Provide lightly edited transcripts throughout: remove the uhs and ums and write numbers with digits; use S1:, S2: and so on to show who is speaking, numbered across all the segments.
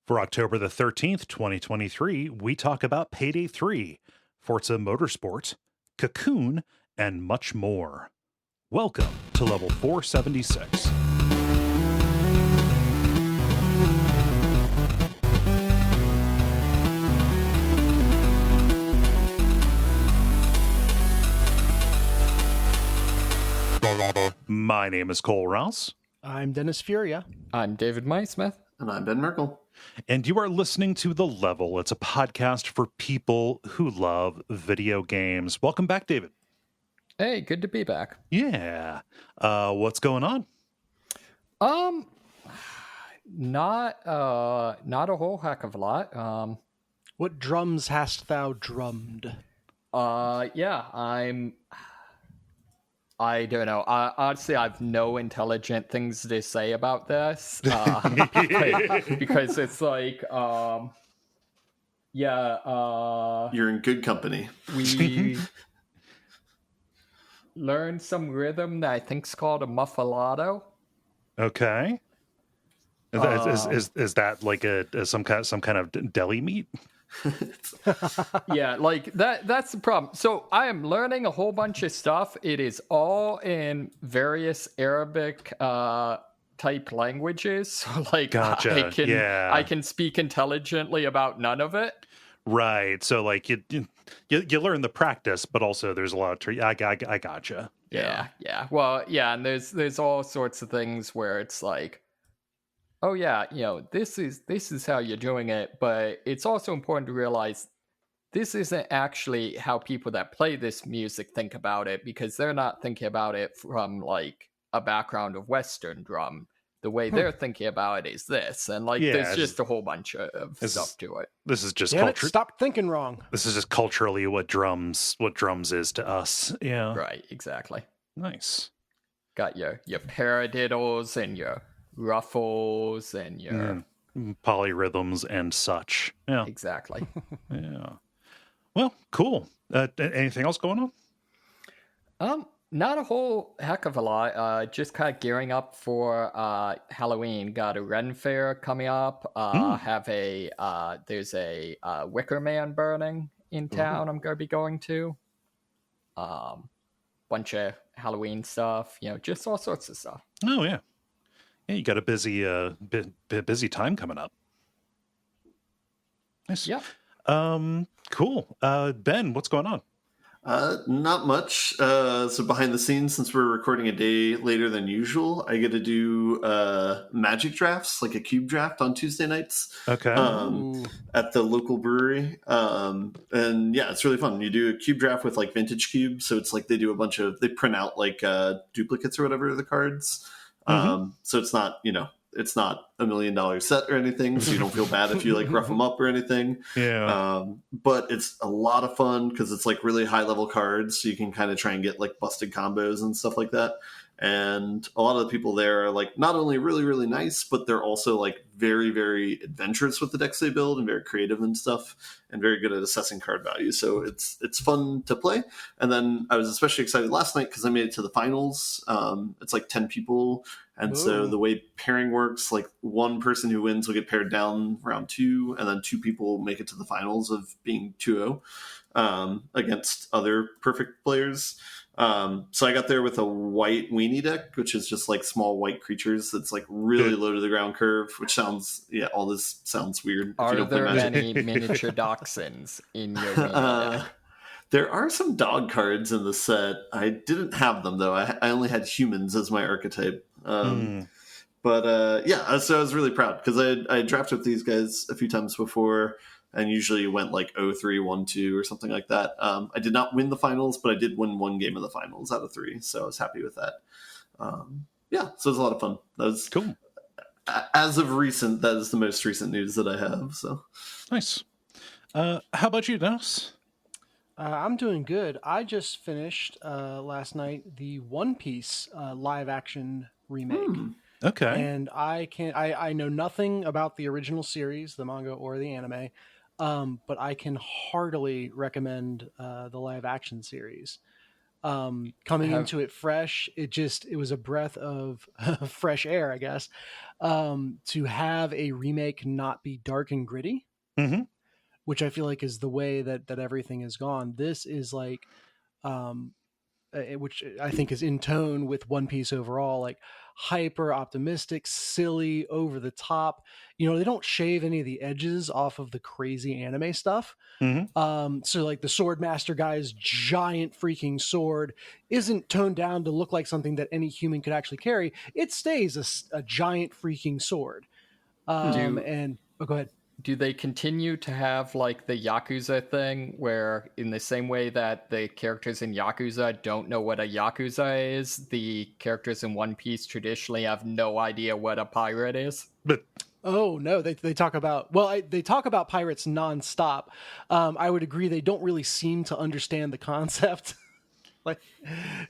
S1: For October the 13th, 2023, we talk about Payday 3, Forza Motorsport, Cocoon, and much more. Welcome to Level 476. My name is Cole Rouse.
S2: I'm Dennis Furia.
S3: I'm David Maismith.
S4: And I'm Ben Merkel.
S1: And you are listening to The Level. It's a podcast for people who love video games. Welcome back, David.
S3: Hey, good to be back.
S1: Yeah. What's going on?
S3: Not a whole heck of a lot.
S2: What drums hast thou drummed?
S3: I don't know. Honestly, I've no intelligent things to say about this. Because it's like,
S4: You're in good company.
S3: We learned some rhythm that I think's called a muffalado.
S1: Okay. Is that like some kind of deli meat?
S3: Yeah, like that's the problem. So I am learning a whole bunch of stuff. It is all in various Arabic type languages. So like
S1: Gotcha.
S3: I can speak intelligently about none of it.
S1: Right. So like you learn the practice, but also there's a lot of I gotcha.
S3: Yeah. Well, yeah, and there's all sorts of things where it's like, oh yeah, this is how you're doing it, but it's also important to realize this isn't actually how people that play this music think about it, because they're not thinking about it from like a background of Western drum. The way they're thinking about it is this, and like there's just a whole bunch of stuff to it.
S1: This is just
S2: culture. Stop thinking wrong.
S1: This is just culturally what drums is to us. Yeah.
S3: Right. Exactly.
S1: Nice.
S3: Got your paradiddles and your ruffles and your
S1: polyrhythms and such. Yeah,
S3: exactly.
S1: Yeah. Well, cool. Anything else going
S3: on? Not a whole heck of a lot. Just kind of gearing up for Halloween. Got a Ren Fair coming up. There's a Wicker Man burning in town. I'm going to be going to. Bunch of Halloween stuff. Just all sorts of stuff.
S1: Oh yeah. Yeah, you got a busy time coming up. Nice.
S3: Yeah.
S1: Cool. Ben, what's going on?
S4: Not much. So behind the scenes, since we're recording a day later than usual, I get to do magic drafts, like a cube draft on Tuesday nights.
S1: Okay.
S4: At the local brewery. And yeah, it's really fun. You do a cube draft with like vintage cubes. So it's like they print out like duplicates or whatever of the cards. So it's not, it's not $1 million set or anything. So you don't feel bad if you like rough them up or anything.
S1: Yeah.
S4: But it's a lot of fun because it's like really high level cards. So you can kind of try and get like busted combos and stuff like that. And a lot of the people there are like not only really, really nice, but they're also like very, very adventurous with the decks they build and very creative and stuff and very good at assessing card value. So it's fun to play. And then I was especially excited last night because I made it to the finals. It's like 10 people. And so the way pairing works, like one person who wins will get paired down round 2, and then 2 people make it to the finals of being 2-0 against other perfect players. So I got there with a white weenie deck, which is just like small white creatures that's like really low to the ground curve, which sounds, all this sounds weird.
S3: Are there any miniature dachshunds in your weenie deck?
S4: There are some dog cards in the set. I didn't have them, though. I only had humans as my archetype. But yeah, so I was really proud because I drafted with these guys a few times before and usually went like 0-3, 1-2 or something like that. I did not win the finals, but I did win 1 game of the finals out of 3. So I was happy with that. Yeah, so it was a lot of fun. That was
S1: cool.
S4: As of recent, that is the most recent news that I have. So
S1: nice. How about you, Dennis?
S2: I'm doing good. I just finished last night the One Piece live action remake.
S1: Okay.
S2: And I know nothing about the original series, the manga or the anime, but I can heartily recommend the live action series. coming into it fresh. It was a breath of fresh air, I guess, to have a remake not be dark and gritty, which I feel like is the way that everything has gone. This is like, which I think is in tone with One Piece overall, like hyper optimistic, silly, over the top. They don't shave any of the edges off of the crazy anime stuff. So like the sword master guy's giant freaking sword isn't toned down to look like something that any human could actually carry. It stays a giant freaking sword. Go ahead.
S3: Do they continue to have like the Yakuza thing where in the same way that the characters in Yakuza don't know what a Yakuza is, the characters in One Piece traditionally have no idea what a pirate is?
S2: Oh no, they talk about they talk about pirates nonstop. I would agree they don't really seem to understand the concept. Like,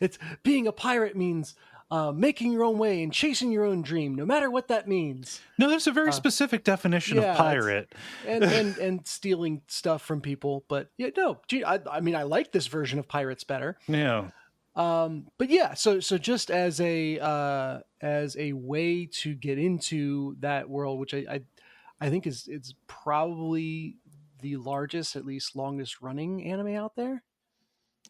S2: it's being a pirate means making your own way and chasing your own dream, no matter what that means.
S1: No, there's a very specific definition of pirate,
S2: and stealing stuff from people. But I mean, I like this version of pirates better.
S1: Yeah.
S2: But yeah, so just as a way to get into that world, which I think it's probably the largest, at least longest running anime out there.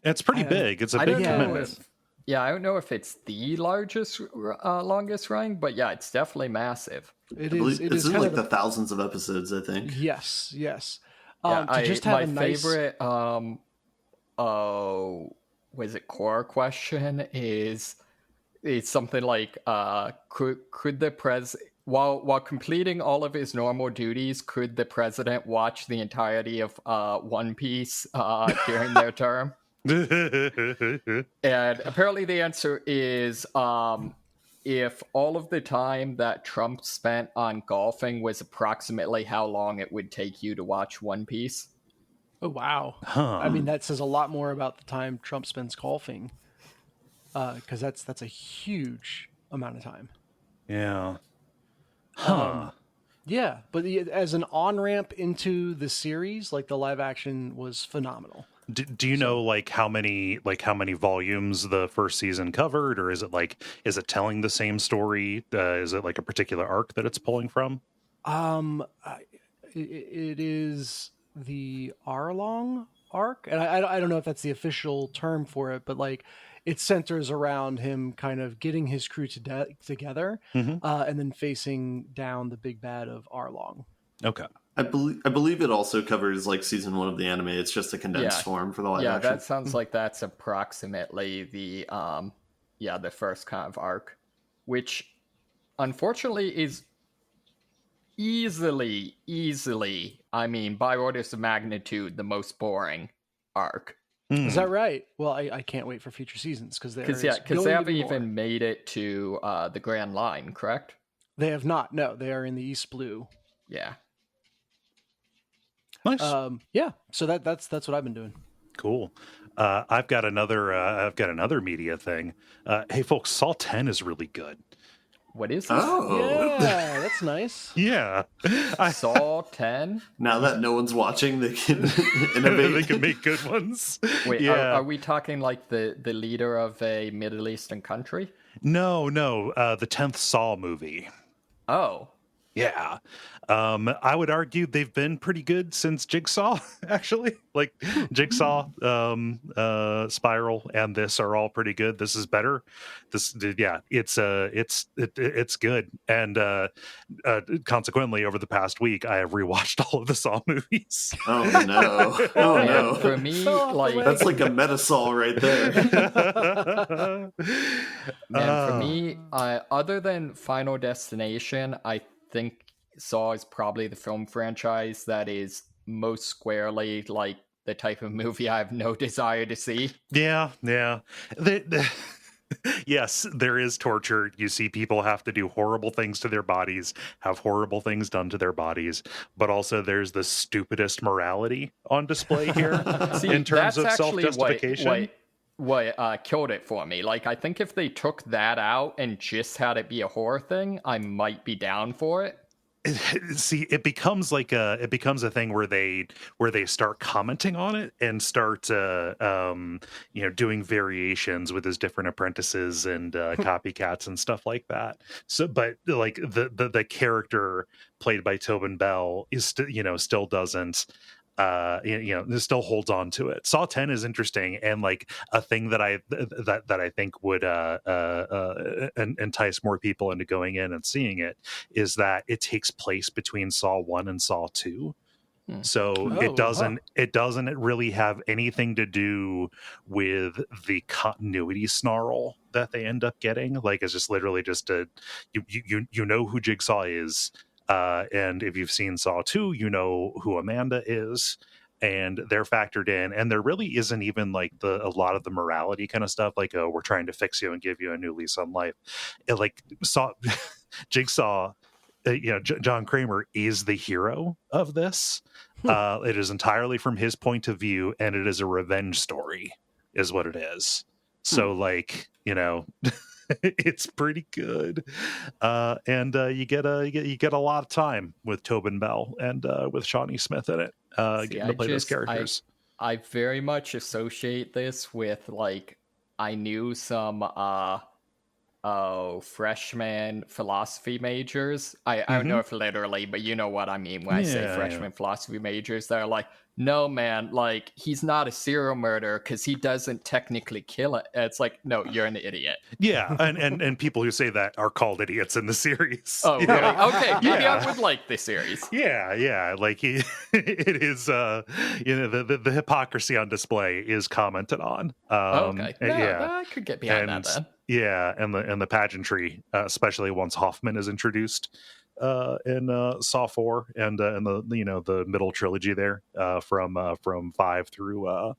S1: It's pretty big. It's a big commitment.
S3: I don't know if it's the largest, longest running, but yeah, it's definitely massive.
S4: It's in like the thousands of episodes, I think.
S2: Yes.
S3: My favorite, was it core question is something like, could the while completing all of his normal duties, could the president watch the entirety of One Piece during their term? And apparently the answer is if all of the time that Trump spent on golfing was approximately how long it would take you to watch One Piece.
S2: Oh, wow. I mean, that says a lot more about the time Trump spends golfing, because that's a huge amount of time.
S1: Yeah.
S2: Yeah, but as an on-ramp into the series, like the live action was phenomenal.
S1: Do you know how many volumes the first season covered, or is it telling the same story? Is it like a particular arc that it's pulling from?
S2: It is the Arlong arc, and I don't know if that's the official term for it, but like it centers around him kind of getting his crew together, and then facing down the big bad of Arlong.
S1: Okay.
S4: I believe it also covers like season 1 of the anime. It's just a condensed form for the live action.
S3: Yeah, that sounds like that's approximately the the first kind of arc, which unfortunately is easily, I mean, by orders of magnitude, the most boring arc.
S2: Is that right? Well, I can't wait for future seasons because they
S3: haven't even made it to the Grand Line, correct?
S2: They have not. No, they are in the East Blue.
S3: Yeah.
S1: Nice.
S2: So that's what I've been doing.
S1: Cool. I've got another media thing. Hey folks, Saw 10 is really good.
S3: What is this?
S4: Oh,
S2: yeah, that's nice.
S1: Yeah.
S3: Saw 10?
S4: Now that no one's watching, they can innovate.
S1: They can make good ones.
S3: Wait,
S1: yeah.
S3: Are we talking like the leader of a Middle Eastern country?
S1: No, the 10th Saw movie.
S3: Oh.
S1: Yeah. I would argue they've been pretty good since Jigsaw, actually. Like Jigsaw, Spiral, and this are all pretty good. This is better. It's good. And consequently, over the past week, I have rewatched all of the Saw movies.
S4: Oh no. Oh no.
S3: For me,
S4: that's like a meta Saw right there.
S3: Man, for me, other than Final Destination, I think Saw is probably the film franchise that is most squarely like the type of movie I have no desire to see.
S1: Yeah. Yes, there is torture. You see people have to do horrible things to their bodies, have horrible things done to their bodies, but also there's the stupidest morality on display here in terms of self-justification.
S3: What killed it for me. Like, I think if they took that out and just had it be a horror thing, I might be down for it.
S1: see, it becomes a thing where they start commenting on it and start doing variations with his different apprentices and copycats and stuff like that. So, but like the character played by Tobin Bell is still doesn't. This still holds on to it. Saw 10 is interesting, and like a thing that I think would entice more people into going in and seeing it is that it takes place between Saw 1 and Saw 2. So it doesn't really have anything to do with the continuity snarl that they end up getting. Like, it's just literally just you know who Jigsaw is. And if you've seen Saw 2, you know who Amanda is, and they're factored in. And there really isn't even like a lot of the morality kind of stuff, like, oh, we're trying to fix you and give you a new lease on life. It like Jigsaw, John Kramer is the hero of this. It is entirely from his point of view, and it is a revenge story, is what it is. So like, it's pretty good, and you get a lot of time with Tobin Bell and with Shawnee Smith in it, getting to play those characters.
S3: I very much associate this with like I knew some freshman philosophy majors. I don't know if literally, but you know what I mean when I say freshman philosophy majors. They're like, no, man, like, he's not a serial murderer because he doesn't technically kill it. It's like, no, you're an idiot.
S1: Yeah, and people who say that are called idiots in the series.
S3: Oh, really? Okay, maybe I would like this series.
S1: Yeah, like it is, the hypocrisy on display is commented on.
S3: Okay, I could get behind that then.
S1: Yeah, and the pageantry, especially once Hoffman is introduced in Saw 4 and the middle trilogy there, from 5 through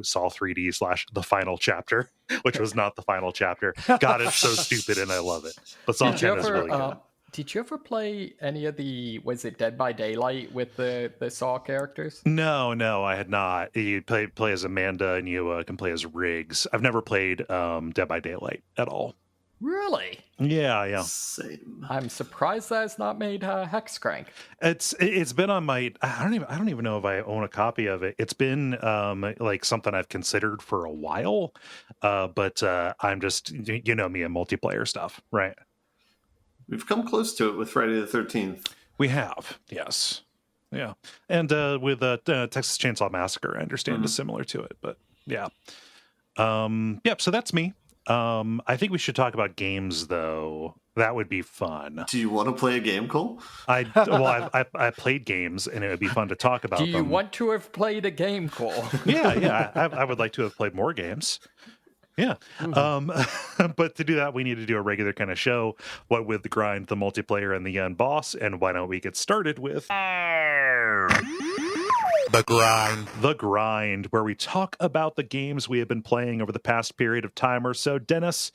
S1: Saw 3D / the final chapter, which was not the final chapter. God, it's so stupid and I love it. But Saw 10 is really good.
S3: Did you ever play any of was it Dead by Daylight with the Saw characters?
S1: No, I had not. You play as Amanda and you can play as Riggs. I've never played Dead by Daylight at all.
S3: Really?
S1: Yeah.
S4: Same.
S3: I'm surprised that's not made Hexcrank.
S1: It's been on my. I don't even know if I own a copy of it. It's been like something I've considered for a while, but I'm just me and multiplayer stuff, right?
S4: We've come close to it with Friday the 13th.
S1: We have, yes, yeah, and with Texas Chainsaw Massacre, I understand is similar to it, but yeah, yep. So that's me. I think we should talk about games, though. That would be fun.
S4: Do you want to play a game, Cole?
S1: I played games, and it would be fun to talk about them.
S3: Do you want to have played a game, Cole?
S1: Yeah. I would like to have played more games. Yeah. But to do that, we need to do a regular kind of show. What with the grind, the multiplayer, and the end boss. And why don't we get started with The Grind, where we talk about the games we have been playing over the past period of time or so. Dennis,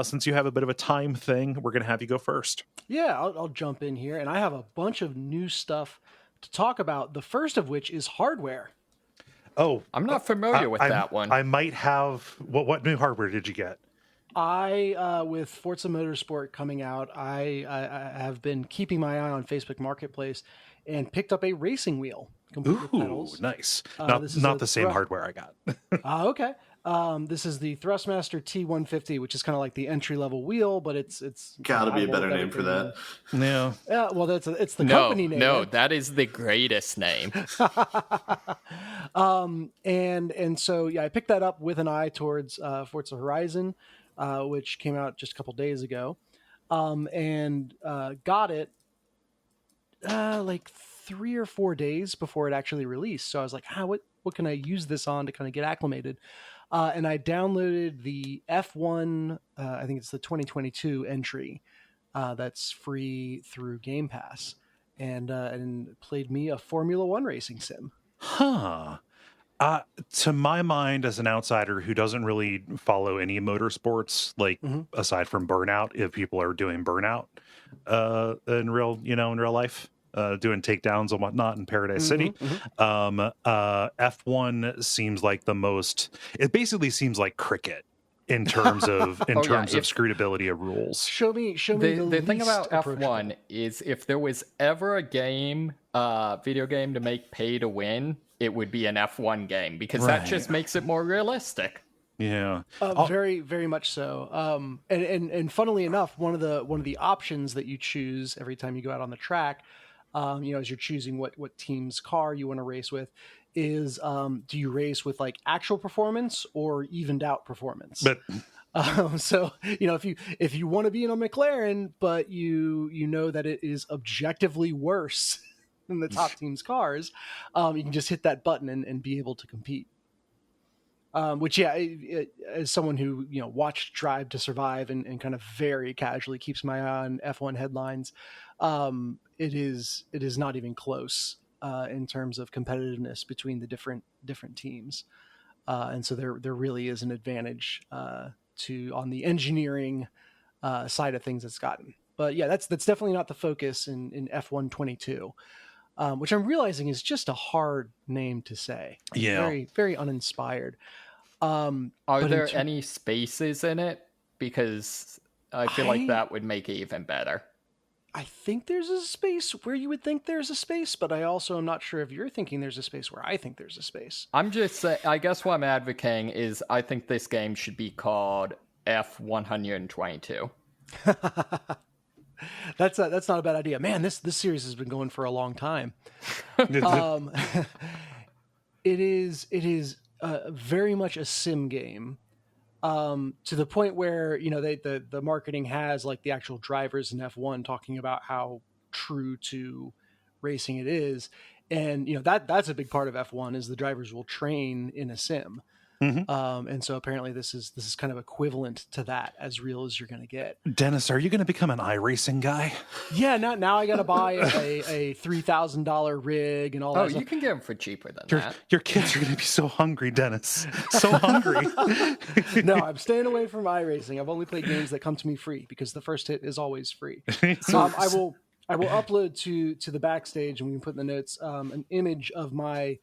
S1: since you have a bit of a time thing, we're going to have you go first.
S2: Yeah, I'll jump in here. And I have a bunch of new stuff to talk about. The first of which is hardware.
S1: Oh,
S3: I'm not familiar with that one.
S1: I might have. What new hardware did you get?
S2: With Forza Motorsport coming out, I have been keeping my eye on Facebook Marketplace and picked up a racing wheel.
S1: Ooh,
S2: pedals.
S1: Nice. Not the same hardware I got.
S2: Okay. This is the Thrustmaster T150, which is kind of like the entry level wheel, but it's
S4: gotta be a better name for that.
S1: No.
S2: Yeah. Well, it's the company name.
S3: No, that is the greatest name.
S2: And so I picked that up with an eye towards Forza Horizon, which came out just a couple days ago, and got it like 3 or 4 days before it actually released. So I was like, what can I use this on to kind of get acclimated? And I downloaded the F1, I think it's the 2022 entry that's free through Game Pass, and played me a Formula One racing sim.
S1: Huh. To my mind, as an outsider who doesn't really follow any motorsports, like aside from Burnout, if people are doing Burnout in real life, doing takedowns and whatnot in Paradise City, F1 seems like the most. It basically seems like cricket in terms of
S3: if,
S1: scrutability of rules.
S2: Show me
S3: the thing about
S2: approachable.
S3: F1 is if there was ever a game, video game to make pay to win, it would be an F1 game, because that just makes it more realistic.
S1: Yeah,
S2: very, very much so. And funnily enough, one of the options that you choose every time you go out on the track, as you're choosing what team's car you want to race with, is do you race with like actual performance or evened out performance?
S1: But
S2: so if you want to be in a McLaren, but you know that it is objectively worse than the top team's cars, you can just hit that button and be able to compete. Which, as someone who watched Drive to Survive and kind of very casually keeps my eye on F1 headlines, it is not even close in terms of competitiveness between the different teams, and so there really is an advantage on the engineering side of things that's gotten. But yeah, that's definitely not the focus in F1 22. Which I'm realizing is just a hard name to say.
S1: Yeah,
S2: very, very uninspired.
S3: Are there any spaces in it? Because I feel like that would make it even better.
S2: I think there's a space where you would think there's a space, but I also am not sure if you're thinking there's a space where I think there's a space.
S3: I'm just saying, I guess what I'm advocating is I think this game should be called F122.
S2: That's not a bad idea, man. This series has been going for a long time. It is very much a sim game, to the point where the marketing has like the actual drivers in F1 talking about how true to racing it is, and that's a big part of F1 is the drivers will train in a sim. Mm-hmm. And so apparently this is kind of equivalent to that, as real as you're going to get.
S1: Dennis, are you going to become an iRacing guy?
S2: Yeah, now I got to buy a $3,000 rig and all that.
S3: Oh, you can get them for cheaper than that.
S1: Your kids are going to be so hungry, Dennis. So hungry.
S2: No, I'm staying away from iRacing. I've only played games that come to me free because the first hit is always free. I will upload to the backstage, and we can put in the notes an image of my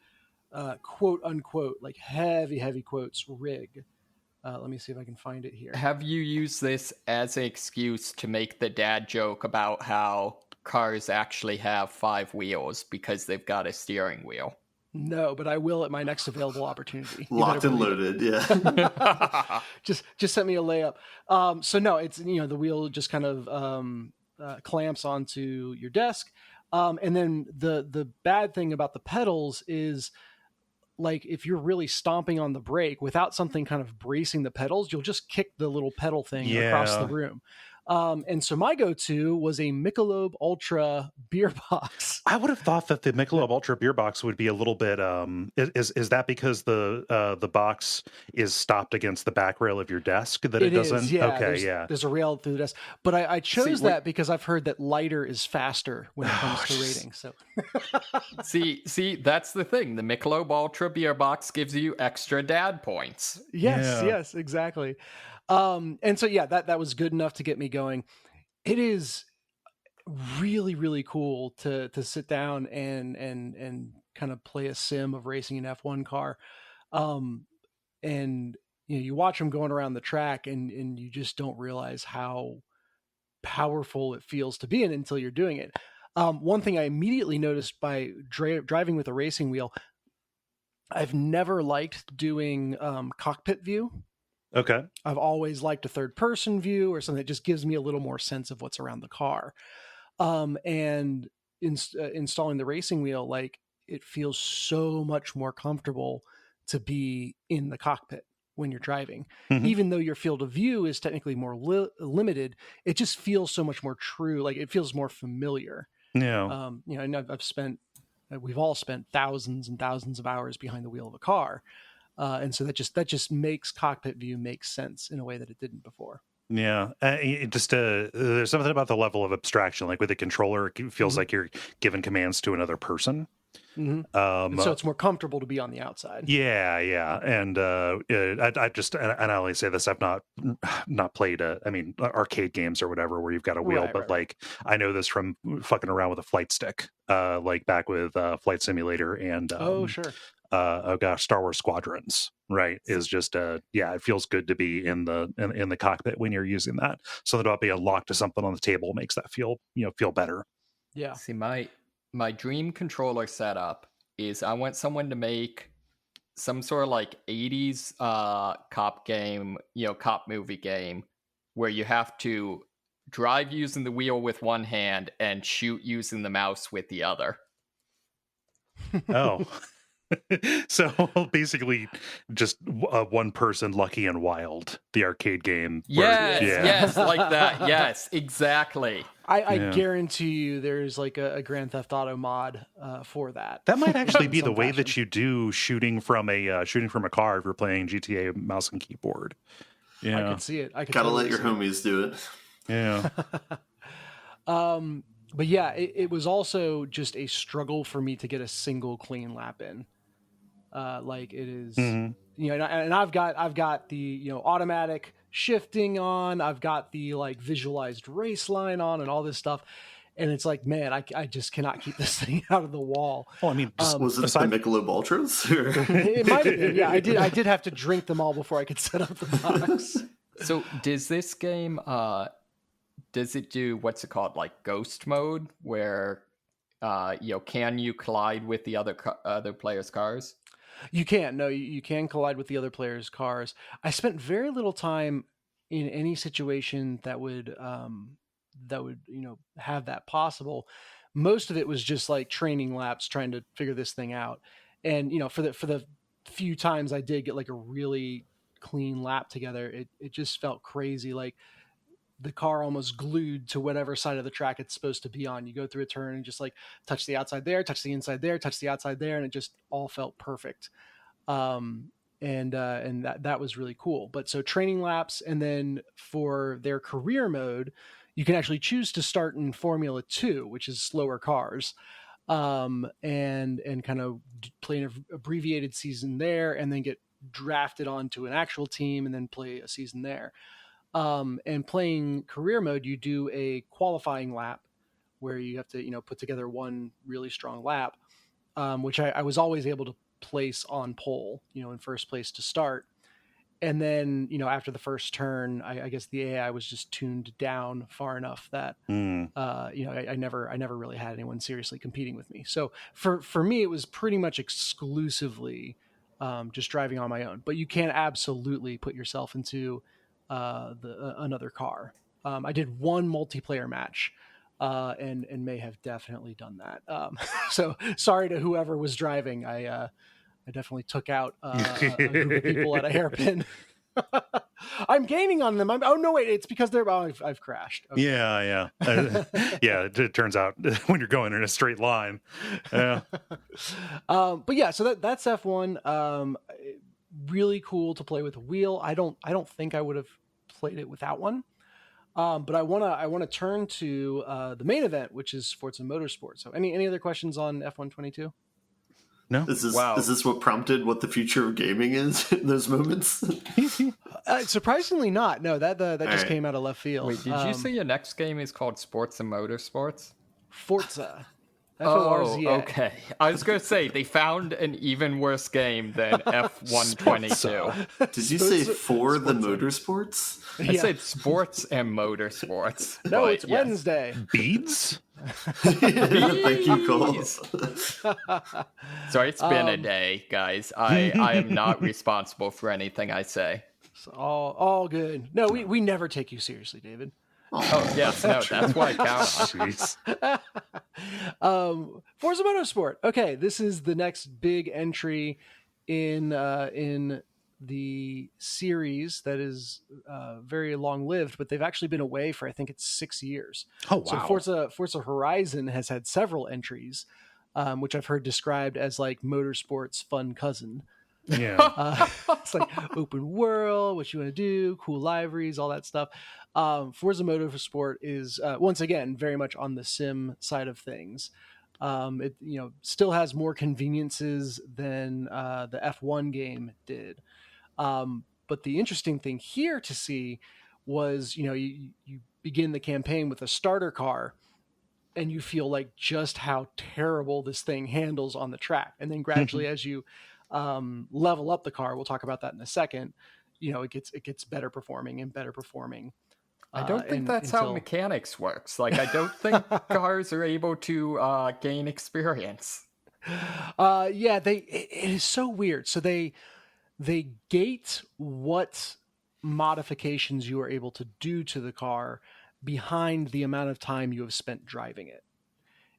S2: quote unquote, like heavy quotes, rig. Let me see if I can find it here.
S3: Have you used this as an excuse to make the dad joke about how cars actually have 5 wheels because they've got a steering wheel?
S2: No, but I will at my next available opportunity.
S4: Locked and loaded, yeah.
S2: just sent me a layup. So no, it's the wheel just kind of clamps onto your desk, and then the bad thing about the pedals is, like, if you're really stomping on the brake without something kind of bracing the pedals, you'll just kick the little pedal thing across the room. And so my go-to was a Michelob Ultra beer box.
S1: I would have thought that the Michelob Ultra beer box would be a little bit. Is that because the box is stopped against the back rail of your desk that it doesn't?
S2: Yeah,
S1: okay,
S2: there's a rail through the desk, but I chose that because I've heard that lighter is faster when it comes to rating. So
S3: see, that's the thing. The Michelob Ultra beer box gives you extra dad points.
S2: Yes, exactly. And so that was good enough to get me going. It is really, really cool to sit down and kind of play a sim of racing an F1 car. And you watch them going around the track and you just don't realize how powerful it feels to be in until you're doing it. One thing I immediately noticed by driving with a racing wheel, I've never liked doing cockpit view.
S1: Okay.
S2: I've always liked a third person view or something that just gives me a little more sense of what's around the car. And installing the racing wheel, like, it feels so much more comfortable to be in the cockpit when you're driving. Mm-hmm. Even though your field of view is technically more limited, it just feels so much more true. Like, it feels more familiar.
S1: Yeah.
S2: And we've all spent thousands and thousands of hours behind the wheel of a car. And so that just makes cockpit view make sense in a way that it didn't before.
S1: Yeah, there's something about the level of abstraction. Like with the controller, it feels like you're giving commands to another person.
S2: Mm-hmm. So it's more comfortable to be on the outside.
S1: Yeah, and I only say this. I've not played arcade games or whatever where you've got a wheel, but like I know this from fucking around with a flight stick, like back with Flight Simulator and
S2: sure.
S1: Star Wars Squadrons, right? Is just it feels good to be in the cockpit when you're using that. So that I'll be locked to something on the table makes that feel better.
S3: Yeah. See, my dream controller setup is I want someone to make some sort of like 80s cop game, cop movie game where you have to drive using the wheel with one hand and shoot using the mouse with the other.
S1: Oh. So basically just one person, Lucky and Wild, the arcade game.
S3: Yes, like that. Yes, exactly.
S2: I guarantee you there's like a Grand Theft Auto mod for that.
S1: That might actually be the way that you do shooting from a car if you're playing GTA mouse and keyboard.
S2: Yeah, I could see it. I could
S4: gotta let your homies do it.
S1: Yeah.
S2: But yeah, it was also just a struggle for me to get a single clean lap in. Like it is, and I've got the automatic shifting on. I've got the like visualized race line on, and all this stuff. And it's like, man, I just cannot keep this thing out of the wall.
S1: Well, I mean,
S4: was it the Michelob Ultras?
S2: It might have been. Yeah, I did have to drink them all before I could set up the box.
S3: So does this game? Does it do what's it called, like ghost mode, where can you collide with the other players' cars?
S2: You can. No, you can collide with the other players' cars. I spent very little time in any situation that would have that possible. Most of it was just like training laps, trying to figure this thing out. And for the few times I did get like a really clean lap together, it just felt crazy. Like the car almost glued to whatever side of the track it's supposed to be on. You go through a turn and just like touch the outside there, touch the inside there, touch the outside there, and it just all felt perfect. And that was really cool. But so training laps, and then for their career mode, you can actually choose to start in Formula 2, which is slower cars, and kind of play an abbreviated season there, and then get drafted onto an actual team, and then play a season there. And playing career mode, you do a qualifying lap where you have to, put together one really strong lap, which I was always able to place on pole, in first place to start. And then, after the first turn, I guess the AI was just tuned down far enough that, I never really had anyone seriously competing with me. So for me, it was pretty much exclusively just driving on my own. But you can absolutely put yourself into another car. I did one multiplayer match, and may have definitely done that. So sorry to whoever was driving. I definitely took out a group of people at a hairpin. I'm gaining on them. Oh no, wait! It's because I've crashed. Okay.
S1: Yeah. It turns out when you're going in a straight line. Yeah.
S2: But yeah, so that's F1. Really cool to play with a wheel. I don't think I would have played it without one. But I wanna turn to the main event, which is Forza Motorsport. So any other questions on F122?
S1: No.
S4: Is this what prompted what the future of gaming is in those moments?
S2: Surprisingly not. No, that just came out of left field.
S3: Wait, did you say your next game is called Sports and Motorsports?
S2: Forza.
S3: F-O-R-Z-A. Oh, okay. I was going to say, they found an even worse game than F122.
S4: Did you say for the motorsports?
S3: I said sports and motorsports.
S2: No, it's Wednesday.
S1: Beads?
S4: Thank you, Cole.
S3: Sorry, it's been a day, guys. I am not responsible for anything I say.
S2: It's all good. No, we never take you seriously, David.
S3: Oh yes, no, that's why I count
S2: on. Forza Motorsport. Okay, this is the next big entry in the series that is very long lived, but they've actually been away for I think it's 6 years.
S1: Oh wow!
S2: So Forza Horizon has had several entries, which I've heard described as like Motorsport's fun cousin.
S1: Yeah,
S2: it's like open world, what you want to do, cool liveries, all that stuff. Forza Motorsport is once again very much on the sim side of things. It still has more conveniences than the F1 game did. But the interesting thing here to see was you begin the campaign with a starter car, and you feel like just how terrible this thing handles on the track, and then gradually as you level up the car, we'll talk about that in a second, it gets better performing and better performing.
S3: I don't think that's how mechanics works. Like, I don't think cars are able to gain experience.
S2: Yeah, it is so weird. So they gate what modifications you are able to do to the car behind the amount of time you have spent driving it.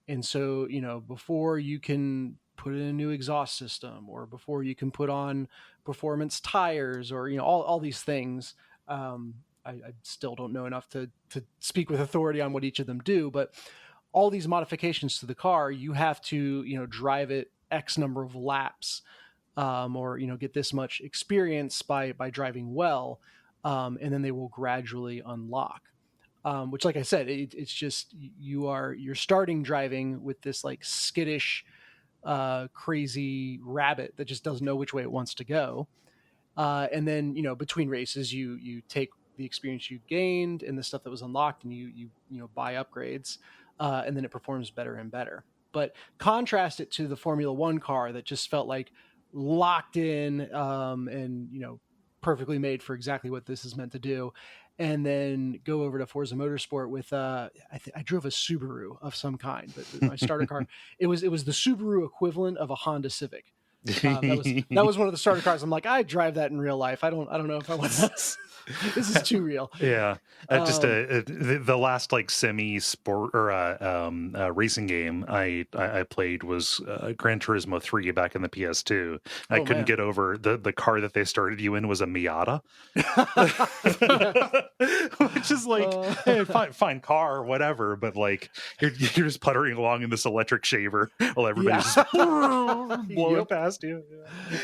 S2: And so, before you can put in a new exhaust system, or before you can put on performance tires, or, all these things, I still don't know enough to speak with authority on what each of them do, but all these modifications to the car, you have to, drive it X number of laps, or, get this much experience by driving well. And then they will gradually unlock, which, like I said, it's just, you're starting driving with this like skittish, crazy rabbit that just doesn't know which way it wants to go. And then, between races, you take the experience you gained and the stuff that was unlocked, and you buy upgrades, and then it performs better and better. But contrast it to the Formula One car that just felt like locked in, and perfectly made for exactly what this is meant to do. And then go over to Forza Motorsport with I drove a Subaru of some kind, but my starter car, it was the Subaru equivalent of a Honda Civic. That was one of the starter cars. I'm like, I drive that in real life. I don't know if I want this. This is too real.
S1: Yeah, the last like semi-sport or racing game I played was Gran Turismo 3 back in the PS2. I couldn't get over the car that they started you in was a Miata, which is like, hey, fine car, whatever, but like you're just puttering along in this electric shaver while everybody's just blowing past you.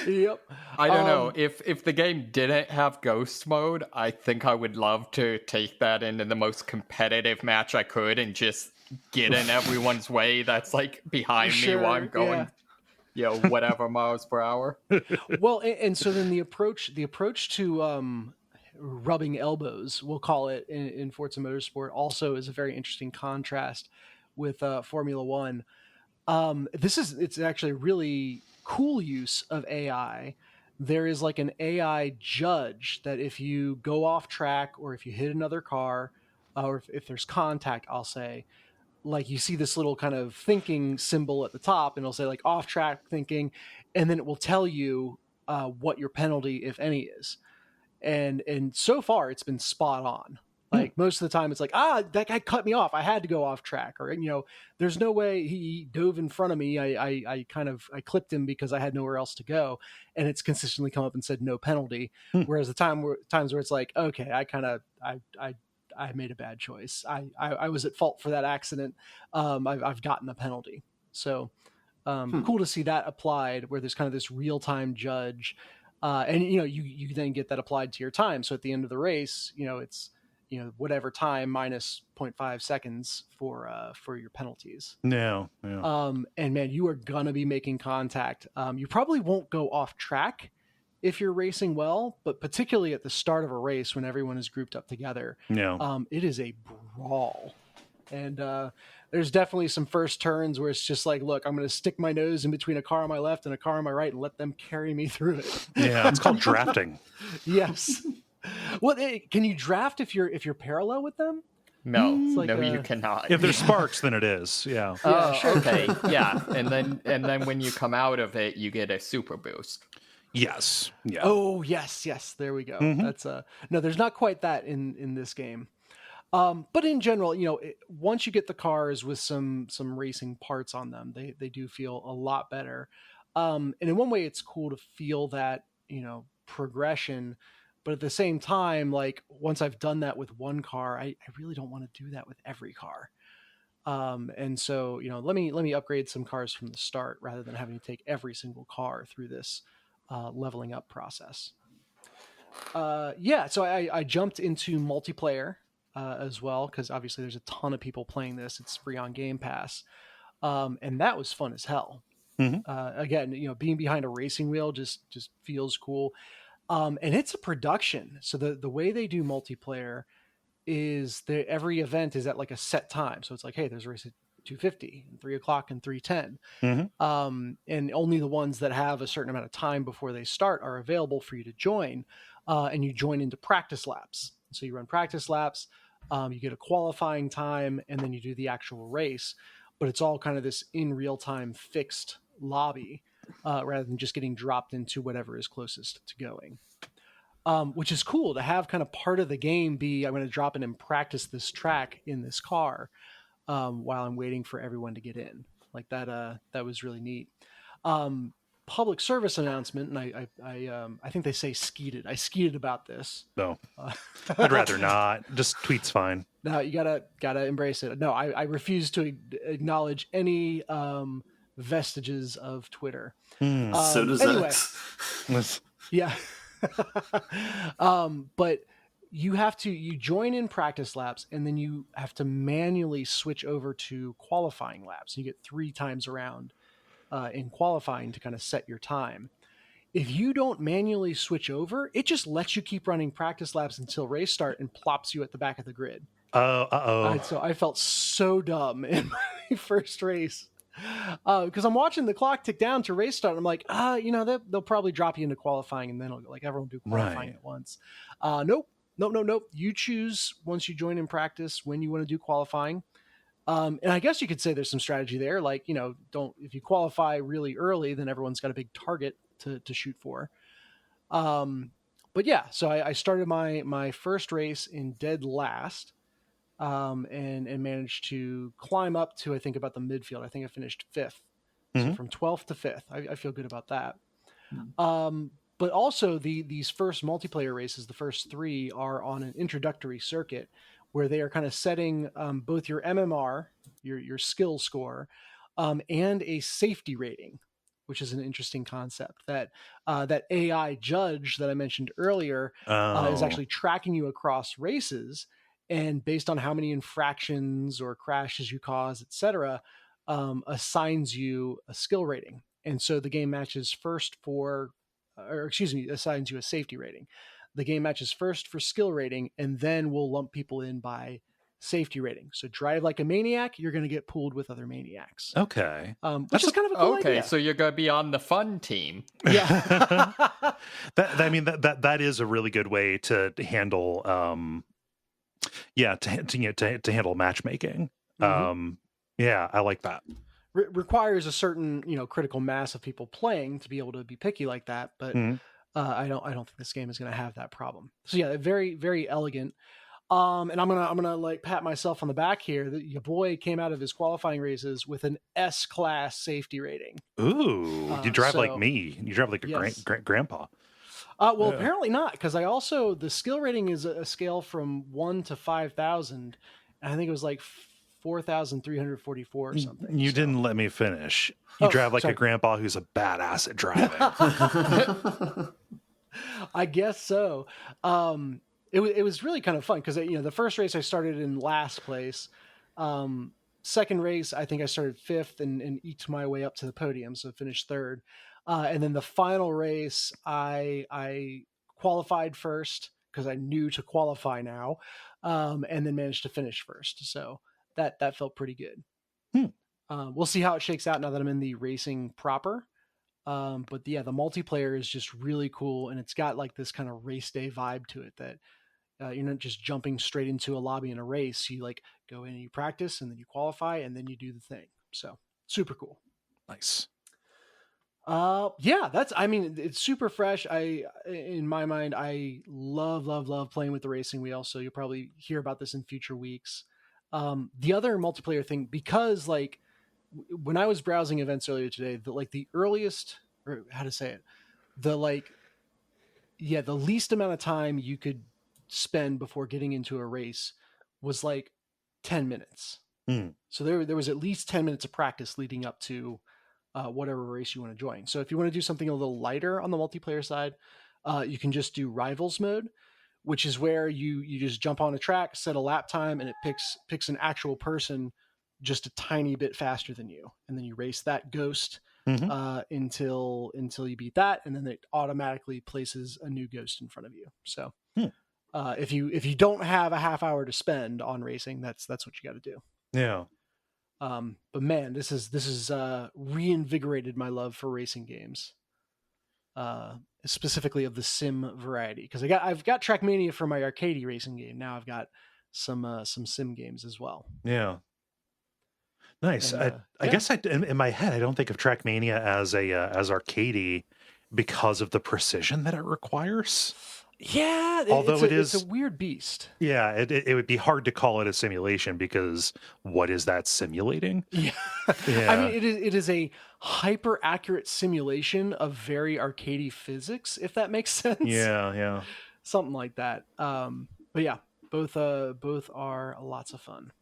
S2: Yep.
S3: I don't know if the game didn't have ghost mode. I think I would love to take that into the most competitive match I could and just get in everyone's way that's like behind me while I'm going, whatever miles per hour.
S2: Well, and so then the approach to rubbing elbows, we'll call it in Forza Motorsport, also is a very interesting contrast with Formula One. It's actually a really cool use of AI. There is like an AI judge that if you go off track, or if you hit another car, or if there's contact, I'll say, like, you see this little kind of thinking symbol at the top, and it'll say like off track thinking, and then it will tell you what your penalty, if any, is. And so far it's been spot on. Like, most of the time it's like, that guy cut me off, I had to go off track, or there's no way he dove in front of me, I clipped him because I had nowhere else to go, and it's consistently come up and said no penalty. Whereas the times where it's like, okay, I made a bad choice, I was at fault for that accident, I've gotten a penalty. So cool to see that applied, where there's kind of this real-time judge, and you then get that applied to your time. So at the end of the race, it's whatever time minus 0.5 seconds for your penalties.
S1: No.
S2: And man, you are gonna be making contact. You probably won't go off track if you're racing well, but particularly at the start of a race when everyone is grouped up together, it is a brawl. And there's definitely some first turns where it's just like, look, I'm going to stick my nose in between a car on my left and a car on my right and let them carry me through it.
S1: Yeah, it's called drafting.
S2: Yes. Well, can you draft if you're parallel with them?
S3: No, you cannot.
S1: If there's sparks, then it is. Yeah.
S2: Sure.
S3: Okay. Yeah, and then when you come out of it, you get a super boost.
S1: Yes. Yeah.
S2: Oh, yes. There we go. Mm-hmm. That's no, there's not quite that in this game. But in general, once you get the cars with some racing parts on them, they do feel a lot better. And in one way, it's cool to feel that progression. But at the same time, like, once I've done that with one car, I really don't want to do that with every car. And so, let me upgrade some cars from the start rather than having to take every single car through this leveling up process. So I jumped into multiplayer as well, because obviously there's a ton of people playing this. It's free on Game Pass. And that was fun as hell. Mm-hmm. Again, being behind a racing wheel just feels cool. And it's a production. So the way they do multiplayer is every event is at like a set time. So it's like, hey, there's a race at 250 and 3 o'clock and 3:10. And only the ones that have a certain amount of time before they start are available for you to join. And you join into practice laps. So you run practice laps, you get a qualifying time, and then you do the actual race. But it's all kind of this in real time fixed lobby rather than just getting dropped into whatever is closest to going. Which is cool to have kind of part of the game be, I'm going to drop in and practice this track in this car while I'm waiting for everyone to get in. Like that was really neat. Public service announcement, and I think they say skeeted. I skeeted about this.
S1: No, I'd rather not. Just tweet's fine.
S2: No, you gotta embrace it. No, I refuse to acknowledge any vestiges of Twitter.
S4: So does
S2: anyway,
S4: X.
S2: Yeah. But you join in practice laps, and then you have to manually switch over to qualifying laps. You get 3 times around in qualifying to kind of set your time. If you don't manually switch over, it just lets you keep running practice laps until race start and plops you at the back of the grid. So I felt so dumb in my first race because I'm watching the clock tick down to race start. I'm like, they'll probably drop you into qualifying, and then like everyone do qualifying at once. Nope. You choose once you join in practice when you want to do qualifying. And I guess you could say there's some strategy there. Like, if you qualify really early, then everyone's got a big target to shoot for. But yeah, so I started my first race in dead last, and managed to climb up to, I think, about the midfield. I think I finished 5th. So from 12th to 5th, I feel good about that. But also these first multiplayer races, the first 3 are on an introductory circuit where they are kind of setting both your MMR, your skill score, and a safety rating, which is an interesting concept. That AI judge that I mentioned earlier is actually tracking you across races, and based on how many infractions or crashes you cause, etc., assigns you a skill rating. And so the game matches first assigns you a safety rating. The game matches first for skill rating, and then we'll lump people in by safety rating. So drive like a maniac, you're going to get pooled with other maniacs.
S1: Okay.
S2: Which is kind of a cool idea.
S3: So you're going to be on the fun team.
S2: Yeah.
S1: that is a really good way to handle to handle matchmaking. Yeah, I like that.
S2: Requires a certain, critical mass of people playing to be able to be picky like that, but I don't think this game is going to have that problem. So yeah, very, very elegant. And I'm gonna like pat myself on the back here. Your boy came out of his qualifying races with an S-class safety rating.
S1: Ooh, you drive like me. You drive like a grandpa.
S2: Apparently not, because the skill rating is a scale from 1 to 5,000. And I think it was like 4,344 or something.
S1: You didn't let me finish. You drive like a grandpa who's a badass at driving.
S2: I guess so. It was really kind of fun because the first race I started in last place. Second race I think I started 5th and eked my way up to the podium, so finished 3rd. And then the final race I qualified first because I knew to qualify now, and then managed to finish first. So that felt pretty good. We'll see how it shakes out now that I'm in the racing proper. But yeah, the multiplayer is just really cool, and it's got like this kind of race day vibe to it that you're not just jumping straight into a lobby in a race. You like go in and you practice, and then you qualify, and then you do the thing. So super cool.
S1: Nice.
S2: It's super fresh. In my mind, I love playing with the racing wheel. So you'll probably hear about this in future weeks. The other multiplayer thing, because like when I was browsing events earlier today, the earliest, or how to say it, the least amount of time you could spend before getting into a race was like 10 minutes. So there was at least 10 minutes of practice leading up to whatever race you want to join. So if you want to do something a little lighter on the multiplayer side, you can just do rivals mode, which is where you just jump on a track, set a lap time, and it picks an actual person just a tiny bit faster than you, and then you race that ghost until you beat that, and then it automatically places a new ghost in front of you. So if you don't have a half hour to spend on racing, that's what you got to do.
S1: Yeah.
S2: But man, this is reinvigorated my love for racing games, specifically of the sim variety. Because I've got Trackmania for my arcade racing game. Now I've got some sim games as well.
S1: Yeah. Nice.
S2: And,
S1: I guess in my head I don't think of Trackmania as as arcadey because of the precision that it requires.
S2: Yeah,
S1: although it's
S2: a weird beast.
S1: Yeah, it would be hard to call it a simulation because what is that simulating?
S2: Yeah.
S1: Yeah.
S2: I mean, it is a hyper accurate simulation of very arcadey physics, if that makes sense.
S1: Yeah.
S2: Something like that. But yeah, both are lots of fun.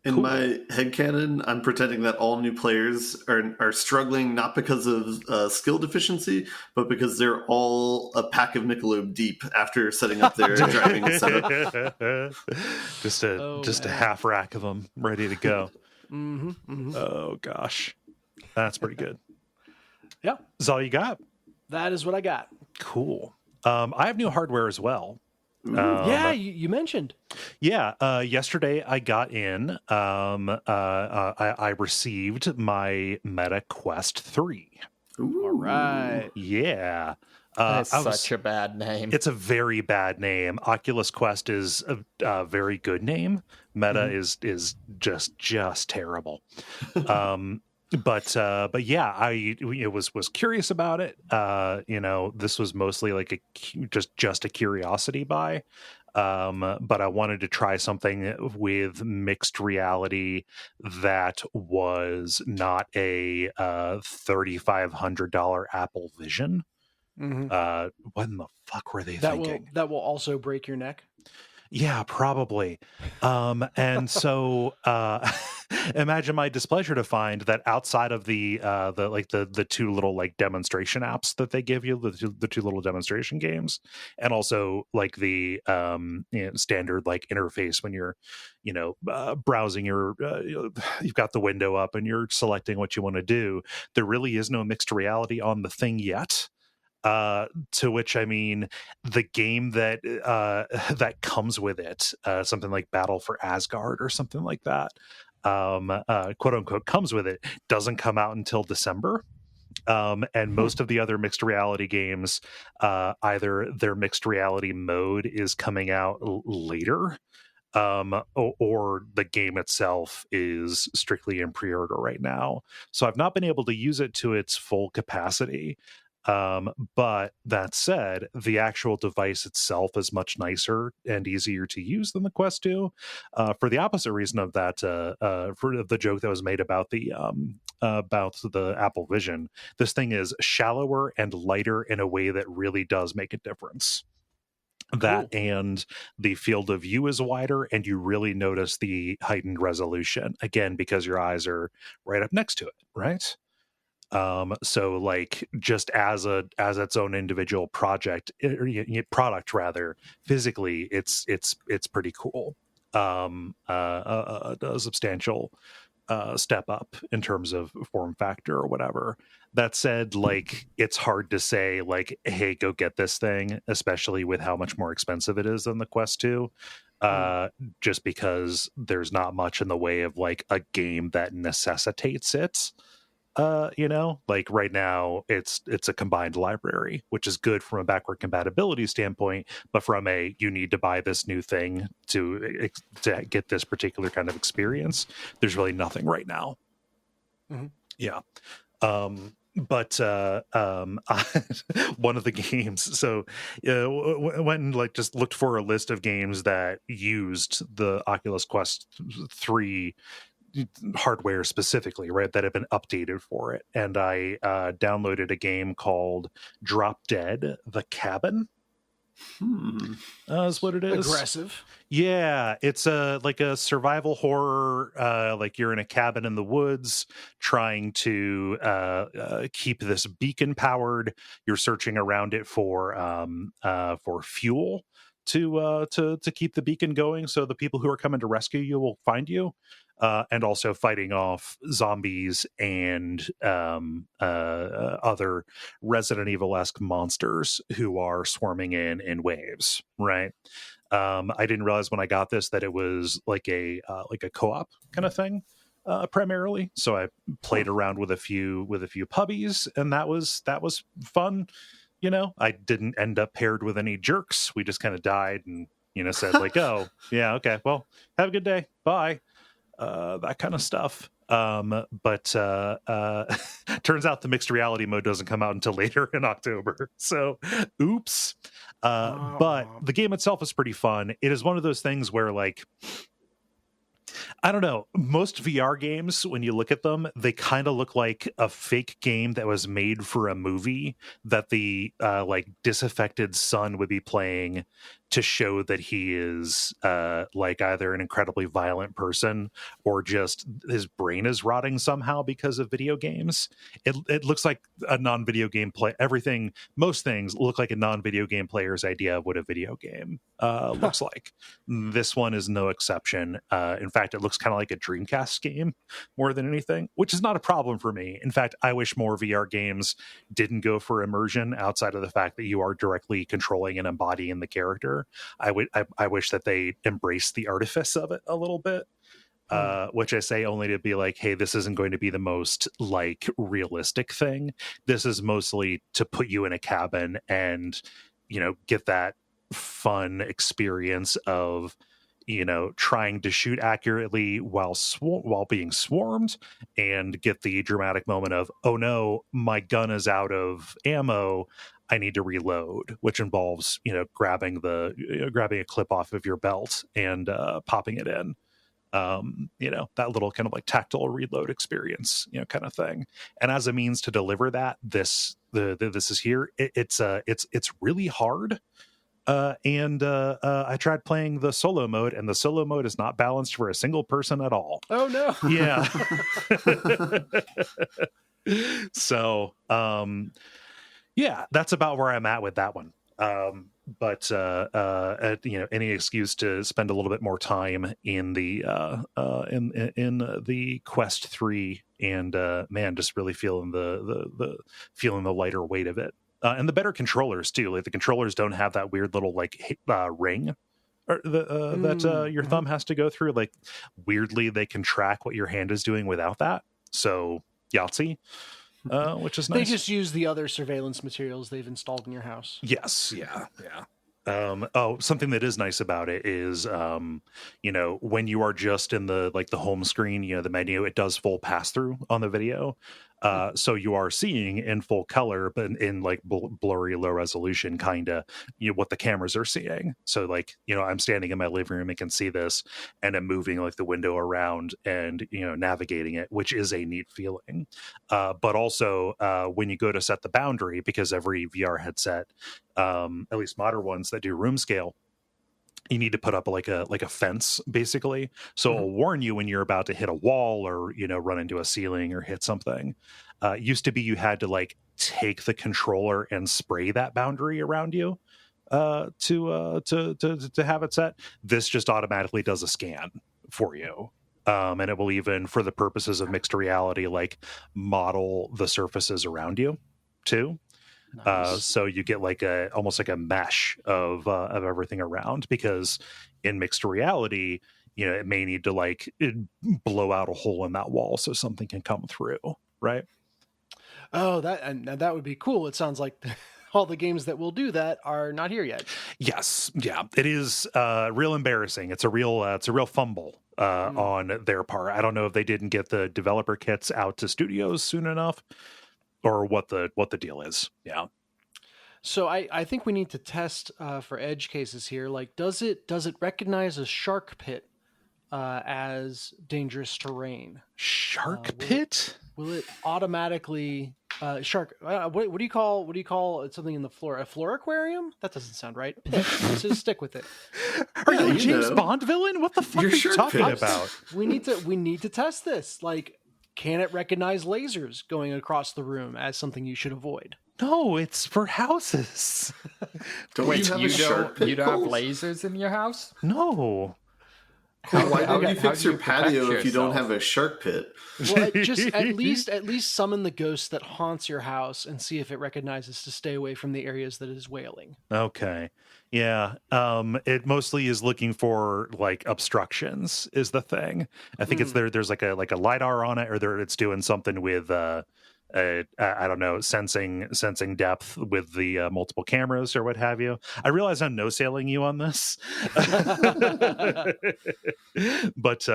S4: In my headcanon, I'm pretending that all new players are struggling not because of skill deficiency, but because they're all a pack of Michelob deep after setting up their driving setup.
S1: just a half rack of them ready to go.
S2: Mm-hmm.
S1: Oh gosh, that's pretty good.
S2: Yeah,
S1: that's all you got.
S2: That is what I got.
S1: Cool. I have new hardware as well.
S2: Yeah, you mentioned.
S1: Yeah, yesterday I got in. I received my Meta Quest 3.
S2: Ooh. All right.
S1: Yeah.
S3: That's such a bad name.
S1: It's a very bad name. Oculus Quest is a very good name. Meta is just terrible. But yeah, I was curious about it. This was mostly like just a curiosity buy. But I wanted to try something with mixed reality that was not a $3,500 Apple Vision. What in the fuck were they thinking?
S2: That will also break your neck.
S1: Yeah, probably. And so imagine my displeasure to find that outside of the two little like demonstration apps that they give you, the two little demonstration games, and also like the standard like interface when you're browsing you've got the window up and you're selecting what you want to do. There really is no mixed reality on the thing yet. To which I mean the game that that comes with it, something like Battle for Asgard or something like that, quote unquote, comes with it, doesn't come out until December. And most of the other mixed reality games, either their mixed reality mode is coming out later, or the game itself is strictly in pre-order right now. So I've not been able to use it to its full capacity. But that said, the actual device itself is much nicer and easier to use than the Quest 2, for the opposite reason of that, for the joke that was made about the Apple Vision. This thing is shallower and lighter in a way that really does make a difference. That cool. And the field of view is wider, and you really notice the heightened resolution, again, because your eyes are right up next to it, right? So like just as its own individual product rather, physically it's pretty cool. A substantial step up in terms of form factor or whatever. That said, like it's hard to say like, hey, go get this thing, especially with how much more expensive it is than the Quest 2. Just because there's not much in the way of like a game that necessitates it. Like right now it's a combined library, which is good from a backward compatibility standpoint, but from a you need to buy this new thing to get this particular kind of experience, there's really nothing right now. Yeah. But one of the games, so went and like just looked for a list of games that used the Oculus Quest 3 hardware specifically, right, that have been updated for it, and I downloaded a game called Drop Dead: The Cabin. Is what it is.
S2: Aggressive.
S1: Yeah, it's like a survival horror, like you're in a cabin in the woods trying to keep this beacon powered. You're searching around it for fuel to keep the beacon going, so the people who are coming to rescue you will find you. And also fighting off zombies and other Resident Evil-esque monsters who are swarming in waves, right? I didn't realize when I got this that it was like a co-op kind of thing. primarily. So I played around with a few puppies, and that was fun. I didn't end up paired with any jerks. We just kind of died and said like, oh yeah, okay, well, have a good day, bye. That kind of stuff. But turns out the mixed reality mode doesn't come out until later in October. So, oops. But the game itself is pretty fun. It is one of those things where, like, I don't know, most VR games, when you look at them, they kind of look like a fake game that was made for a movie that the like disaffected son would be playing to show that he is like either an incredibly violent person or just his brain is rotting somehow because of video games. It looks like a non-video game play. Most things look like a non-video game player's idea of what a video game looks like. This one is no exception. In fact, it looks kind of like a Dreamcast game more than anything, which is not a problem for me. In fact, I wish more VR games didn't go for immersion outside of the fact that you are directly controlling and embodying the character. I wish that they embraced the artifice of it a little bit, which I say only to be like, hey, this isn't going to be the most like realistic thing. This is mostly to put you in a cabin and get that fun experience of trying to shoot accurately while being swarmed, and get the dramatic moment of, oh no, my gun is out of ammo, I need to reload, which involves grabbing a clip off of your belt and popping it in. That little kind of like tactile reload experience, kind of thing. And as a means to deliver that, this is here. It's really hard. And I tried playing the solo mode, and the solo mode is not balanced for a single person at all.
S2: Oh no.
S1: Yeah. So, yeah, that's about where I'm at with that one. But any excuse to spend a little bit more time in the in the Quest 3, and man, just really feeling the feeling the lighter weight of it. And the better controllers too. Like the controllers don't have that weird little like ring that your thumb has to go through. Like weirdly, they can track what your hand is doing without that. So Yahtzee, which is nice.
S2: They just use the other surveillance materials they've installed in your house.
S1: Yes, yeah. Something that is nice about it is, when you are just in the home screen, the menu, it does full pass through on the video. So you are seeing in full color, but in like blurry, low resolution, kind of, what the cameras are seeing. So like, I'm standing in my living room and can see this, and I'm moving like the window around and, navigating it, which is a neat feeling. But also when you go to set the boundary, because every VR headset, at least modern ones that do room scale, you need to put up like a fence, basically. So it'll warn you when you're about to hit a wall or, run into a ceiling or hit something. Used to be you had to like take the controller and spray that boundary around you to have it set. This just automatically does a scan for you. And it will even, for the purposes of mixed reality, like model the surfaces around you too. Nice. So you get like almost like a mesh of everything around, because in mixed reality, it may need to like blow out a hole in that wall so something can come through, right?
S2: Oh, that would be cool. It sounds like all the games that will do that are not here yet.
S1: Yes, yeah, it is real embarrassing. It's a real fumble on their part. I don't know if they didn't get the developer kits out to studios soon enough, or what the deal is. Yeah.
S2: So I think we need to test for edge cases here. Like, does it recognize a shark pit as dangerous terrain?
S1: Shark pit?
S2: Will it automatically shark? What do you call it? Something in the floor? A floor aquarium? That doesn't sound right. Pit. So stick with it.
S1: Are you a James Bond villain? What the fuck are you talking about?
S2: We need to test this. Like, can it recognize lasers going across the room as something you should avoid?
S1: No, it's for houses.
S3: Wait, you don't have lasers in your house?
S1: No.
S4: Why would you fix your patio if you don't
S3: yourself?
S4: have a shark pit?
S2: Well, just at least summon the ghost that haunts your house and see if it recognizes to stay away from the areas that it is wailing.
S1: Okay. Yeah. It mostly is looking for like obstructions is the thing. I think it's there's like a LiDAR on it, or it's doing something with I don't know, sensing depth with the multiple cameras or what have you. I realize I'm no sailing you on this, but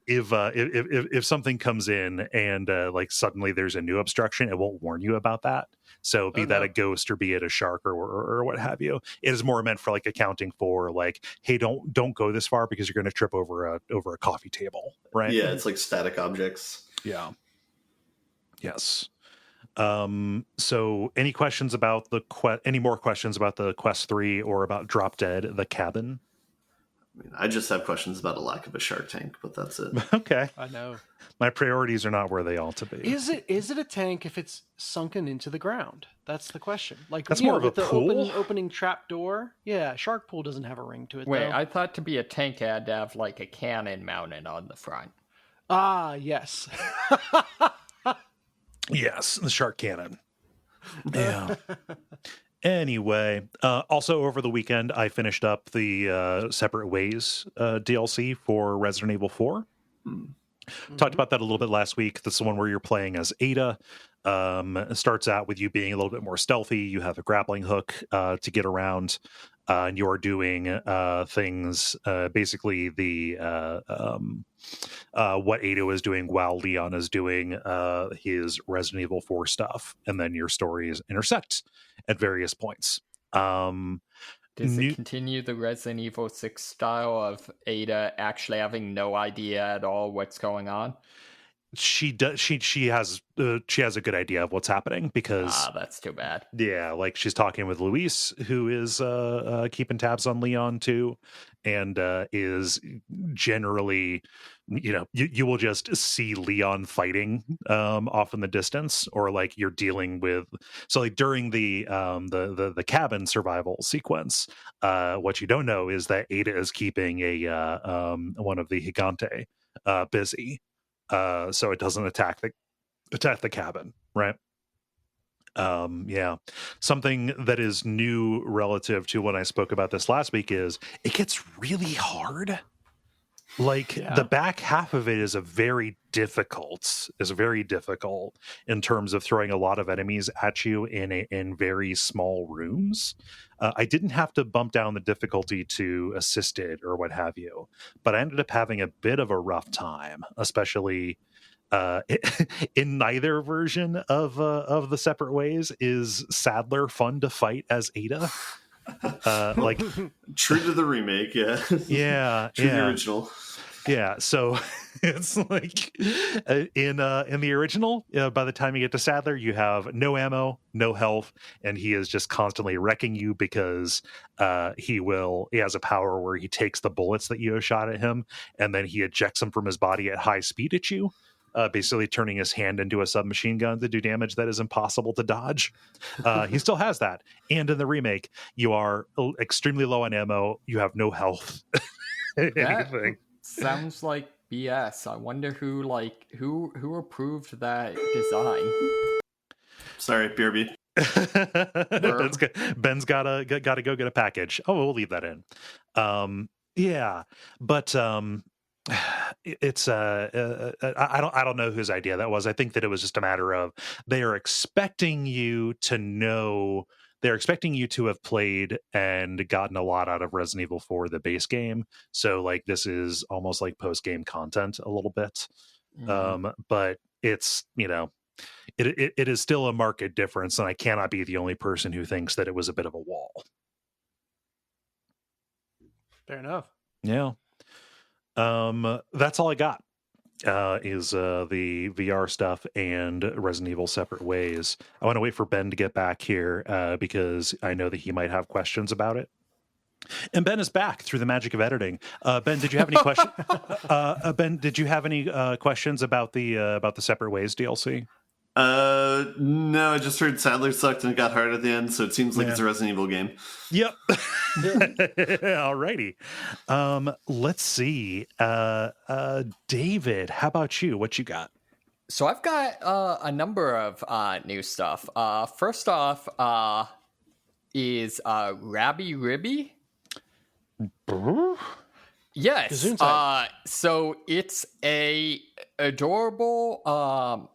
S1: if something comes in and like suddenly there's a new obstruction, it won't warn you about that. So be that a ghost or be it a shark or what have you, it is more meant for like accounting for like, hey, don't go this far because you're going to trip over a coffee table, right?
S4: Yeah, it's like static objects.
S1: Yeah. Yes. So any questions about any more questions about the Quest 3 or about Drop Dead, the cabin?
S4: I mean, I just have questions about a lack of a Shark Tank, but that's it.
S1: Okay.
S2: I know.
S1: My priorities are not where they ought to be.
S2: Is it a tank if it's sunken into the ground? That's the question. Like
S1: that's more of a
S2: the
S1: pool?
S2: opening trap door. Yeah, shark pool doesn't have a ring to it.
S3: Wait,
S2: though.
S3: I thought to be a tank, I had to have like a cannon mounted on the front.
S2: Ah, yes.
S1: Yes, the shark cannon. Yeah. Anyway, also over the weekend, I finished up the Separate Ways DLC for Resident Evil 4. Talked about that a little bit last week. This is the one where you're playing as Ada. It starts out with you being a little bit more stealthy. You have a grappling hook to get around, and you're doing things, basically what Ada was doing while Leon is doing his Resident Evil 4 stuff, and then your stories intersect at various points.
S3: Does it continue the Resident Evil 6 style of Ada actually having no idea at all what's going on?
S1: She does. She has a good idea of what's happening because
S3: that's too bad.
S1: Yeah, like she's talking with Luis, who is keeping tabs on Leon too, and is generally, you will just see Leon fighting off in the distance, or like you're dealing with. So like during the cabin survival sequence, what you don't know is that Ada is keeping a one of the Gigante busy. So it doesn't attack the cabin, right? Yeah. Something that is new relative to when I spoke about this last week is it gets really hard. Like the back half of it is very difficult in terms of throwing a lot of enemies at you in very small rooms. I didn't have to bump down the difficulty to assisted or what have you, but I ended up having a bit of a rough time, especially in neither version of the Separate Ways is Sadler fun to fight as Ada. Like
S4: true to the remake, yeah. True to the original.
S1: Yeah, so it's like in the original, by the time you get to Sadler, you have no ammo, no health, and he is just constantly wrecking you because he has a power where he takes the bullets that you have shot at him and then he ejects them from his body at high speed at you. Basically turning his hand into a submachine gun to do damage that is impossible to dodge. He still has that. And in the remake, you are extremely low on ammo. You have no health. Anything.
S3: Sounds like BS. I wonder who approved that design.
S4: Sorry, BRB.
S1: Ben's gotta go get a package. Oh, we'll leave that in. Yeah, but it's I don't know whose idea that was. I think that it was just a matter of they're expecting you to have played and gotten a lot out of Resident Evil 4, the base game. So like this is almost like post-game content a little bit. But it's, it is still a marked difference, and I cannot be the only person who thinks that it was a bit of a wall.
S2: Fair enough.
S1: Yeah. That's all I got. Is the VR stuff and Resident Evil Separate Ways. I want to wait for Ben to get back here because I know that he might have questions about it. And Ben is back through the magic of editing. Ben, did you have any questions? Ben, did you have any questions about the Separate Ways DLC?
S4: No, I just heard Sadler sucked and it got hard at the end, so it seems like it's a Resident Evil game.
S1: Yep. Alrighty. Let's see. David, how about you? What you got?
S3: So I've got a number of new stuff. First off is Rabi-Ribi. Yes. So it's a adorable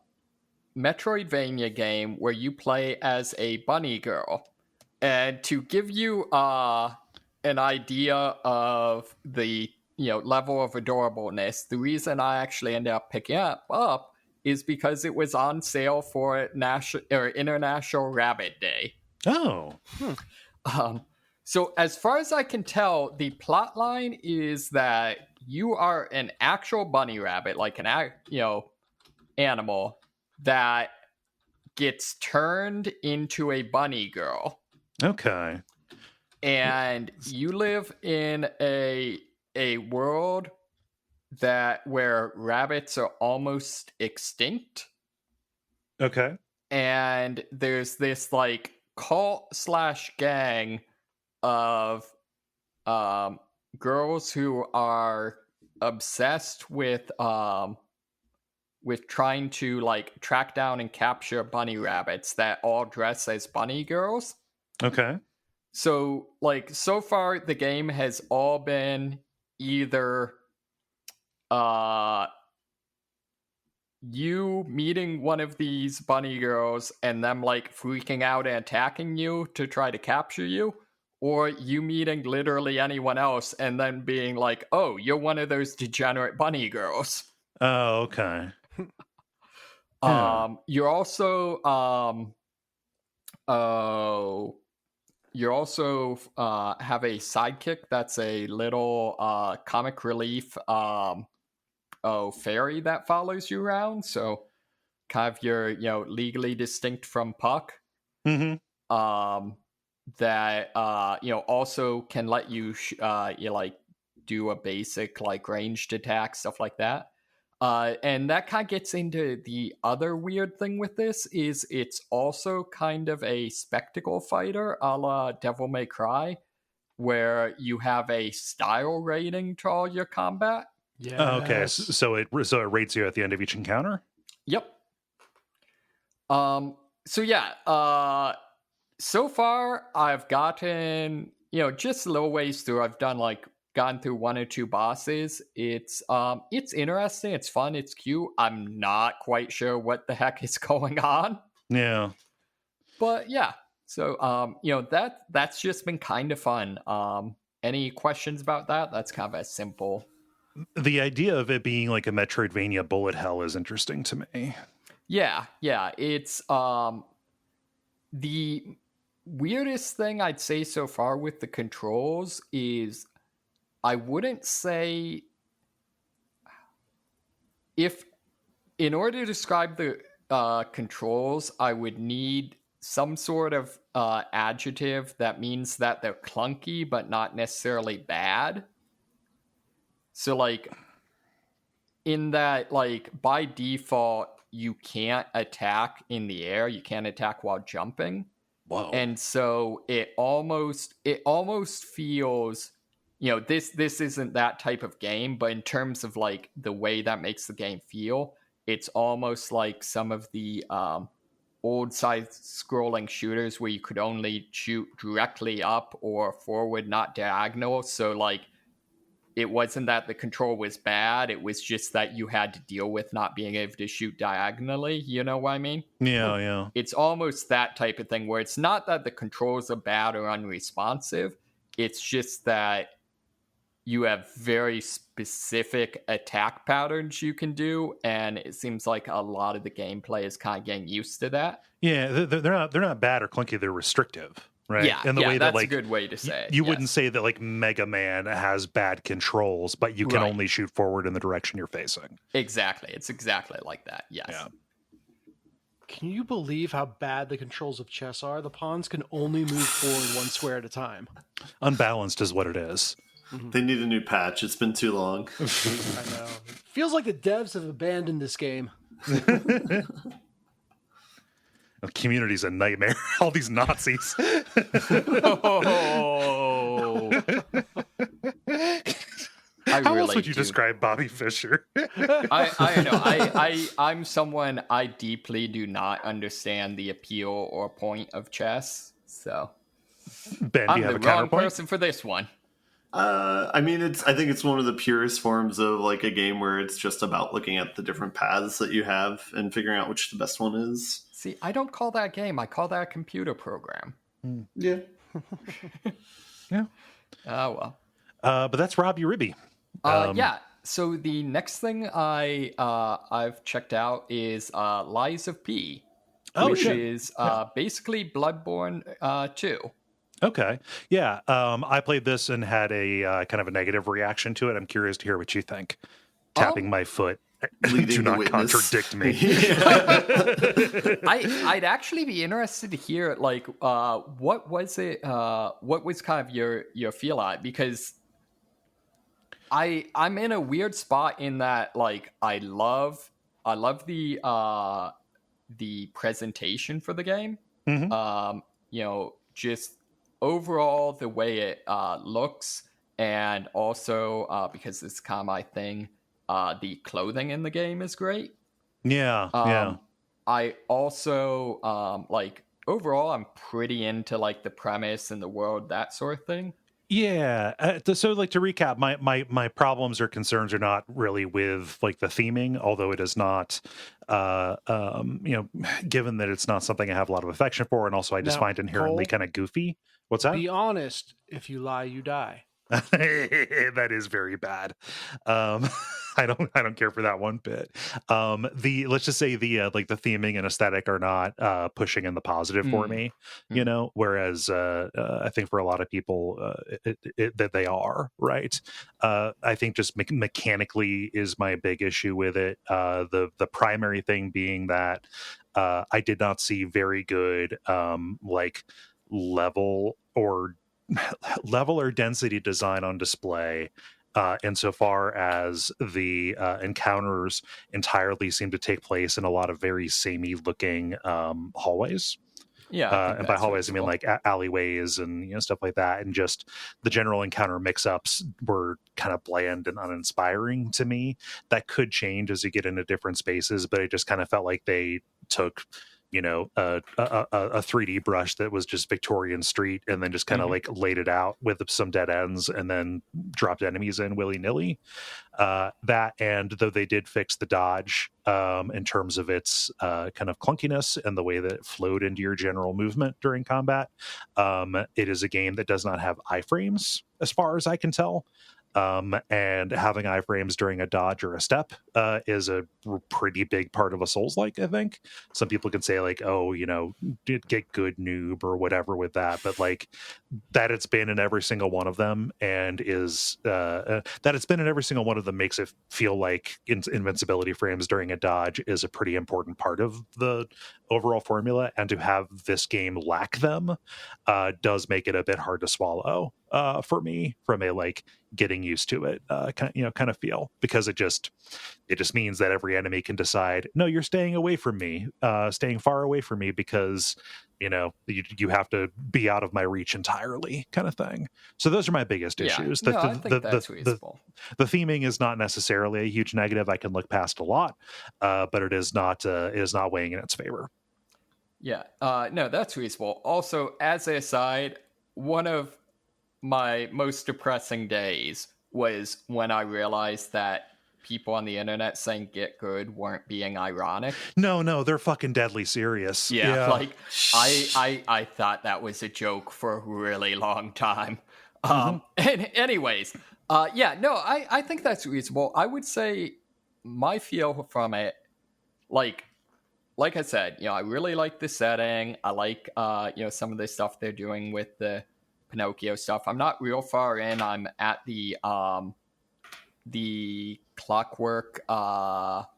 S3: Metroidvania game where you play as a bunny girl. And to give you an idea of the level of adorableness, the reason I actually ended up picking up is because it was on sale for International Rabbit Day.
S1: Oh.
S3: So as far as I can tell, the plot line is that you are an actual bunny rabbit, like an animal that gets turned into a bunny girl.
S1: Okay.
S3: And you live in a world where rabbits are almost extinct.
S1: Okay.
S3: And there's this like cult/gang of girls who are obsessed with trying to like track down and capture bunny rabbits that all dress as bunny girls.
S1: Okay.
S3: So like so far the game has all been either you meeting one of these bunny girls and them like freaking out and attacking you to try to capture you, or you meeting literally anyone else and then being like, oh, you're one of those degenerate bunny girls.
S1: Oh, okay.
S3: You're also have a sidekick that's a little comic relief fairy that follows you around. So kind of your legally distinct from Puck.
S1: Mm-hmm.
S3: That also can let you do a basic like ranged attack, stuff like that. And that kind of gets into the other weird thing with this is it's also kind of a spectacle fighter a la Devil May Cry, where you have a style rating to all your combat.
S2: Yeah.
S1: Oh, okay. So it rates you at the end of each encounter?
S3: Yep. So yeah, so far I've gotten, just a little ways through. I've gone through one or two bosses. It's interesting, it's fun, it's cute. I'm not quite sure what the heck is going on.
S1: Yeah.
S3: But yeah. So that's just been kind of fun. Any questions about that? That's kind of as simple.
S1: The idea of it being like a Metroidvania bullet hell is interesting to me.
S3: Yeah. It's the weirdest thing I'd say so far with the controls is I wouldn't say in order to describe the controls, I would need some sort of adjective that means that they're clunky but not necessarily bad. So like in that, like by default, you can't attack in the air. You can't attack while jumping.
S1: Whoa.
S3: And so it almost feels, this isn't that type of game, but in terms of like the way that makes the game feel, it's almost like some of the old side scrolling shooters where you could only shoot directly up or forward, not diagonal. So like it wasn't that the control was bad, it was just that you had to deal with not being able to shoot diagonally, you know what I mean?
S1: Yeah.
S3: It's almost that type of thing where it's not that the controls are bad or unresponsive, it's just that you have very specific attack patterns you can do, and it seems like a lot of the gameplay is kind of getting used to that.
S1: Yeah, they're not bad or clunky, they're restrictive. Right.
S3: Yeah,
S1: and the way
S3: that's
S1: that, like,
S3: a good way to say it.
S1: You wouldn't say that like Mega Man has bad controls, but you can
S3: Right.
S1: only shoot forward in the direction you're facing.
S3: Exactly. It's exactly like that. Yes.
S1: Yeah.
S2: Can you believe how bad the controls of chess are? The pawns can only move forward one square at a time.
S1: Unbalanced is what it is.
S4: They need a new patch. It's been too long.
S2: I know. Feels like the devs have abandoned this game.
S1: The community's a nightmare. All these Nazis.
S3: Oh.
S1: How else would you describe Bobby Fischer?
S3: I know. I'm someone, I deeply do not understand the appeal or point of chess. So
S1: Ben,
S3: I'm
S1: do you have
S3: the
S1: a
S3: wrong
S1: counterpoint?
S3: person for this one.
S4: I mean, I think it's one of the purest forms of like a game where it's just about looking at the different paths that you have and figuring out which the best one is.
S3: See, I don't call that a game. I call that a computer program.
S4: Yeah.
S1: Yeah.
S3: Oh, well.
S1: But that's Rabi-Ribi.
S3: Yeah. So the next thing I've checked out is Lies of P, which is basically Bloodborne 2.
S1: Okay. Yeah. I played this and had a kind of a negative reaction to it. I'm curious to hear what you think. Tapping my foot. Do not contradict me.
S3: I'd actually be interested to hear, like, what was it? What was kind of your feel on it? Because I'm in a weird spot in that, like, I love the presentation for the game.
S1: Mm-hmm.
S3: Just overall the way it looks, and also because it's kind of my thing. The clothing in the game is great.
S1: Yeah, yeah.
S3: I also like overall, I'm pretty into like the premise and the world, that sort of thing.
S1: Yeah. So, like, to recap, my problems or concerns are not really with like the theming, although it is not, given that it's not something I have a lot of affection for, and also I just find inherently kind of goofy. What's that?
S2: Be honest. If you lie, you die.
S1: That is very bad. I don't care for that one bit. Let's just say the like the theming and aesthetic are not pushing in the positive for me, whereas I think for a lot of people that they are, right. I think just mechanically is my big issue with it. The primary thing being that I did not see very good like level or density design on display, insofar as the encounters entirely seem to take place in a lot of very samey looking hallways.
S3: Yeah,
S1: and by hallways, I mean like alleyways and stuff like that, and just the general encounter mix-ups were kind of bland and uninspiring to me. That could change as you get into different spaces, but it just kind of felt like they took a 3D brush that was just Victorian Street and then just kind of like laid it out with some dead ends and then dropped enemies in willy-nilly. That, and though they did fix the dodge in terms of its kind of clunkiness and the way that it flowed into your general movement during combat, it is a game that does not have iframes as far as I can tell. And having iframes during a dodge or a step is a pretty big part of a Souls-like, I think. Some people can say like, oh, get good noob or whatever with that, but like that it's been in every single one of them and is that it's been in every single one of them makes it feel like invincibility frames during a dodge is a pretty important part of the overall formula, and to have this game lack them does make it a bit hard to swallow for me from a like getting used to it kind of feel, because it just means that every enemy can decide, no, you're staying away from me, staying far away from me, because you have to be out of my reach entirely, kind of thing. So those are my biggest issues.
S3: I think that's reasonable.
S1: The theming is not necessarily a huge negative. I can look past a lot, but it is not weighing in its favor.
S3: Yeah, no, that's reasonable. Also, as an aside, one of my most depressing days was when I realized that people on the internet saying "get good" weren't being ironic.
S1: No, they're fucking deadly serious.
S3: Yeah. Like I thought that was a joke for a really long time. And anyways, I think that's reasonable. I would say my feel from it, like I said, I really like the setting. I like some of the stuff they're doing with the Pinocchio stuff. I'm not real far in. I'm at the Clockwork cop.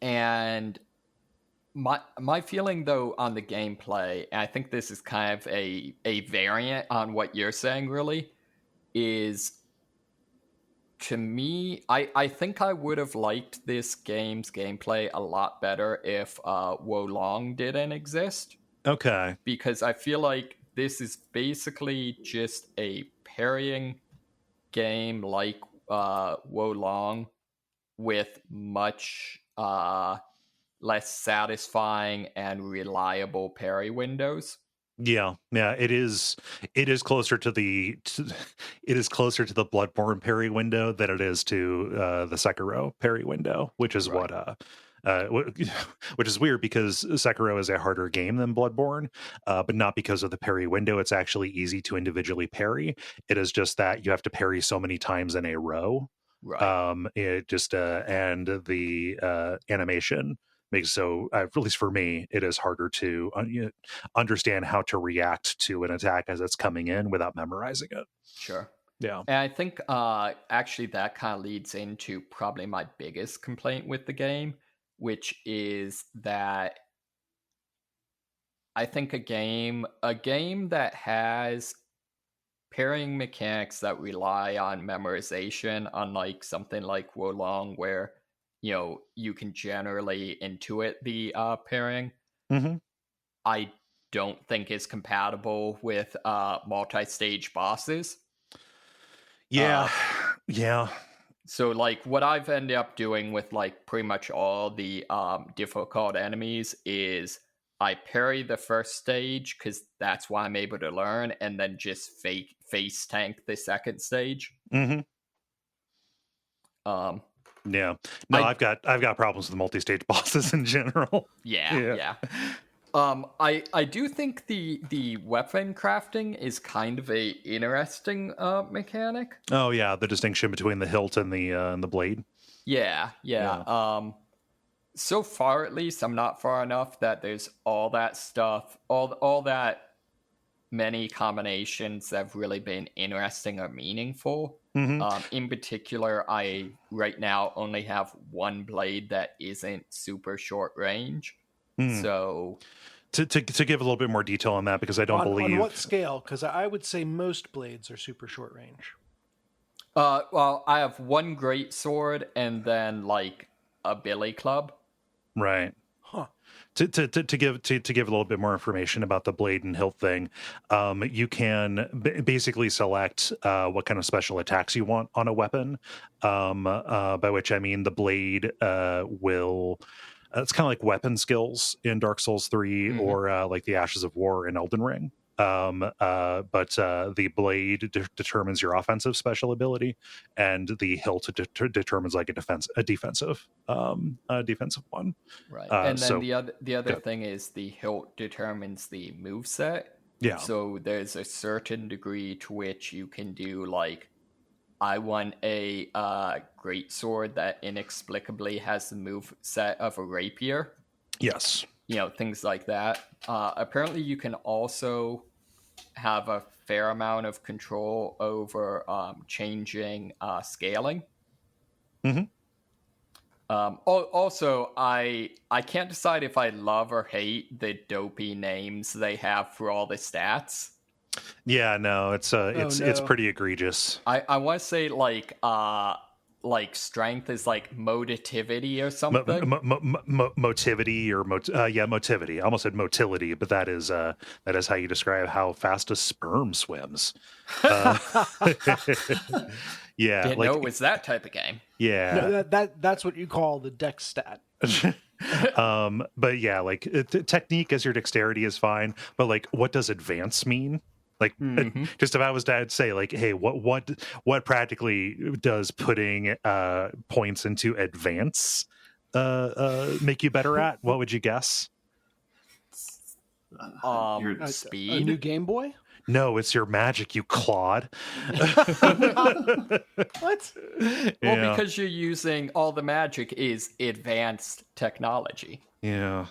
S3: And my feeling though on the gameplay, and I think this is kind of a variant on what you're saying, really, is to me, I think I would have liked this game's gameplay a lot better if Wolong didn't exist.
S1: Okay.
S3: Because I feel like this is basically just a parrying game like Wolong with much less satisfying and reliable parry windows.
S1: Yeah, it is closer to the it is closer to the Bloodborne parry window than it is to the Sekiro parry window, which is
S3: Right.
S1: which is weird because Sekiro is a harder game than Bloodborne, but not because of the parry window. It's actually easy to individually parry. It is just that you have to parry so many times in a row.
S3: Right.
S1: It just and the animation makes so at least for me it is harder to understand how to react to an attack as it's coming in without memorizing it.
S3: Sure.
S1: Yeah.
S3: And I think actually that kind of leads into probably my biggest complaint with the game, which is that I think a game that has parrying mechanics that rely on memorization, unlike something like Wolong, where you can generally intuit the parrying.
S1: Mm-hmm.
S3: I don't think is compatible with multi-stage bosses.
S1: Yeah.
S3: So like what I've ended up doing with like pretty much all the difficult enemies is I parry the first stage because that's why I'm able to learn, and then just face tank the second stage.
S1: Mm-hmm. Yeah. No, I've got problems with multi-stage bosses in general.
S3: Yeah. I do think the weapon crafting is kind of a interesting mechanic.
S1: Oh yeah, the distinction between the hilt and the blade.
S3: Yeah. So far, at least, I'm not far enough that there's all that stuff, all that many combinations that have really been interesting or meaningful.
S1: Mm-hmm.
S3: In particular, I right now only have one blade that isn't super short range. So
S1: to give a little bit more detail on that, because I don't believe
S2: on what scale, because I would say most blades are super short range.
S3: Well, I have one great sword and then like a billy club.
S1: Right.
S2: Huh.
S1: To give a little bit more information about the blade and hilt thing, you can basically select what kind of special attacks you want on a weapon. By which I mean the blade will. It's kind of like weapon skills in Dark Souls 3 or like the Ashes of War in Elden Ring. But the blade determines your offensive special ability, and the hilt determines like a defensive one.
S3: Right, and then
S1: so,
S3: the other thing is the hilt determines the moveset.
S1: Yeah.
S3: So there's a certain degree to which you can do like, I want a great sword that inexplicably has the move set of a rapier.
S1: Yes.
S3: Things like that. Apparently, you can also have a fair amount of control over changing scaling.
S1: Mm-hmm.
S3: Also, I can't decide if I love or hate the dopey names they have for all the stats.
S1: Yeah, no, it's pretty egregious.
S3: I want to say like strength is like motivity or something.
S1: Motivity or motivity. I almost said motility, but that is how you describe how fast a sperm swims. Yeah,
S3: didn't know it was that type of game.
S1: Yeah,
S2: no, that's what you call the dex stat.
S1: But yeah, like technique as your dexterity is fine, but like what does advance mean? Like just if I was to say like, hey, what practically does putting points into advance make you better at? What would you guess?
S3: Speed.
S2: A new Game Boy?
S1: No, it's your magic, you clod.
S2: What?
S3: Well, because you're using all the magic is advanced technology.
S1: Yeah.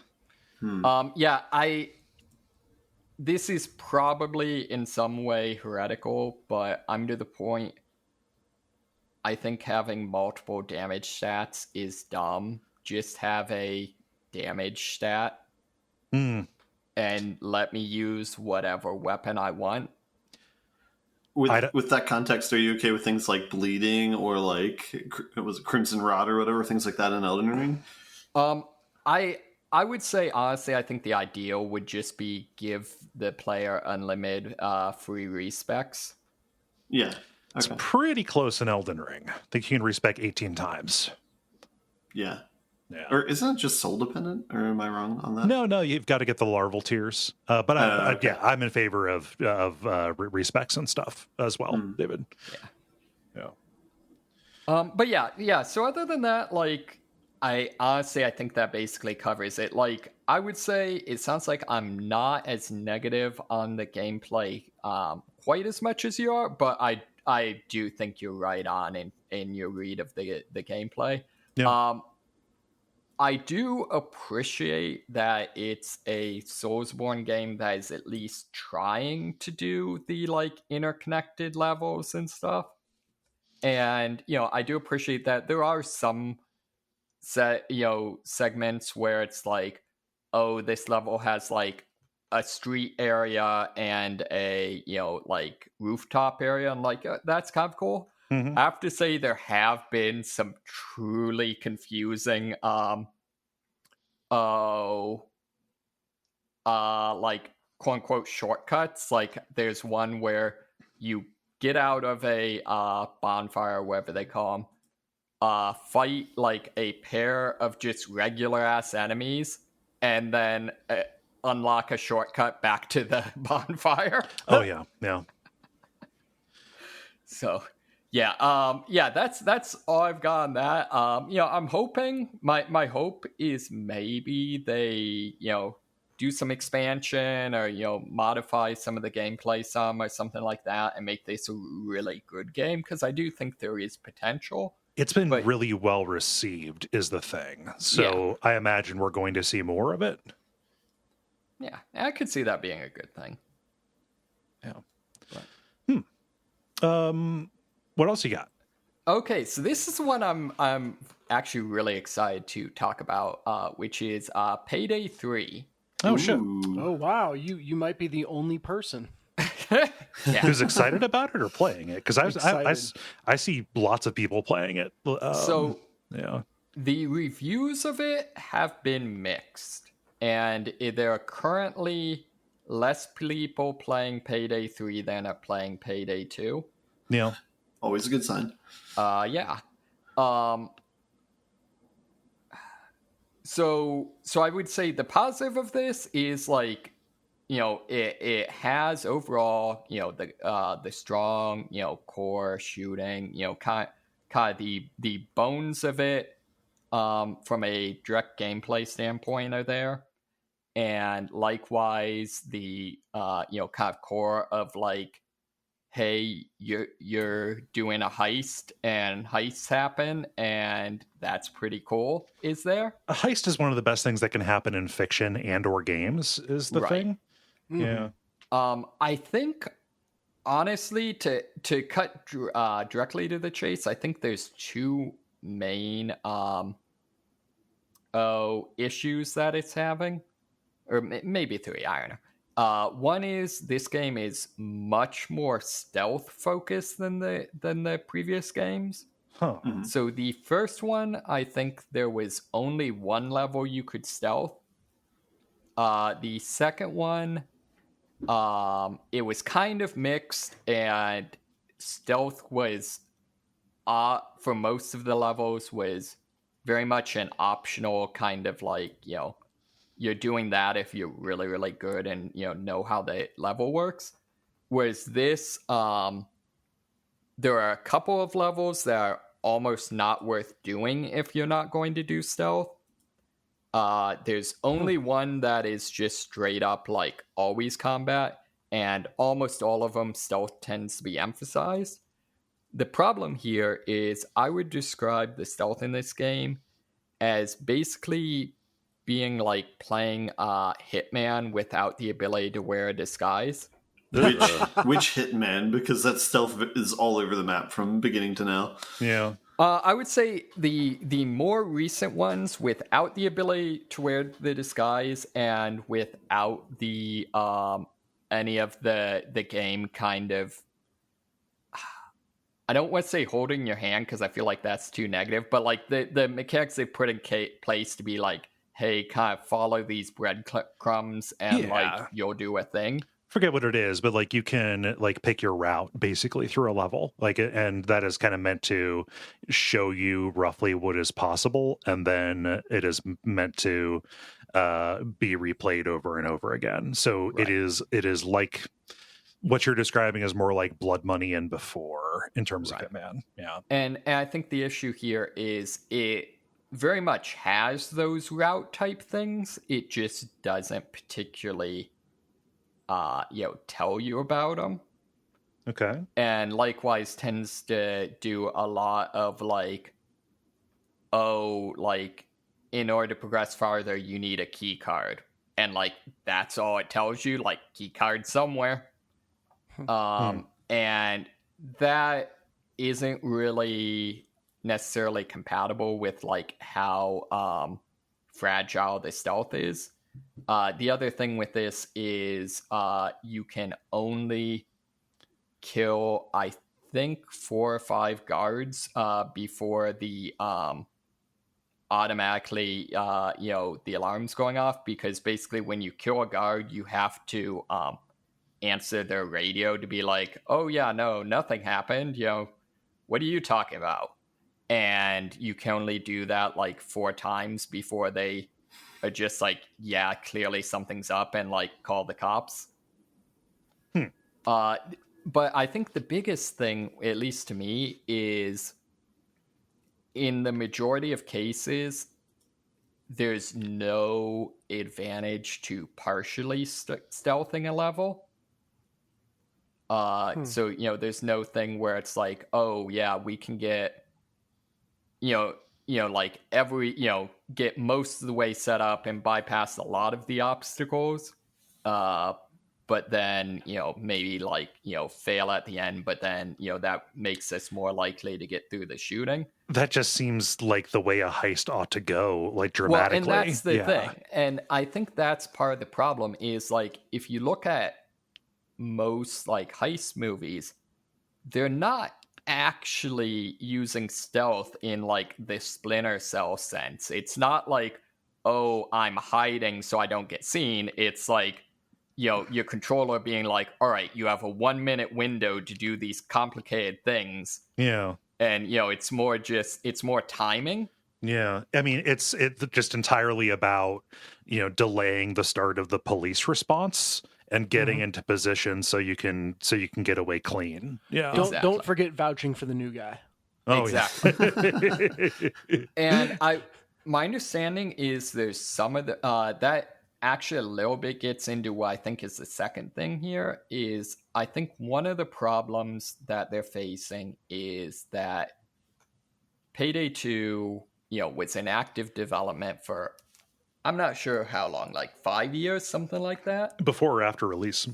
S3: This is probably in some way heretical, but I'm to the point. I think having multiple damage stats is dumb. Just have a damage stat. And let me use whatever weapon I want.
S4: With that context, are you okay with things like bleeding or like it was Crimson Rod or whatever, things like that in Elden Ring?
S3: I would say honestly, I think the ideal would just be give the player unlimited free respecs.
S4: Yeah, okay.
S1: It's pretty close in Elden Ring. I think you can respec 18 times.
S4: Yeah. Or isn't it just soul dependent? Or am I wrong on that?
S1: No, you've got to get the larval tiers. But I'm in favor of respecs and stuff as well, David. Yeah.
S3: But yeah. So other than that, like, I think that basically covers it. Like, I would say it sounds like I'm not as negative on the gameplay quite as much as you are, but I do think you're right on in your read of the gameplay.
S1: Yeah.
S3: I do appreciate that it's a Soulsborne game that is at least trying to do the like interconnected levels and stuff. And, I do appreciate that there are some segments where it's like, oh, this level has like a street area and a, like rooftop area. I'm like, that's kind of cool. I have to say there have been some truly confusing like quote unquote shortcuts. Like there's one where you get out of a bonfire, whatever they call them, fight like a pair of just regular ass enemies, and then unlock a shortcut back to the bonfire.
S1: Oh yeah.
S3: So that's all I've got on that. I'm hoping my hope is maybe they do some expansion or modify some of the gameplay some or something like that and make this a really good game, because I do think there is potential.
S1: It's been really well received is the thing. So I imagine we're going to see more of it.
S3: Yeah, I could see that being a good thing.
S1: Yeah. What else you got?
S3: Okay, so this is one I'm actually really excited to talk about, which is Payday 3.
S1: Oh, shit.
S2: Oh, wow. You might be the only person.
S1: Who's excited about it or playing it? Because I see lots of people playing it.
S3: The reviews of it have been mixed, and there are currently less people playing Payday 3 than are playing Payday 2.
S1: Yeah.
S4: Always a good sign.
S3: Yeah. So I would say the positive of this is like, it has overall, the strong, core shooting, kind of the bones of it, from a direct gameplay standpoint are there. And likewise, the, kind of core of like, hey, you're doing a heist and heists happen, and that's pretty cool, is there?
S1: A heist is one of the best things that can happen in fiction and or games, is the thing. Yeah.
S3: I think, honestly, to cut directly to the chase, I think there's two main issues that it's having, or maybe three, I don't know. One is this game is much more stealth focused than the previous games.
S1: Huh.
S3: So the first one, I think there was only one level you could stealth. The second one, it was kind of mixed, and stealth was, for most of the levels, was very much an optional kind of like, you're doing that if you're really, really good and, know how the level works. Whereas this, there are a couple of levels that are almost not worth doing if you're not going to do stealth. There's only one that is just straight up like always combat, and almost all of them stealth tends to be emphasized. The problem here is I would describe the stealth in this game as basically being like playing Hitman without the ability to wear a disguise.
S4: Which Hitman? Because that stealth is all over the map from beginning to now.
S1: Yeah.
S3: I would say the more recent ones without the ability to wear the disguise and without the any of the game kind of I don't want to say holding your hand because I feel like that's too negative, but like the mechanics they put in place to be like, hey, kind of follow these breadcrumbs and like you'll do a thing.
S1: Forget what it is, but like you can like pick your route basically through a level, like, and that is kind of meant to show you roughly what is possible, and then it is meant to be replayed over and over again. So it is like what you're describing is more like Blood Money and before in terms of Hitman. Yeah.
S3: And I think the issue here is it very much has those route type things. It just doesn't particularly tell you about them.
S1: Okay.
S3: And likewise tends to do a lot of like, in order to progress farther, you need a key card. And like, that's all it tells you, like key card somewhere. And that isn't really necessarily compatible with like how fragile the stealth is. The other thing with this is you can only kill, I think, 4 or 5 guards before the automatically the alarm's going off, because basically when you kill a guard, you have to answer their radio to be like, oh yeah, no, nothing happened, what are you talking about? And you can only do that like 4 times before they are just like, yeah, clearly something's up, and like call the cops. But I think the biggest thing, at least to me, is in the majority of cases, there's no advantage to partially stealthing a level. So, there's no thing where it's like, oh yeah, we can get, like every, get most of the way set up and bypass a lot of the obstacles. But then, maybe like, fail at the end, but then, that makes us more likely to get through the shooting.
S1: That just seems like the way a heist ought to go, like dramatically.
S3: Well, and that's the thing. And I think that's part of the problem is like, if you look at most like heist movies, they're not actually using stealth in like the Splinter Cell sense. It's not like, oh, I'm hiding so I don't get seen. It's like, your controller being like, all right, you have a 1-minute window to do these complicated things.
S1: Yeah.
S3: And, it's more timing.
S1: Yeah. I mean, it's just entirely about, delaying the start of the police response and getting into position so you can get away clean. Yeah.
S2: Don't forget vouching for the new guy.
S1: Oh,
S3: exactly. Yeah. And my understanding is there's some of the that actually a little bit gets into what I think is the second thing here is I think one of the problems that they're facing is that Payday 2, was in active development for, I'm not sure how long, like 5 years, something like that.
S1: Before or after release?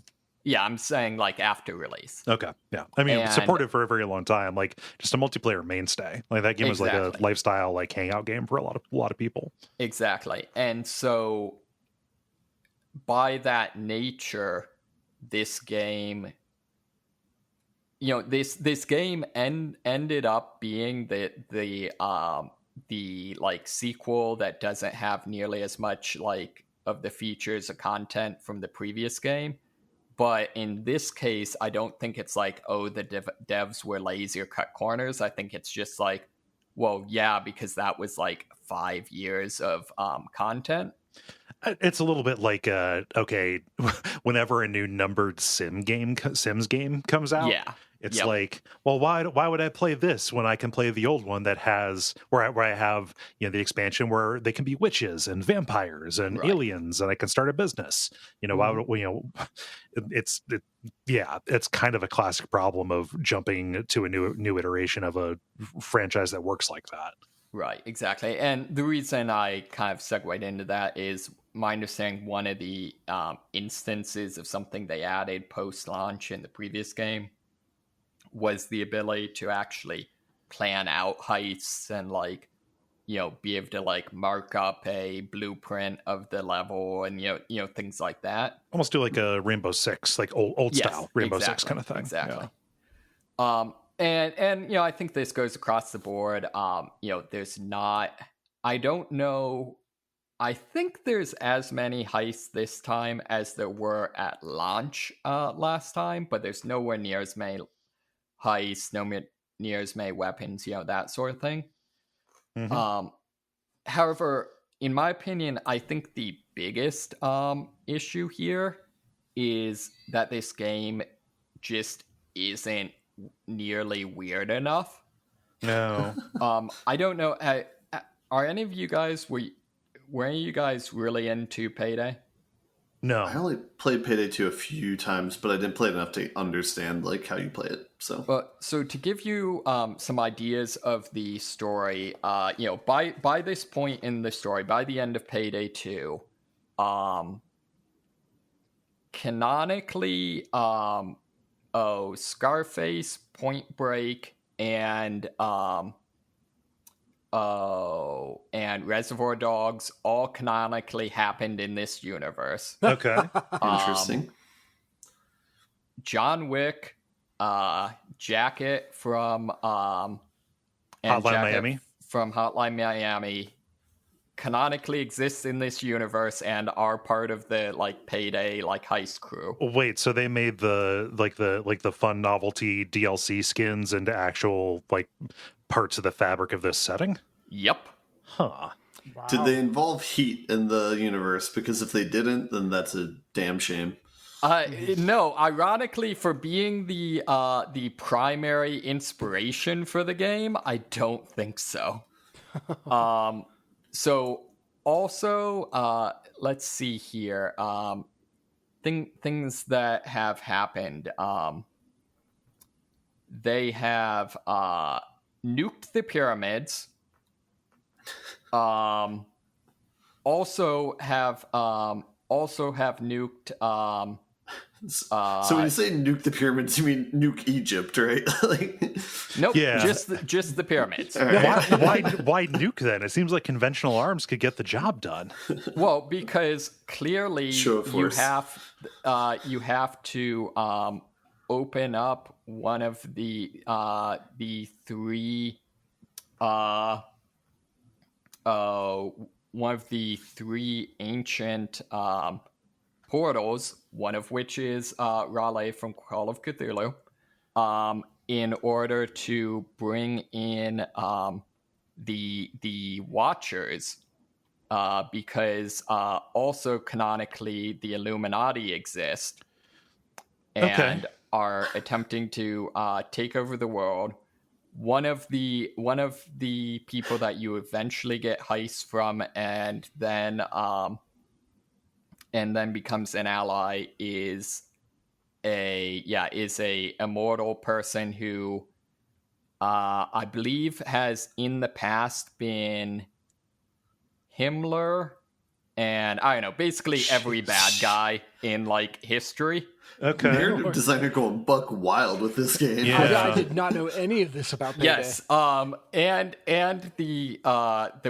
S3: Yeah, I'm saying like after release.
S1: Okay, yeah. I mean, supported for a very long time, like just a multiplayer mainstay. Like that game was like a lifestyle, like hangout game for a lot of people.
S3: Exactly, and so by that nature, this game, this game ended up being the like sequel that doesn't have nearly as much like of the features or content from the previous game. But in this case, I don't think it's like, oh, the devs were lazy or cut corners. I think it's just like, well, yeah, because that was like 5 years of content.
S1: It's a little bit like, okay, whenever a new numbered Sims game comes out, it's like, well, why would I play this when I can play the old one that has where I have the expansion where they can be witches and vampires and aliens and I can start a business. Why would it's kind of a classic problem of jumping to a new iteration of a franchise that works like that.
S3: Right, exactly. And the reason I kind of segued into that is my understanding one of the instances of something they added post-launch in the previous game was the ability to actually plan out heists and like, be able to like mark up a blueprint of the level and, things like that.
S1: Almost do like a Rainbow Six, like old style Rainbow Six kind of thing.
S3: Exactly.
S1: Yeah.
S3: And I think this goes across the board. There's not. I don't know. I think there's as many heists this time as there were at launch last time, but there's nowhere near as many heists, near as many weapons, that sort of thing. Mm-hmm. However, in my opinion, I think the biggest issue here is that this game just isn't nearly weird enough.
S1: No.
S3: I don't know. Are any of you guys were any of you guys really into Payday?
S1: No.
S4: I only played Payday 2 a few times, but I didn't play it enough to understand how you play it.
S3: So to give you some ideas of the story, by this point in the story, by the end of Payday 2, canonically, Scarface, Point Break, and Reservoir Dogs all canonically happened in this universe.
S1: Okay.
S4: Interesting.
S3: John Wick, Jacket from
S1: Hotline Miami.
S3: From Hotline Miami canonically exists in this universe and are part of the Payday heist crew.
S1: Wait, so they made the fun novelty DLC skins into actual parts of the fabric of this setting?
S3: Yep.
S1: Huh.
S2: Wow.
S4: Did they involve heat in the universe? Because if they didn't, then that's a damn shame.
S3: No, ironically, for being the primary inspiration for the game, I don't think so. So also, let's see here. Things that have happened. They have nuked the pyramids. Also have nuked.
S4: So when you say nuke the pyramids, you mean nuke Egypt, right?
S3: Nope.
S1: Yeah.
S3: Just the pyramids.
S1: Why nuke then? It seems like conventional arms could get the job done.
S3: Well, because clearly you have to open up one of the three ancient portals, one of which is Raleigh from Call of Cthulhu, in order to bring in the Watchers, because also canonically the Illuminati exist and are attempting to take over the world. One of the people that you eventually get heists from, and then becomes an ally, is a immortal person who I believe has in the past been Himmler, and I don't know, basically every bad guy in history.
S1: Okay.
S4: Narrative designer going buck wild with this game.
S1: Yeah.
S2: I did not know any of this about Payday.
S3: Yes. And the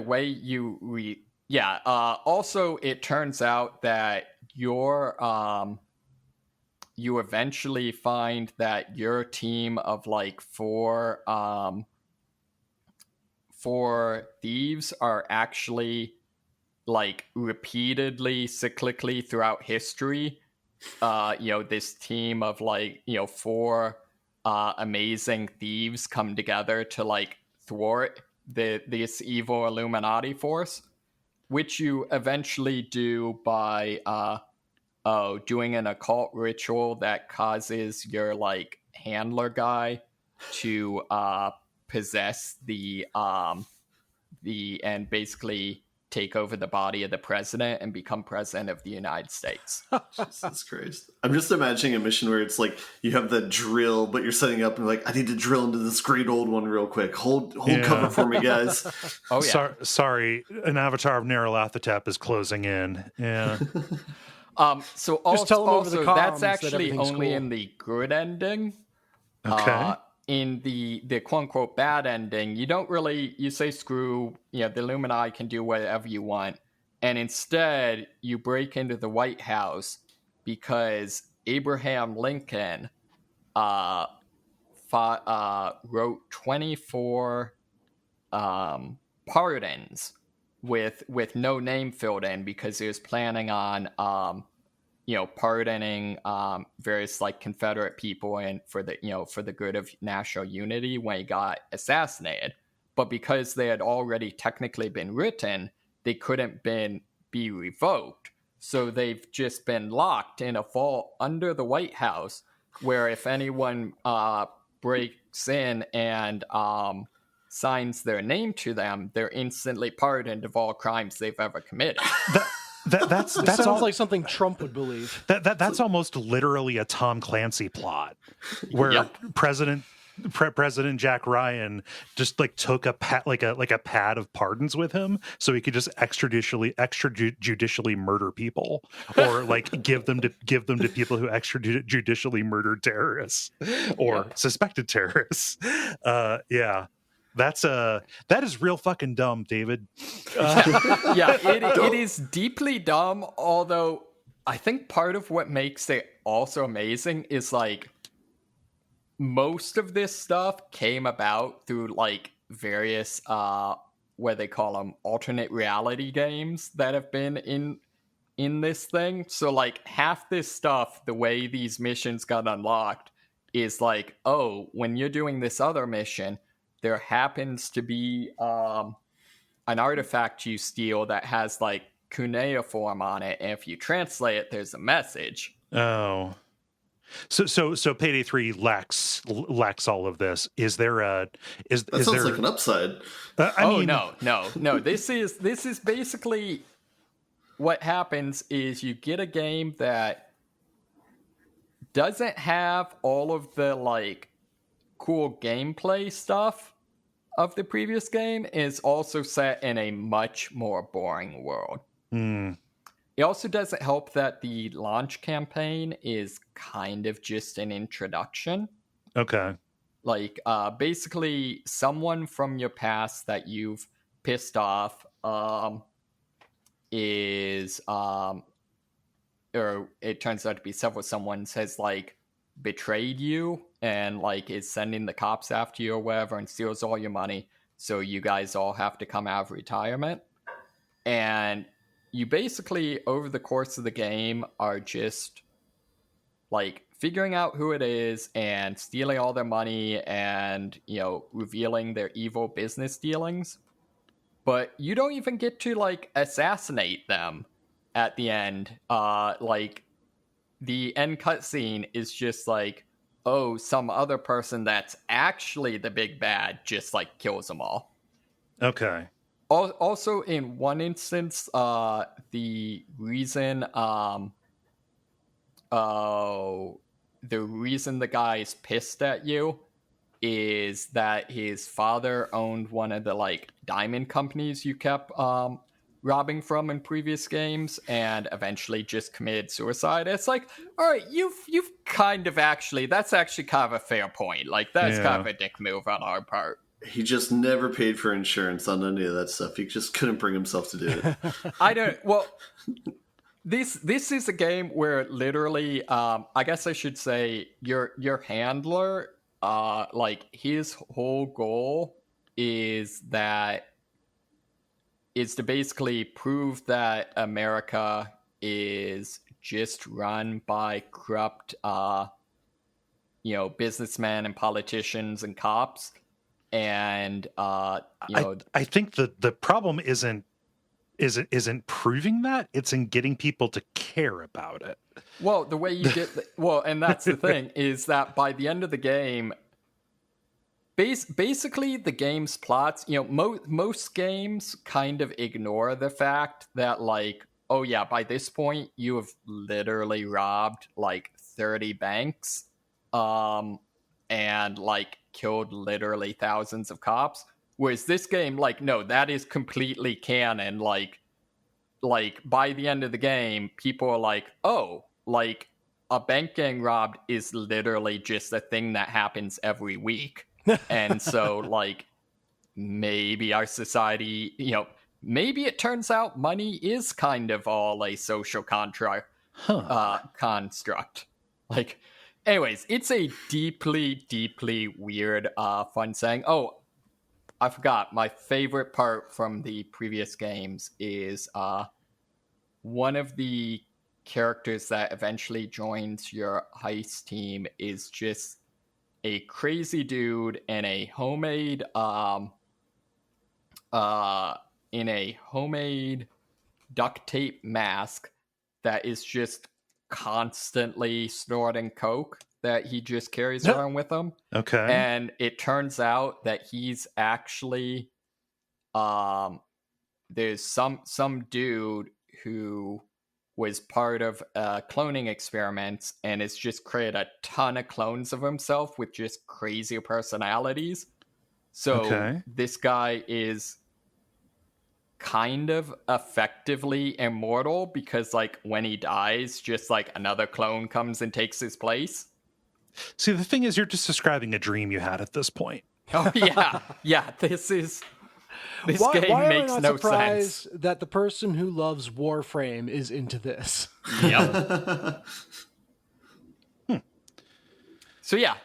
S3: way you read. Yeah. Also, it turns out that you eventually find that your team of four thieves are actually repeatedly, cyclically throughout history. This team of four amazing thieves come together to thwart this evil Illuminati force, which you eventually do by doing an occult ritual that causes your handler guy to possess the and basically take over the body of the president and become president of the United States.
S4: Jesus Christ. I'm just imagining a mission where it's you have the drill, but you're setting up and I need to drill into this great old one real quick. Hold cover for me, guys.
S3: Oh, yeah.
S1: Sorry, an avatar of Nyarlathotep is closing in. Yeah.
S3: So
S2: Just tell them over the comms
S3: that's
S2: that
S3: actually
S2: everything's
S3: only
S2: cool.
S3: in the good ending.
S1: Okay.
S3: In the quote unquote bad ending, you say screw, the Illuminati can do whatever you want. And instead you break into the White House because Abraham Lincoln wrote 24 pardons with no name filled in because he was planning on pardoning various like Confederate people and for the good of national unity when he got assassinated. But because they had already technically been written, they couldn't be revoked. So they've just been locked in a vault under the White House, where if anyone breaks in and signs their name to them, they're instantly pardoned of all crimes they've ever committed.
S2: That sounds like something Trump would believe.
S1: That's almost literally a Tom Clancy plot, where President Jack Ryan just like took a pad of pardons with him, so he could just extrajudicially murder people, or like give them to people who extrajudicially murdered terrorists or suspected terrorists. That is real fucking dumb, David.
S3: It is deeply dumb, although I think part of what makes it also amazing is like most of this stuff came about through like various what they call them alternate reality games that have been in this thing. So like half this stuff, the way these missions got unlocked is like, oh, when you're doing this other mission, there happens to be an artifact you steal that has like cuneiform on it, and if you translate it, there's a message.
S1: Oh, so Payday 3 lacks all of this. Is there
S4: that sounds like an upside?
S3: No. This is basically what happens is you get a game that doesn't have all of the like cool gameplay stuff of the previous game, is also set in a much more boring world. It also doesn't help that the launch campaign is kind of just an introduction.
S1: Okay.
S3: Like basically someone from your past that you've pissed off is or it turns out to be several someone's has like betrayed you and like is sending the cops after you or whatever and steals all your money, so you guys all have to come out of retirement. And you basically over the course of the game are just like figuring out who it is and stealing all their money and revealing their evil business dealings. But you don't even get to like assassinate them at the end. Like the end cutscene is just like, oh, some other person that's actually the big bad just like kills them all.
S1: Okay.
S3: Also, in one instance, the reason the guy's pissed at you is that his father owned one of the like diamond companies you kept robbing from in previous games, and eventually just committed suicide. It's like, all right, you've kind of actually, that's actually kind of a fair point. Like that's kind of a dick move on our part.
S4: He just never paid for insurance on any of that stuff. He just couldn't bring himself to do it.
S3: This is a game where literally, I guess I should say your handler, like his whole goal is to basically prove that America is just run by corrupt, businessmen and politicians and cops. And I
S1: think the problem isn't proving that, it's in getting people to care about it.
S3: Well, the way you get and that's the thing is that by the end of the game, basically the game's plots, most games kind of ignore the fact that like, oh yeah, by this point you have literally robbed like 30 banks, and like killed literally thousands of cops. Whereas this game, like, no, that is completely canon. Like by the end of the game, people are like, oh, like a bank getting robbed is literally just a thing that happens every week. And so like maybe our society, maybe it turns out money is kind of all a social construct. Like Anyways, it's a deeply, deeply weird fun saying. Oh, I forgot. My favorite part from the previous games is one of the characters that eventually joins your heist team is just a crazy dude in a homemade duct tape mask that is just constantly snorting coke that he just carries around with him.
S1: Okay.
S3: And it turns out that he's actually there's some dude who was part of cloning experiments and has just created a ton of clones of himself with just crazy personalities. So this guy is kind of effectively immortal because, like, when he dies, just like another clone comes and takes his place.
S1: See, the thing is, you're just describing a dream you had at this point.
S3: Oh yeah. This game makes no sense.
S2: That the person who loves Warframe is into this.
S3: Yep.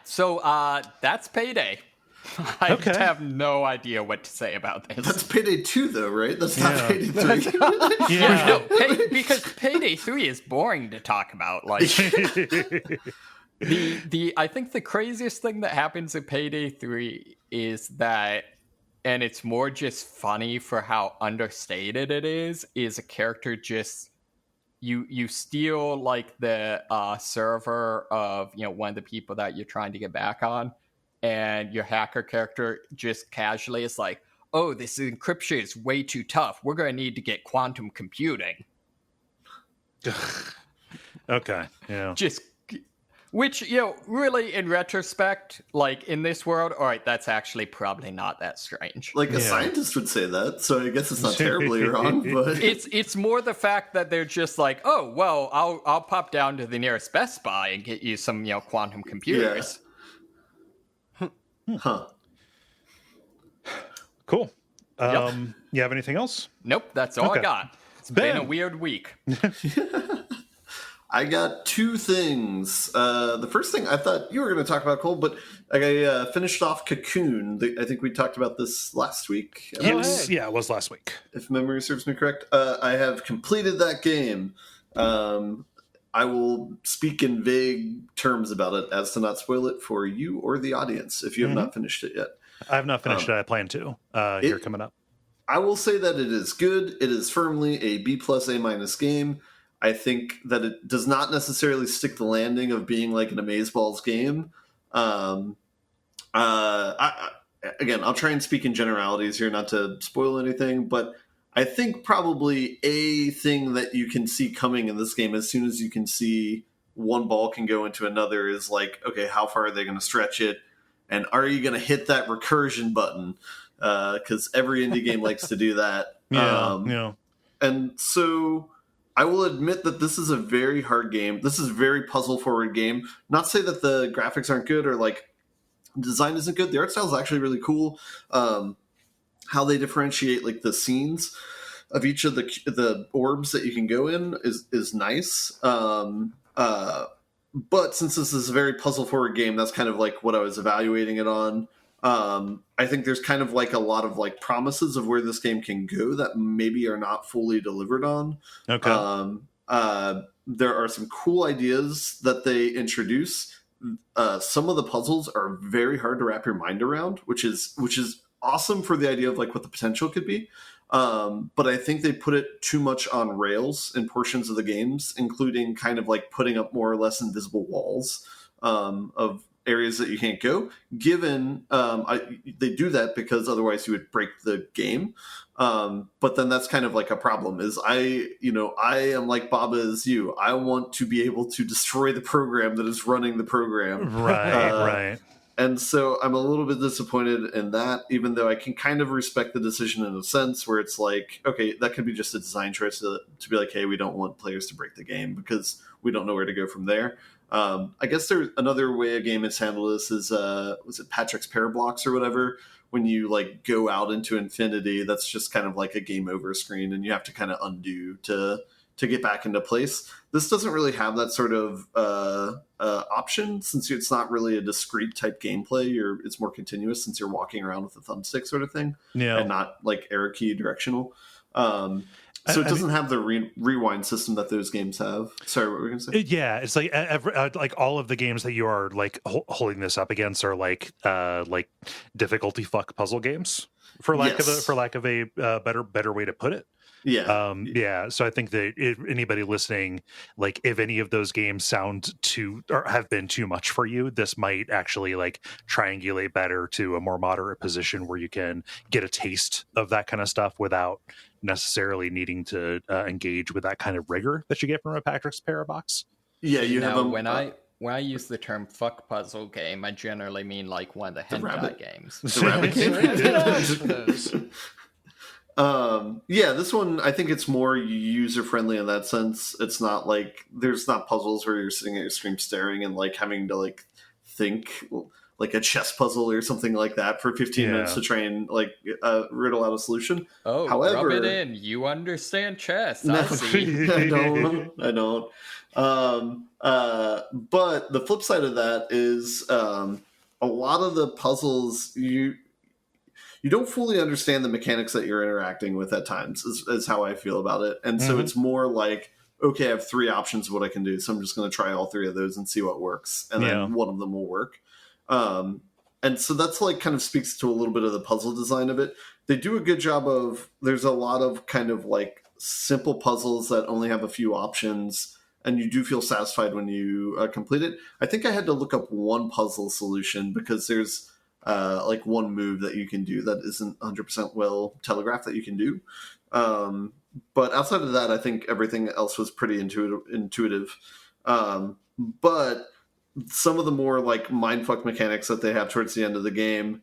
S3: So that's Payday. I have no idea what to say about this.
S4: That's Payday 2, though, right? That's not Payday 3.
S3: Because Payday 3 is boring to talk about. Like I think the craziest thing that happens in Payday 3 is that, and it's more just funny for how understated it is a character just you steal like the server of one of the people that you're trying to get back on. And your hacker character just casually is like, oh, this encryption is way too tough. We're going to need to get quantum computing.
S1: Okay, yeah.
S3: Which, really in retrospect, like in this world, all right, that's actually probably not that strange.
S4: Like a scientist would say that, so I guess it's not terribly wrong, but
S3: it's more the fact that they're just like, oh, well, I'll pop down to the nearest Best Buy and get you some, quantum computers.
S4: Yeah. Huh.
S1: Cool. You have anything else?
S3: Nope, that's all I got. It's been a weird week.
S4: I got two things. The first thing I thought you were going to talk about, Cole, but I finished off Cocoon. I think we talked about this last week.
S1: Yes, it was last week.
S4: If memory serves me correct. I have completed that game. I will speak in vague terms about it as to not spoil it for you or the audience if you have not finished it yet.
S1: I have not finished it. I plan to here coming up.
S4: I will say that it is good. It is firmly a B+, A- game. I think that it does not necessarily stick the landing of being like an Amazeballs game. Again, I'll try and speak in generalities here, not to spoil anything, but I think probably a thing that you can see coming in this game as soon as you can see one ball can go into another is like, okay, how far are they going to stretch it? And are you going to hit that recursion button? Because every indie game likes to do that. And so I will admit that this is a very hard game. This is a very puzzle-forward game. Not to say that the graphics aren't good or like design isn't good. The art style is actually really cool. How they differentiate like the scenes of each of the orbs that you can go in is nice. But since this is a very puzzle-forward game, that's kind of like what I was evaluating it on. I think there's kind of like a lot of like promises of where this game can go that maybe are not fully delivered on.
S1: Okay.
S4: There are some cool ideas that they introduce. Some of the puzzles are very hard to wrap your mind around, which is awesome for the idea of like what the potential could be. But I think they put it too much on rails in portions of the games, including kind of like putting up more or less invisible walls of areas that you can't go. Given they do that because otherwise you would break the game. But then that's kind of like a problem is I am like Baba as you. I want to be able to destroy the program that is running the program.
S1: Right.
S4: And so I'm a little bit disappointed in that, even though I can kind of respect the decision in a sense where it's like, okay, that could be just a design choice to be like, hey, we don't want players to break the game because we don't know where to go from there. I guess there's another way a game has handled this is, was it Patrick's Parablocks or whatever? When you like go out into infinity, that's just kind of like a game over screen and you have to kind of undo to to get back into place. This doesn't really have that sort of option, since it's not really a discrete type gameplay. It's more continuous, since you're walking around with a thumbstick sort of thing, and not like arrow key directional. So it doesn't have the rewind system that those games have. Sorry, what were you going to say?
S1: Yeah, it's like all of the games that you are like holding this up against are like difficulty fuck puzzle games, for lack of a better way to put it.
S4: Yeah.
S1: So I think that if anybody listening, like if any of those games sound too or have been too much for you, this might actually like triangulate better to a more moderate position where you can get a taste of that kind of stuff without necessarily needing to engage with that kind of rigor that you get from a Patrick's Parabox.
S4: Yeah,
S3: when I use the term fuck puzzle game, I generally mean like one of the hentai games.
S4: The rabbit game. This one, I think it's more user friendly in that sense. It's not like there's not puzzles where you're sitting at your screen staring and like having to like think like a chess puzzle or something like that for 15 minutes to try and like riddle out a solution.
S3: Oh,
S4: however,
S3: rub it in. You understand chess.
S4: No,
S3: I see.
S4: I don't. But the flip side of that is a lot of the puzzles you don't fully understand the mechanics that you're interacting with at times, is how I feel about it. And so it's more like, okay, I have 3 options of what I can do, so I'm just going to try all 3 of those and see what works, and then one of them will work. And so that's like kind of speaks to a little bit of the puzzle design of it. They do a good job of, there's a lot of kind of like simple puzzles that only have a few options, and you do feel satisfied when you complete it. I think I had to look up one puzzle solution because there's like one move that you can do that isn't 100% well telegraphed that you can do. But outside of that, I think everything else was pretty intuitive. But some of the more like mindfuck mechanics that they have towards the end of the game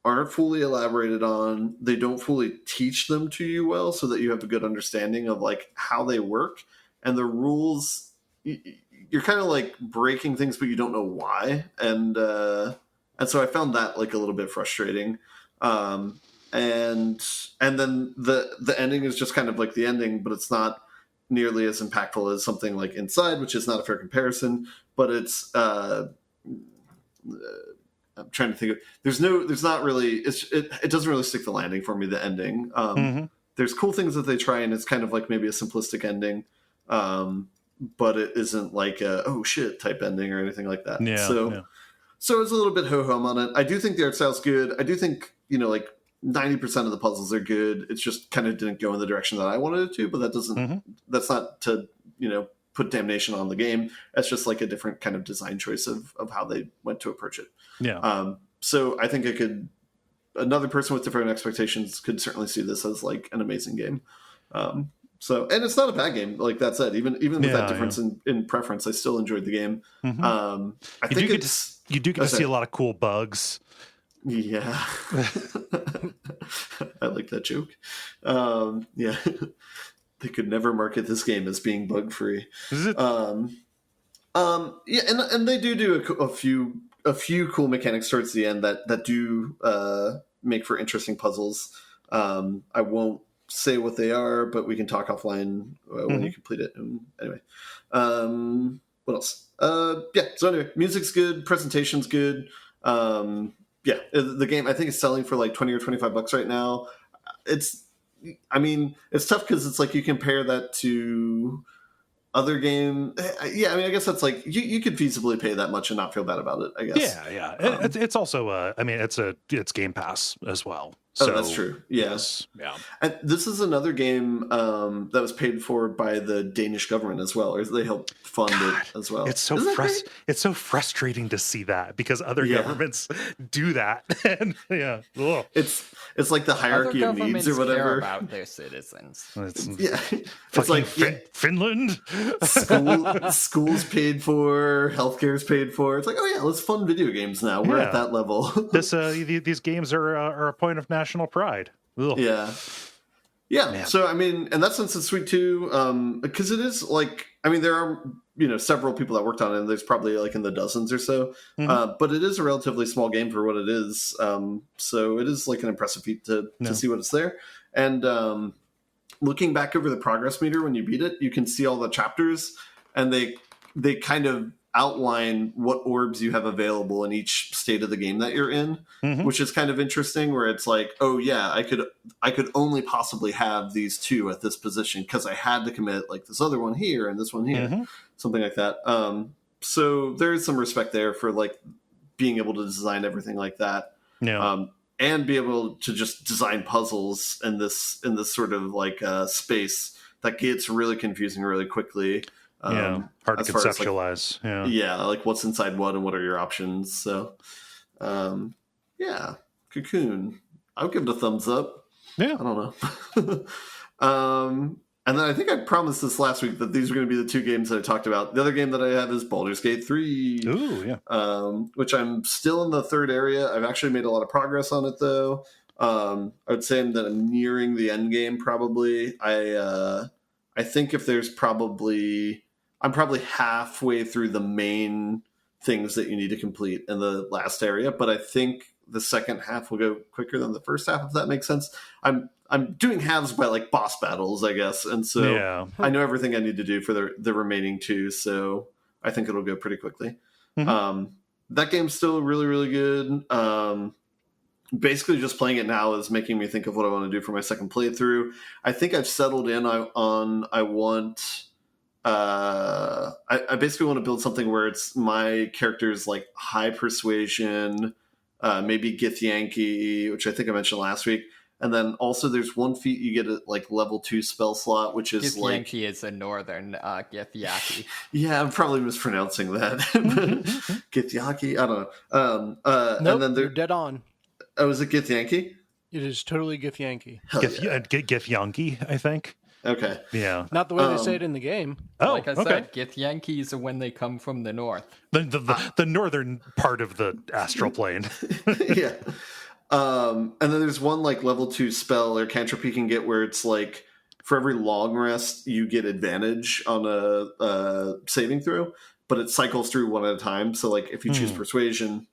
S4: aren't fully elaborated on. They don't fully teach them to you well so that you have a good understanding of like how they work. And the rules, you're kind of like breaking things, but you don't know why. And so I found that like a little bit frustrating. And then the ending is just kind of like the ending, but it's not nearly as impactful as something like Inside, which is not a fair comparison, but it's I'm trying to think of, it doesn't really stick the landing for me, the ending. There's cool things that they try, and it's kind of like maybe a simplistic ending, but it isn't like a oh shit type ending or anything like that. So it's a little bit ho-hum on it. I do think the art style's good. I do think, like 90% of the puzzles are good. It's just kind of didn't go in the direction that I wanted it to, but that doesn't, that's not to, put damnation on the game. That's just like a different kind of design choice of how they went to approach it. So I think another person with different expectations could certainly see this as like an amazing game. And it's not a bad game. Like that said, even with that difference in preference, I still enjoyed the game. I think
S1: you do get to see a lot of cool bugs.
S4: Yeah. I like that joke. Yeah. They could never market this game as being bug free. And they do a few cool mechanics towards the end that do make for interesting puzzles. I won't say what they are, but we can talk offline when you complete it. Anyway, what else? So anyway, music's good, presentation's good. The game, I think, is selling for like $20 or $25 right now. It's tough because it's like you compare that to other game. I guess that's like you could feasibly pay that much and not feel bad about it, I guess.
S1: It's also it's Game Pass as well. So
S4: that's true.
S1: Yes. Yeah.
S4: And this is another game that was paid for by the Danish government as well, or they helped fund it as well.
S1: It's so it's so frustrating to see that because other governments do that. And
S4: it's like the hierarchy of needs or whatever.
S3: Care about their citizens.
S4: It's like
S1: Finland.
S4: Schools paid for, healthcare's paid for. It's like, oh yeah, let's fund video games now. We're at that level.
S1: These games are a point of national pride. Ugh.
S4: Yeah. Man. So in that sense, it's sweet too, because it is like, there are several people that worked on it, and there's probably like in the dozens or so, but it is a relatively small game for what it is. So it is like an impressive feat to see what it's there. And looking back over the progress meter when you beat it, you can see all the chapters, and they kind of outline what orbs you have available in each state of the game that you're in, which is kind of interesting, where it's like, oh yeah, I could only possibly have these two at this position because I had to commit like this other one here and this one here, something like that. So there is some respect there for like being able to design everything like that.
S1: Yeah.
S4: And be able to just design puzzles in this sort of like space that gets really confusing really quickly.
S1: Hard to conceptualize.
S4: Like what's inside what and what are your options. So, Cocoon. I'll give it a thumbs up.
S1: Yeah,
S4: I don't know. And then I think I promised this last week that these are going to be the two games that I talked about. The other game that I have is Baldur's Gate 3.
S1: Ooh, yeah.
S4: Which I'm still in the third area. I've actually made a lot of progress on it, though. I would say that I'm nearing the end game, probably. I think if there's I'm probably halfway through the main things that you need to complete in the last area, but I think the second half will go quicker than the first half, if that makes sense. I'm doing halves by like boss battles, I guess, and so I know everything I need to do for the remaining two, so I think it'll go pretty quickly. That game's still really, really good. Basically, just playing it now is making me think of what I want to do for my second playthrough. I think I've settled in on I want. I basically want to build something where it's my character's like high persuasion, maybe Githyanki, which I think I mentioned last week. And then also there's one feat you get at like level 2 spell slot, which is
S3: Githyanki is a northern Githyanki.
S4: Yeah, I'm probably mispronouncing that. Githyanki? I don't know.
S2: Nope,
S4: and then
S2: you're dead on.
S4: Oh, is it Githyanki?
S2: It is totally Githyanki.
S1: Githyanki, I think.
S4: Okay.
S1: Yeah.
S2: Not the way they say it in the game.
S3: Oh, like I said, Githyankis are when they come from the north.
S1: The northern part of the astral plane.
S4: Yeah. And then there's one like level 2 spell or cantrip you can get where it's like for every long rest you get advantage on a saving throw, but it cycles through one at a time. So like if you choose persuasion,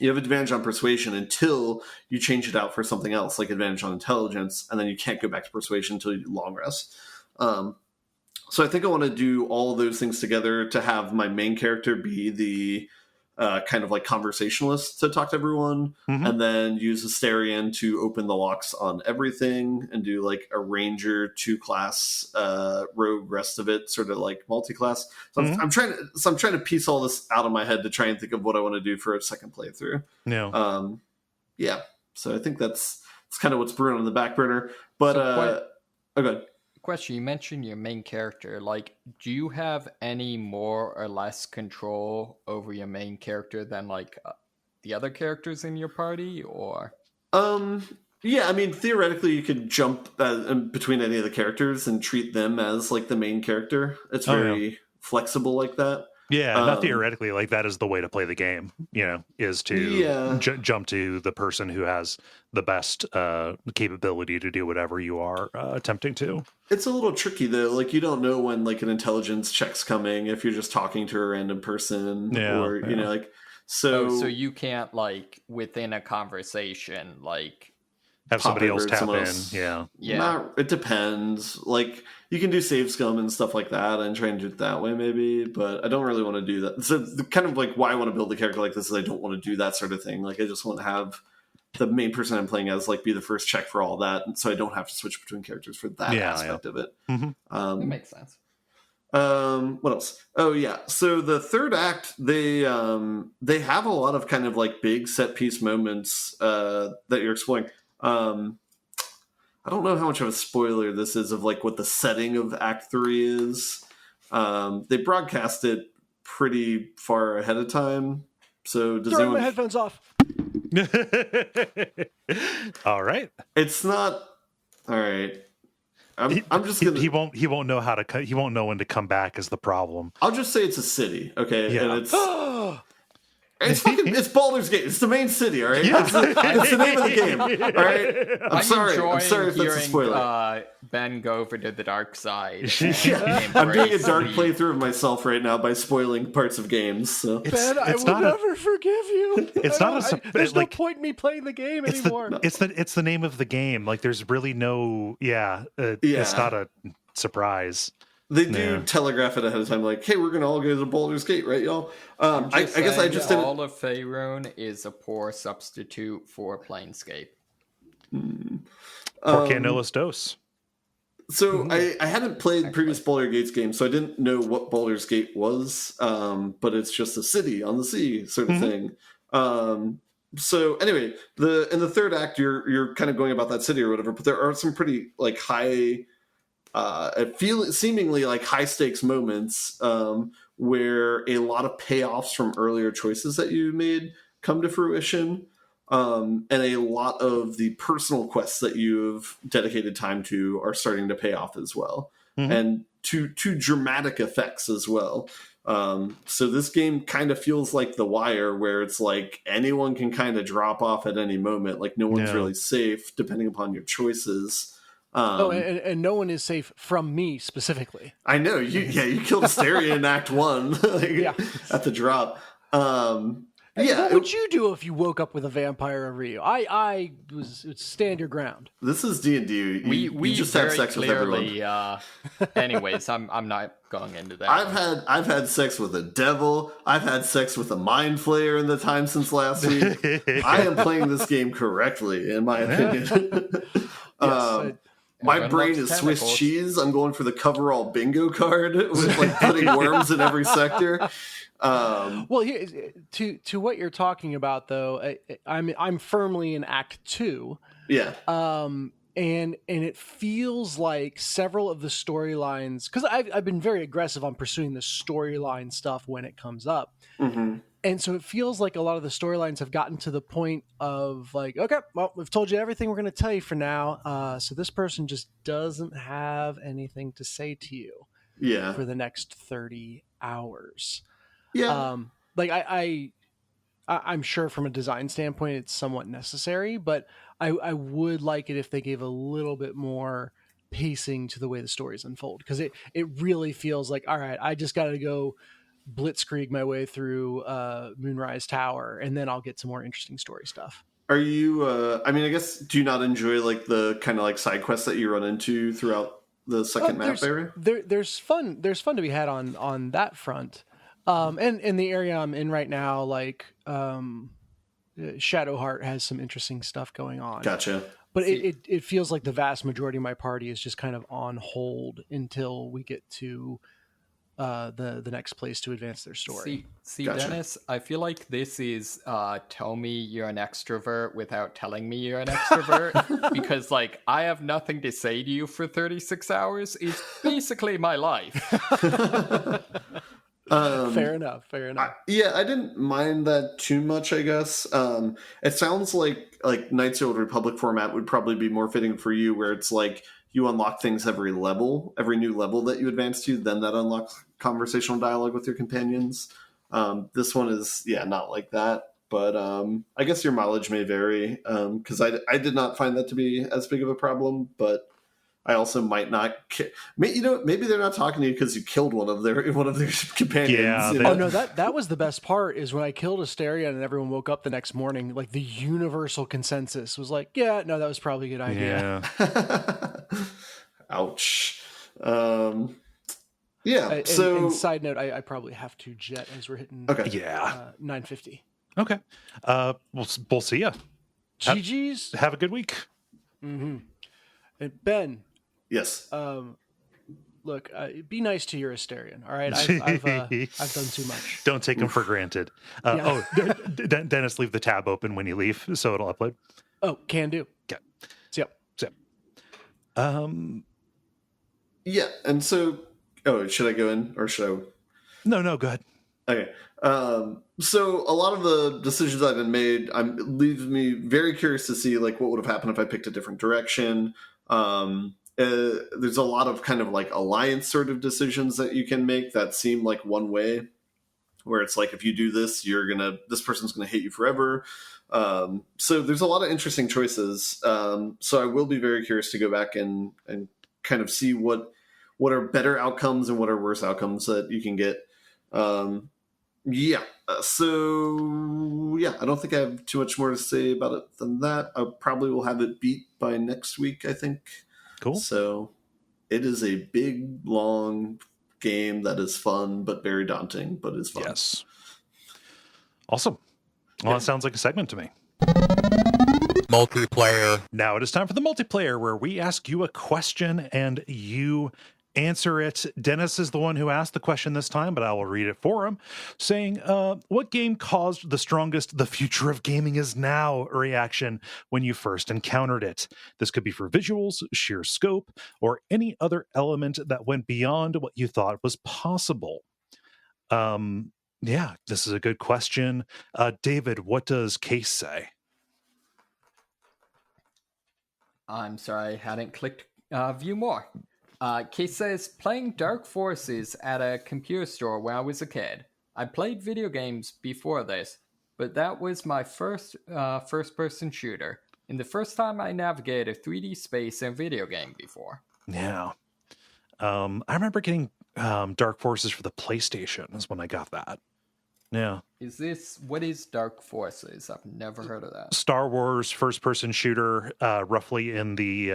S4: you have advantage on persuasion until you change it out for something else, like advantage on intelligence, and then you can't go back to persuasion until you do long rest. So I think I want to do all of those things together to have my main character be the kind of like conversationalist to talk to everyone, and then use Asterion to open the locks on everything and do like a ranger 2-class rogue rest of it, sort of like multi-class. So I'm trying to piece all this out of my head to try and think of what I want to do for a second playthrough. So I think that's kind of what's brewing on the back burner. But okay.
S3: Question, you mentioned your main character. Like, do you have any more or less control over your main character than like the other characters in your party, or?
S4: Yeah, I mean, theoretically, you could jump in between any of the characters and treat them as like the main character. It's very flexible like that.
S1: Yeah, not theoretically, like that is the way to play the game, is to jump to the person who has the best capability to do whatever you are attempting to.
S4: It's a little tricky, though. Like, you don't know when, like, an intelligence check's coming if you're just talking to a random person. So
S3: you can't, like, within a conversation, like...
S1: have somebody else tap in. Yeah.
S4: It depends. Like, you can do save scum and stuff like that and try and do it that way, maybe, but I don't really want to do that. So kind of like why I want to build a character like this is I don't want to do that sort of thing. Like, I just want to have the main person I'm playing as like be the first check for all that, and so I don't have to switch between characters for that aspect of it.
S3: That makes sense.
S4: What else? Oh yeah, so the third act they have a lot of kind of like big set piece moments that you're exploring. I don't know how much of a spoiler this is of like what the setting of Act 3 is. They broadcast it pretty far ahead of time. So does
S2: anyone... my headphones off.
S1: All right.
S4: It's not all right. I'm just gonna.
S1: He won't know how to. He won't know when to come back. Is the problem?
S4: I'll just say it's a city, okay?
S1: Yeah.
S4: And it's It's Baldur's Gate. It's the main city, all right?
S1: Yeah.
S4: It's the name of the game, all right? I'm sorry if that's a spoiler.
S3: Ben go over to the dark side.
S4: I'm doing a dark playthrough of myself right now by spoiling parts of games. So.
S2: Ben, I will never forgive you.
S1: It's not
S2: there's no point in me playing the game anymore.
S1: It's the name of the game. Like, there's really no. It's not a surprise.
S4: They do telegraph it ahead of time, like, "Hey, we're gonna all go to Baldur's Gate, right, y'all?" I guess I just didn't.
S3: All of Faerun is a poor substitute for Planescape.
S1: Porque no los dos.
S4: So I hadn't played previous Baldur's Gates games, so I didn't know what Baldur's Gate was. But it's just a city on the sea, sort of thing. So anyway, in the third act, you're kind of going about that city or whatever, but there are some pretty like high. Seemingly like high stakes moments where a lot of payoffs from earlier choices that you made come to fruition, and a lot of the personal quests that you've dedicated time to are starting to pay off as well, and to dramatic effects as well. So this game kind of feels like The Wire, where it's like anyone can kind of drop off at any moment, like no one's really safe depending upon your choices.
S2: And no one is safe from me specifically.
S4: I know you killed Asteria in Act 1 at the drop.
S2: What would you do if you woke up with a vampire over you? I would stand your ground.
S4: This is D&D. We just have sex with everyone.
S3: Anyways, I'm not going into that.
S4: I've had sex with a devil. I've had sex with a mind flayer in the time since last week. I am playing this game correctly, in my opinion. My brain is Swiss cheese. I'm going for the coverall bingo card with like putting worms in every sector.
S2: Well, to what you're talking about, though, I'm firmly in Act 2.
S4: Yeah.
S2: And it feels like several of the storylines, because I've been very aggressive on pursuing the storyline stuff when it comes up. And so it feels like a lot of the storylines have gotten to the point of like, okay, well, we've told you everything we're going to tell you for now. So this person just doesn't have anything to say to you for the next 30 hours. Yeah. Like I'm sure from a design standpoint, it's somewhat necessary, but I would like it if they gave a little bit more pacing to the way the stories unfold. Because it really feels like, all right, I just got to go blitzkrieg my way through Moonrise Tower, and then I'll get some more interesting story stuff.
S4: Are you I mean, I guess, do you not enjoy like the kind of like side quests that you run into throughout the second map area?
S2: There's fun to be had on that front. And in the area I'm in right now, like Shadowheart has some interesting stuff going on.
S4: Gotcha.
S2: But it feels like the vast majority of my party is just kind of on hold until we get to the next place to advance their story.
S3: See,
S4: Gotcha.
S3: Dennis, I feel like this is tell me you're an extrovert without telling me you're an extrovert, because like I have nothing to say to you for 36 hours. It's basically my life.
S2: Fair enough.
S4: I didn't mind that too much, I guess. It sounds like Knights of the Old Republic format would probably be more fitting for you, where it's like you unlock things every new level that you advance to, then that unlocks conversational dialogue with your companions. This one is, not like that. But I guess your mileage may vary, because I did not find that to be as big of a problem, but I also might not. Maybe they're not talking to you because you killed one of their companions.
S1: Yeah.
S2: Oh no, that was the best part. Is when I killed Asteria and everyone woke up the next morning. Like the universal consensus was like, "Yeah, no, that was probably a good idea."
S1: Yeah.
S4: Ouch.
S2: And side note, I probably have to jet as we're hitting.
S4: Okay.
S2: 9:50.
S1: Okay. We'll see ya.
S2: GG's.
S1: Have a good week.
S2: Mm-hmm. And Ben.
S4: Yes.
S2: Look, be nice to your Asterian. All right, I've done too much.
S1: Don't take them for granted. Dennis, leave the tab open when you leave, so it'll upload.
S2: Oh, can do.
S1: Okay.
S2: Yep.
S4: Yeah, and so, should I go in or should I?
S1: No, go ahead.
S4: Okay. So a lot of the decisions I've been made leaves me very curious to see like what would have happened if I picked a different direction. There's a lot of kind of like alliance sort of decisions that you can make that seem like one way. where it's like, if you do this, this person's gonna hate you forever. So there's a lot of interesting choices. So I will be very curious to go back and kind of see what are better outcomes and what are worse outcomes that you can get. So I don't think I have too much more to say about it than that. I probably will have it beat by next week, I think.
S1: Cool.
S4: So it is a big, long game that is fun, but very daunting, but is fun.
S1: Yes. Awesome. Well, that sounds like a segment to me.
S5: Multiplayer.
S1: Now it is time for the multiplayer, where we ask you a question and you answer it. Dennis is the one who asked the question this time, but I will read it for him, saying, what game caused the strongest "the future of gaming is now" reaction when you first encountered it? This could be for visuals, sheer scope, or any other element that went beyond what you thought was possible. This is a good question. David, what does Case say?
S3: I'm sorry, I hadn't clicked view more. Case says, playing Dark Forces at a computer store when I was a kid. I played video games before this, but that was my first first-person shooter, and the first time I navigated a 3D space in a video game before.
S1: Yeah. I remember getting Dark Forces for the PlayStation is when I got that. Yeah.
S3: What is Dark Forces? I've never heard of that.
S1: Star Wars first-person shooter, roughly in the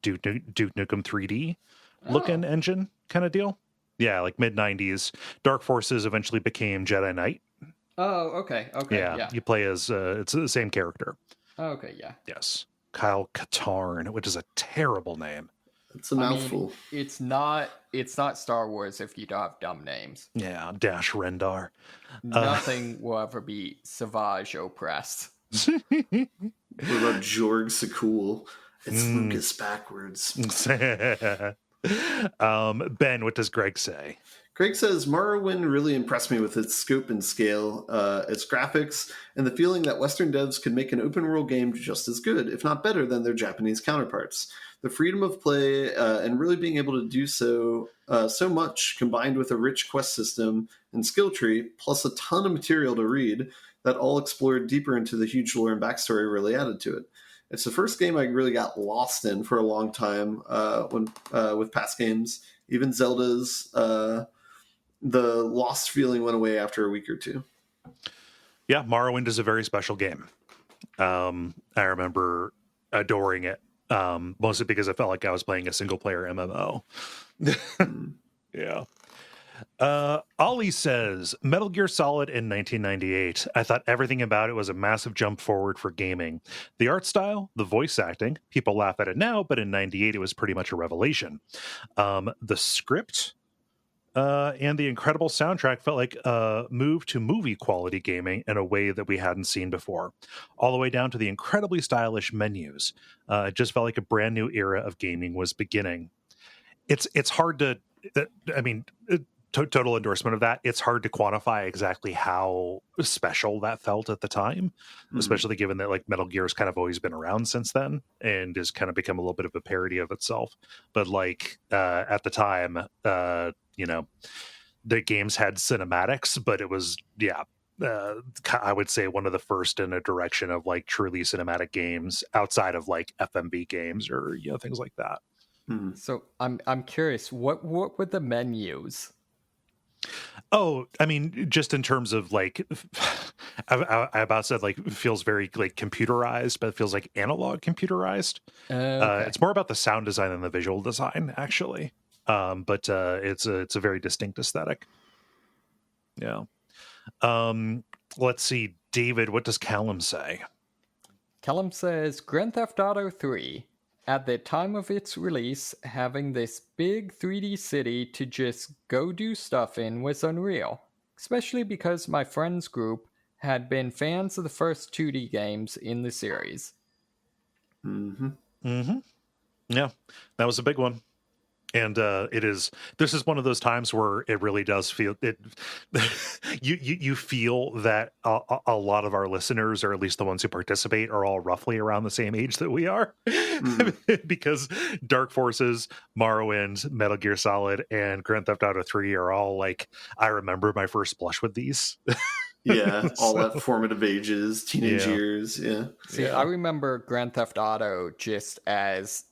S1: Duke Nukem 3D looking engine kind of deal. Yeah, like mid-90s. Dark Forces eventually became Jedi Knight.
S3: Oh, okay. Yeah.
S1: You play as it's the same character.
S3: Okay, yeah.
S1: Yes. Kyle Katarn, which is a terrible name.
S4: It's a mouthful.
S3: It's not Star Wars if you don't have dumb names.
S1: Yeah, Dash Rendar.
S3: Nothing will ever be Savage oppressed.
S4: What about Jorg Sakul? It's Lucas backwards.
S1: Ben, what does Greg say?
S4: Greg says, Morrowind really impressed me with its scope and scale, its graphics, and the feeling that Western devs could make an open-world game just as good, if not better, than their Japanese counterparts. The freedom of play and really being able to do so much, combined with a rich quest system and skill tree, plus a ton of material to read, that all explored deeper into the huge lore and backstory really added to it. It's the first game I really got lost in for a long time with past games. Even Zelda's... the lost feeling went away after a week or two.
S1: Yeah, Morrowind is a very special game. I remember adoring it, mostly because I felt like I was playing a single-player MMO. Yeah. Ollie says, Metal Gear Solid in 1998. I thought everything about it was a massive jump forward for gaming. The art style, the voice acting, people laugh at it now, but in 98 it was pretty much a revelation. The script... and the incredible soundtrack felt like a move to movie quality gaming in a way that we hadn't seen before, all the way down to the incredibly stylish menus. It just felt like a brand new era of gaming was beginning. It's hard to, total endorsement of that. It's hard to quantify exactly how special that felt at the time, especially given that like Metal Gear has kind of always been around since then and has kind of become a little bit of a parody of itself. But like at the time, the games had cinematics, but it was, I would say one of the first in a direction of like truly cinematic games outside of like FMV games or, things like that.
S3: So I'm curious, what were the menus?
S1: Oh, I mean, just in terms of like, I about said like feels very like computerized, but it feels like analog computerized. Okay. It's more about the sound design than the visual design, actually. But it's a very distinct aesthetic. Yeah. Let's see, David, what does Callum say?
S3: Callum says Grand Theft Auto 3, at the time of its release, having this big 3D city to just go do stuff in was unreal, especially because my friends group had been fans of the first 2D games in the series.
S1: Yeah, that was a big one. And this is one of those times where it really does feel it. You feel that a lot of our listeners, or at least the ones who participate, are all roughly around the same age that we are, because Dark Forces, Morrowind, Metal Gear Solid, and Grand Theft Auto 3 are all like, I remember my first brush with these.
S4: Yeah, all that formative ages, teenage years. Yeah.
S3: See, I remember Grand Theft Auto just as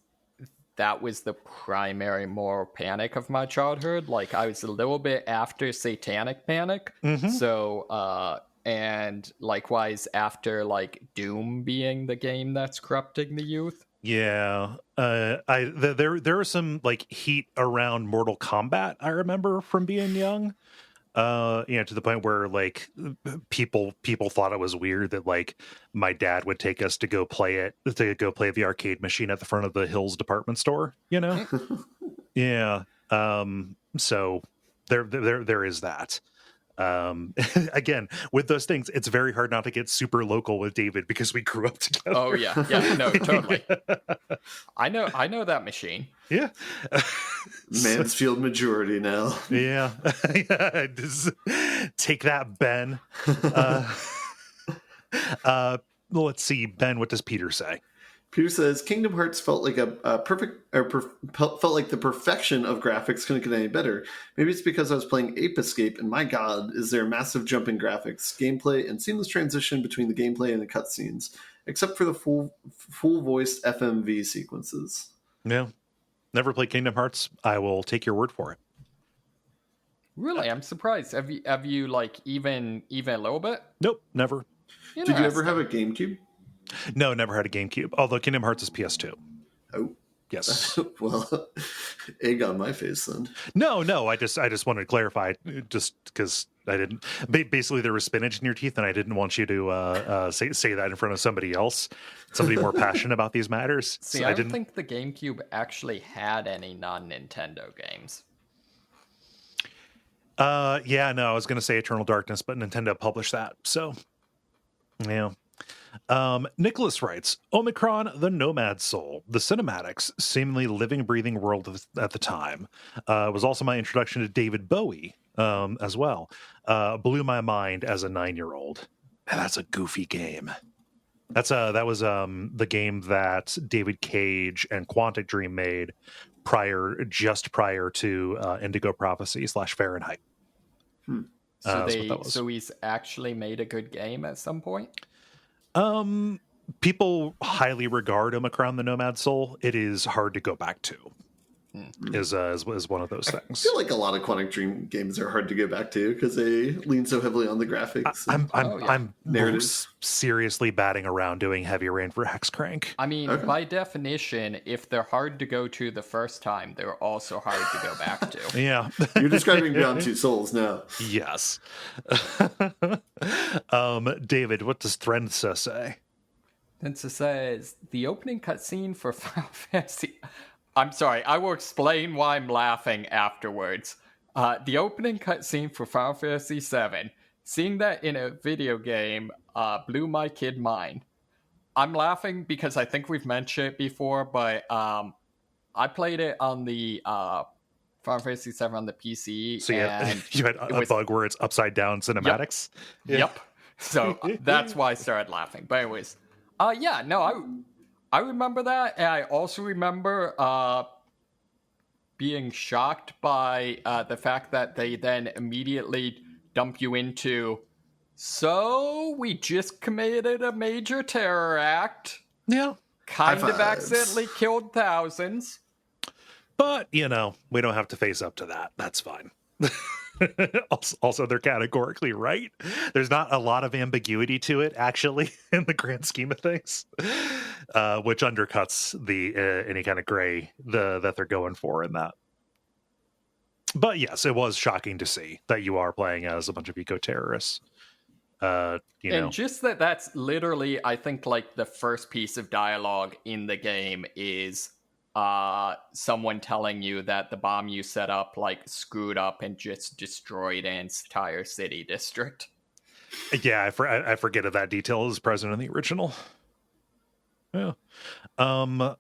S3: that was the primary moral panic of my childhood. Like, I was a little bit after Satanic Panic. So, and likewise after, like, Doom being the game that's corrupting the youth.
S1: Yeah. There was some, like, heat around Mortal Kombat, I remember, from being young. To the point where, like, people thought it was weird that, like, my dad would take us to go play the arcade machine at the front of the Hills department store, Yeah. So there is that. Again, with those things, it's very hard not to get super local with David because we grew up together.
S3: Oh yeah, no, totally. I know that machine.
S1: Yeah.
S4: Mansfield majority now.
S1: Yeah. Just take that, Ben. Let's see, Ben, what does Peter say?
S4: Peter says Kingdom Hearts felt like felt like the perfection of graphics couldn't get any better. Maybe it's because I was playing Ape Escape, and my God, is there a massive jump in graphics, gameplay, and seamless transition between the gameplay and the cutscenes, except for the full voiced FMV sequences.
S1: Yeah, never played Kingdom Hearts. I will take your word for it.
S3: Really, I'm surprised. Have you like even a little bit?
S1: Nope, never.
S4: Did you ever have a GameCube?
S1: No, never had a GameCube. Although Kingdom Hearts is PS2.
S4: Oh,
S1: yes.
S4: Well, egg on my face then.
S1: No. I just wanted to clarify, just because I didn't. Basically, there was spinach in your teeth, and I didn't want you to say that in front of somebody else, somebody more passionate about these matters.
S3: See, I don't think the GameCube actually had any non-Nintendo games.
S1: Yeah, no, I was going to say Eternal Darkness, but Nintendo published that, so yeah. Nicholas writes, Omicron, the Nomad Soul, the cinematics, seemingly living, breathing world at the time, was also my introduction to David Bowie as well. Blew my mind as a 9-year-old. And that's a goofy game. That was the game that David Cage and Quantic Dream made just prior to Indigo Prophecy / Fahrenheit.
S3: So he's actually made a good game at some point?
S1: People highly regard Omicron the Nomad Soul. It is hard to go back to. Is one of those things.
S4: I feel like a lot of Quantic Dream games are hard to go back to because they lean so heavily on the graphics.
S1: I'm seriously batting around doing Heavy Rain for Hexcrank.
S3: I mean, by definition, if they're hard to go to the first time, they're also hard to go back to.
S1: Yeah.
S4: You're describing Beyond Two Souls now.
S1: Yes. David, what does Thrensa say?
S3: Thrensa says, the opening cutscene for Final Fantasy... I'm sorry, I will explain why I'm laughing afterwards. The opening cutscene for Final Fantasy VII, seeing that in a video game, blew my kid mind. I'm laughing because I think we've mentioned it before, but I played it on the Final Fantasy VII on the PC.
S1: So you had a bug where it's upside down cinematics?
S3: Yep. So that's why I started laughing. But anyways, I remember that, and I also remember being shocked by the fact that they then immediately dump you into, so we just committed a major terror act.
S1: Yeah.
S3: Kind of accidentally killed thousands.
S1: But, we don't have to face up to that. That's fine. Also, they're categorically right. There's not a lot of ambiguity to it, actually, in the grand scheme of things, which undercuts the any kind of gray that they're going for in that. But yes, it was shocking to see that you are playing as a bunch of eco-terrorists. And
S3: just that's literally, I think, like the first piece of dialogue in the game is someone telling you that the bomb you set up like screwed up and just destroyed an entire city district.
S1: Yeah, I forget if that detail is present in the original. Yeah.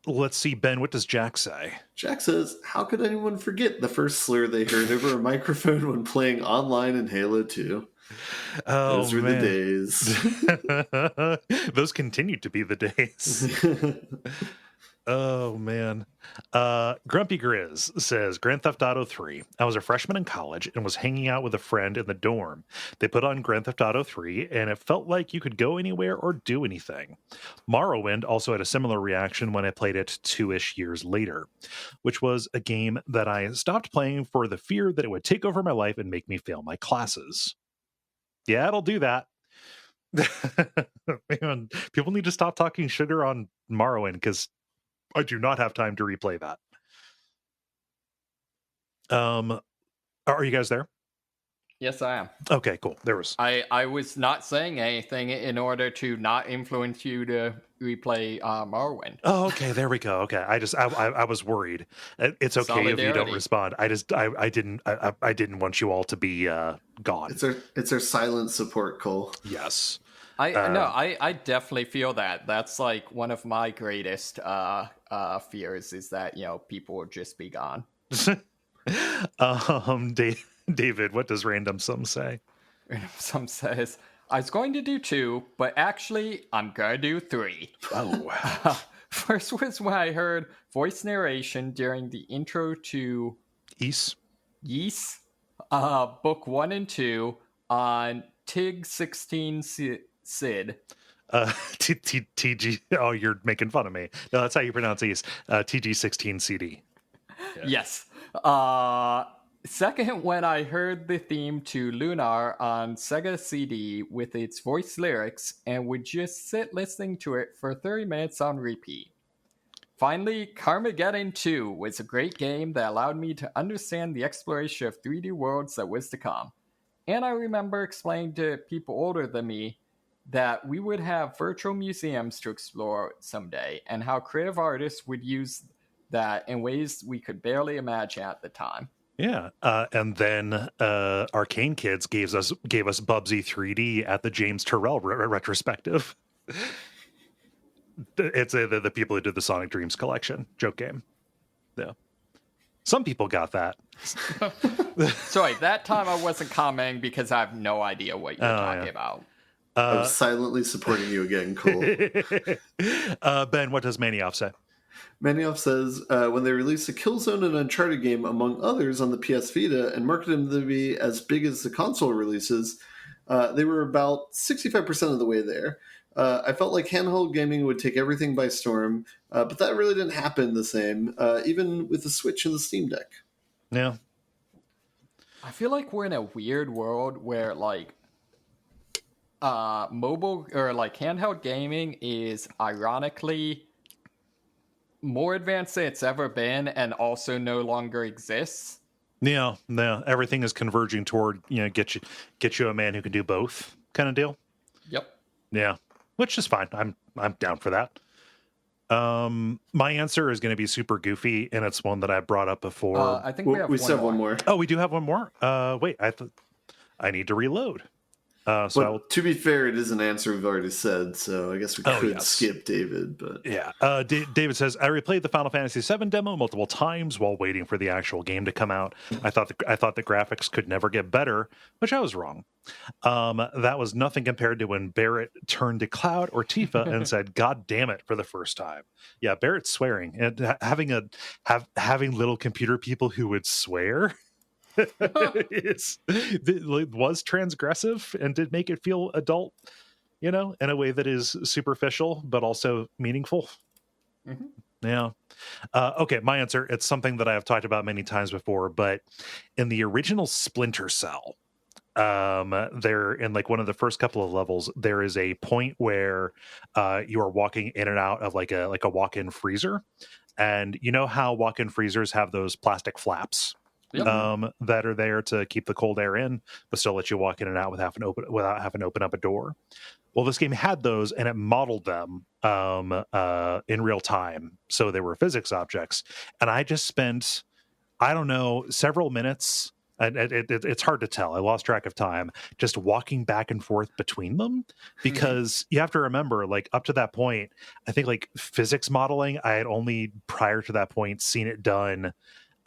S1: Let's see, Ben, what does Jack say?
S4: Jack says, how could anyone forget the first slur they heard over a microphone when playing online in Halo 2?
S1: Oh,
S4: those were
S1: man.
S4: the
S1: days. Those continue to be the days. Oh, man. Grumpy Grizz says, Grand Theft Auto 3. I was a freshman in college and was hanging out with a friend in the dorm. They put on Grand Theft Auto 3, and it felt like you could go anywhere or do anything. Morrowind also had a similar reaction when I played it 2-ish years later, which was a game that I stopped playing for the fear that it would take over my life and make me fail my classes. Yeah, it'll do that. Man, people need to stop talking sugar on Morrowind, because I do not have time to replay that. Are you guys there?
S3: Yes, I am.
S1: Okay, cool. There was.
S3: I was not saying anything in order to not influence you to replay Morrowind.
S1: Oh, okay. There we go. Okay, I was worried. It's okay if you don't respond. I didn't want you all to be gone.
S4: It's our silent support, Cole.
S1: Yes.
S3: I definitely feel that. That's like one of my greatest fears is that, people will just be gone.
S1: David, what does Random Sum say?
S3: Random Sum says, I was going to do 2, but actually I'm going to do 3.
S1: Oh.
S3: First was when I heard voice narration during the intro to
S1: Ys,
S3: book 1 and 2 on TIG 16 Sid.
S1: TG. Oh, you're making fun of me. No, that's how you pronounce these. TG16 CD.
S3: Yeah. Yes. Second, when I heard the theme to Lunar on Sega CD with its voice lyrics and would just sit listening to it for 30 minutes on repeat. Finally, Carmageddon 2 was a great game that allowed me to understand the exploration of 3D worlds that was to come. And I remember explaining to people older than me that we would have virtual museums to explore someday, and how creative artists would use that in ways we could barely imagine at the time.
S1: Yeah, and then Arcane Kids gave us Bubsy 3D at the James Turrell retrospective. It's the people who did the Sonic Dreams collection joke game. Yeah, some people got that.
S3: Sorry, that time I wasn't commenting because I have no idea what you're talking about.
S4: I'm silently supporting you again, Cole.
S1: Ben, what does Manioff say?
S4: Manioff says, when they released a Killzone and Uncharted game, among others, on the PS Vita and marketed them to be as big as the console releases, they were about 65% of the way there. I felt like handheld gaming would take everything by storm, but that really didn't happen the same, even with the Switch and the Steam Deck.
S1: Yeah.
S3: I feel like we're in a weird world where, like, mobile or like handheld gaming is ironically more advanced than it's ever been and also no longer exists.
S1: Yeah, everything is converging toward, get you a man who can do both kind of deal.
S3: Yep.
S1: Yeah, which is fine. I'm down for that. My answer is going to be super goofy, and it's one that I brought up before.
S3: I think we
S4: still have one more.
S1: Oh, we do have one more. Wait, I need to reload.
S4: To be fair, it is an answer we've already said, so I guess we could skip David. But
S1: yeah, David says, I replayed the Final Fantasy VII demo multiple times while waiting for the actual game to come out. I thought the graphics could never get better, which I was wrong. That was nothing compared to when Barrett turned to Cloud or Tifa and said, "God damn it," for the first time. Yeah, Barrett's swearing and having little computer people who would swear. It was transgressive and did make it feel adult, in a way that is superficial but also meaningful.
S3: Mm-hmm.
S1: Yeah. Okay, my answer, it's something that I have talked about many times before, but in the original Splinter Cell, there in like one of the first couple of levels, there is a point where you are walking in and out of like a walk-in freezer, and you know how walk-in freezers have those plastic flaps. Yep. That are there to keep the cold air in, but still let you walk in and out without having to open up a door. Well, this game had those, and it modeled them in real time, so they were physics objects. And I just spent, I don't know, several minutes And it's hard to tell. I lost track of time just walking back and forth between them, because you have to remember, like, up to that point, I think like physics modeling, I had only prior to that point seen it done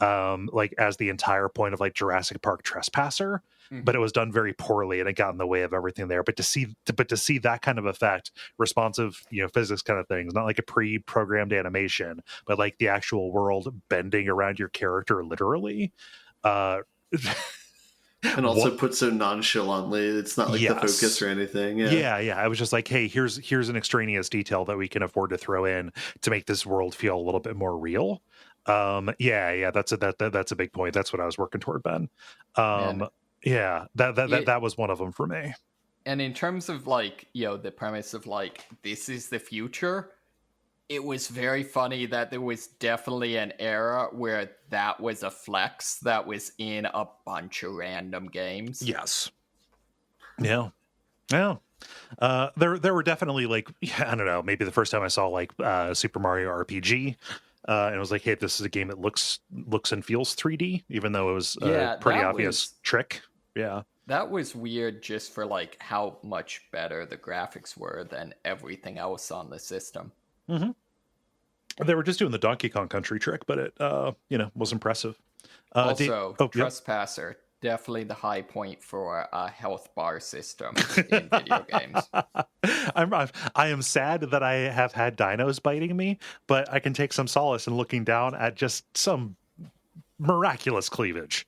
S1: like as the entire point of like Jurassic Park Trespasser, but it was done very poorly and it got in the way of everything there. But to see that kind of effect, responsive, physics kind of things, not like a pre-programmed animation, but like the actual world bending around your character literally.
S4: And also put so nonchalantly, it's not like the focus or anything.
S1: Yeah. I was just like, hey, here's an extraneous detail that we can afford to throw in to make this world feel a little bit more real. That's a big point. That's what I was working toward, Ben. That was one of them for me.
S3: And in terms of like, the premise of like, this is the future, it was very funny that there was definitely an era where that was a flex that was in a bunch of random games.
S1: Yes. Yeah. There were definitely like, I don't know, maybe the first time I saw like Super Mario RPG, and it was like, hey, this is a game that looks and feels 3D, even though it was a pretty obvious trick. Yeah.
S3: That was weird just for like how much better the graphics were than everything else on the system.
S1: Mm-hmm. They were just doing the Donkey Kong Country trick, but it, was impressive.
S3: Also, Trespasser, definitely the high point for a health bar system in video games.
S1: I am sad that I have had dinos biting me, but I can take some solace in looking down at just some miraculous cleavage.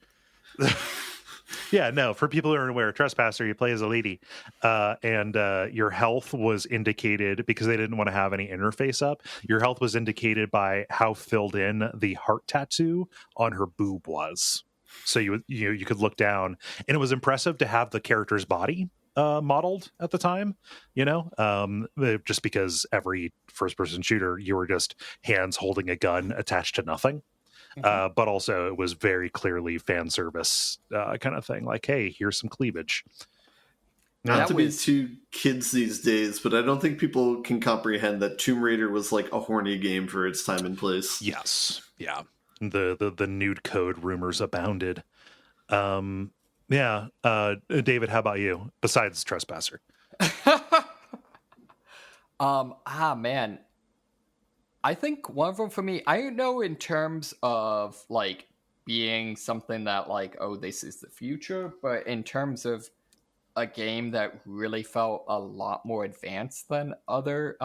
S1: Yeah, no, for people who are aware, Trespasser, you play as a lady, and your health was indicated, because they didn't want to have any interface up, your health was indicated by how filled in the heart tattoo on her boob was. So you could look down, and it was impressive to have the character's body modeled at the time, just because every first-person shooter, you were just hands holding a gun attached to nothing. But also it was very clearly fan service kind of thing. Like, hey, here's some cleavage.
S4: Not to be too kids these days, but I don't think people can comprehend that Tomb Raider was like a horny game for its time and place.
S1: Yes. Yeah. The nude code rumors abounded. David, how about you? Besides Trespasser.
S3: Man. I think one of them for me, I don't know in terms of like being something that like, oh, this is the future, but in terms of a game that really felt a lot more advanced than other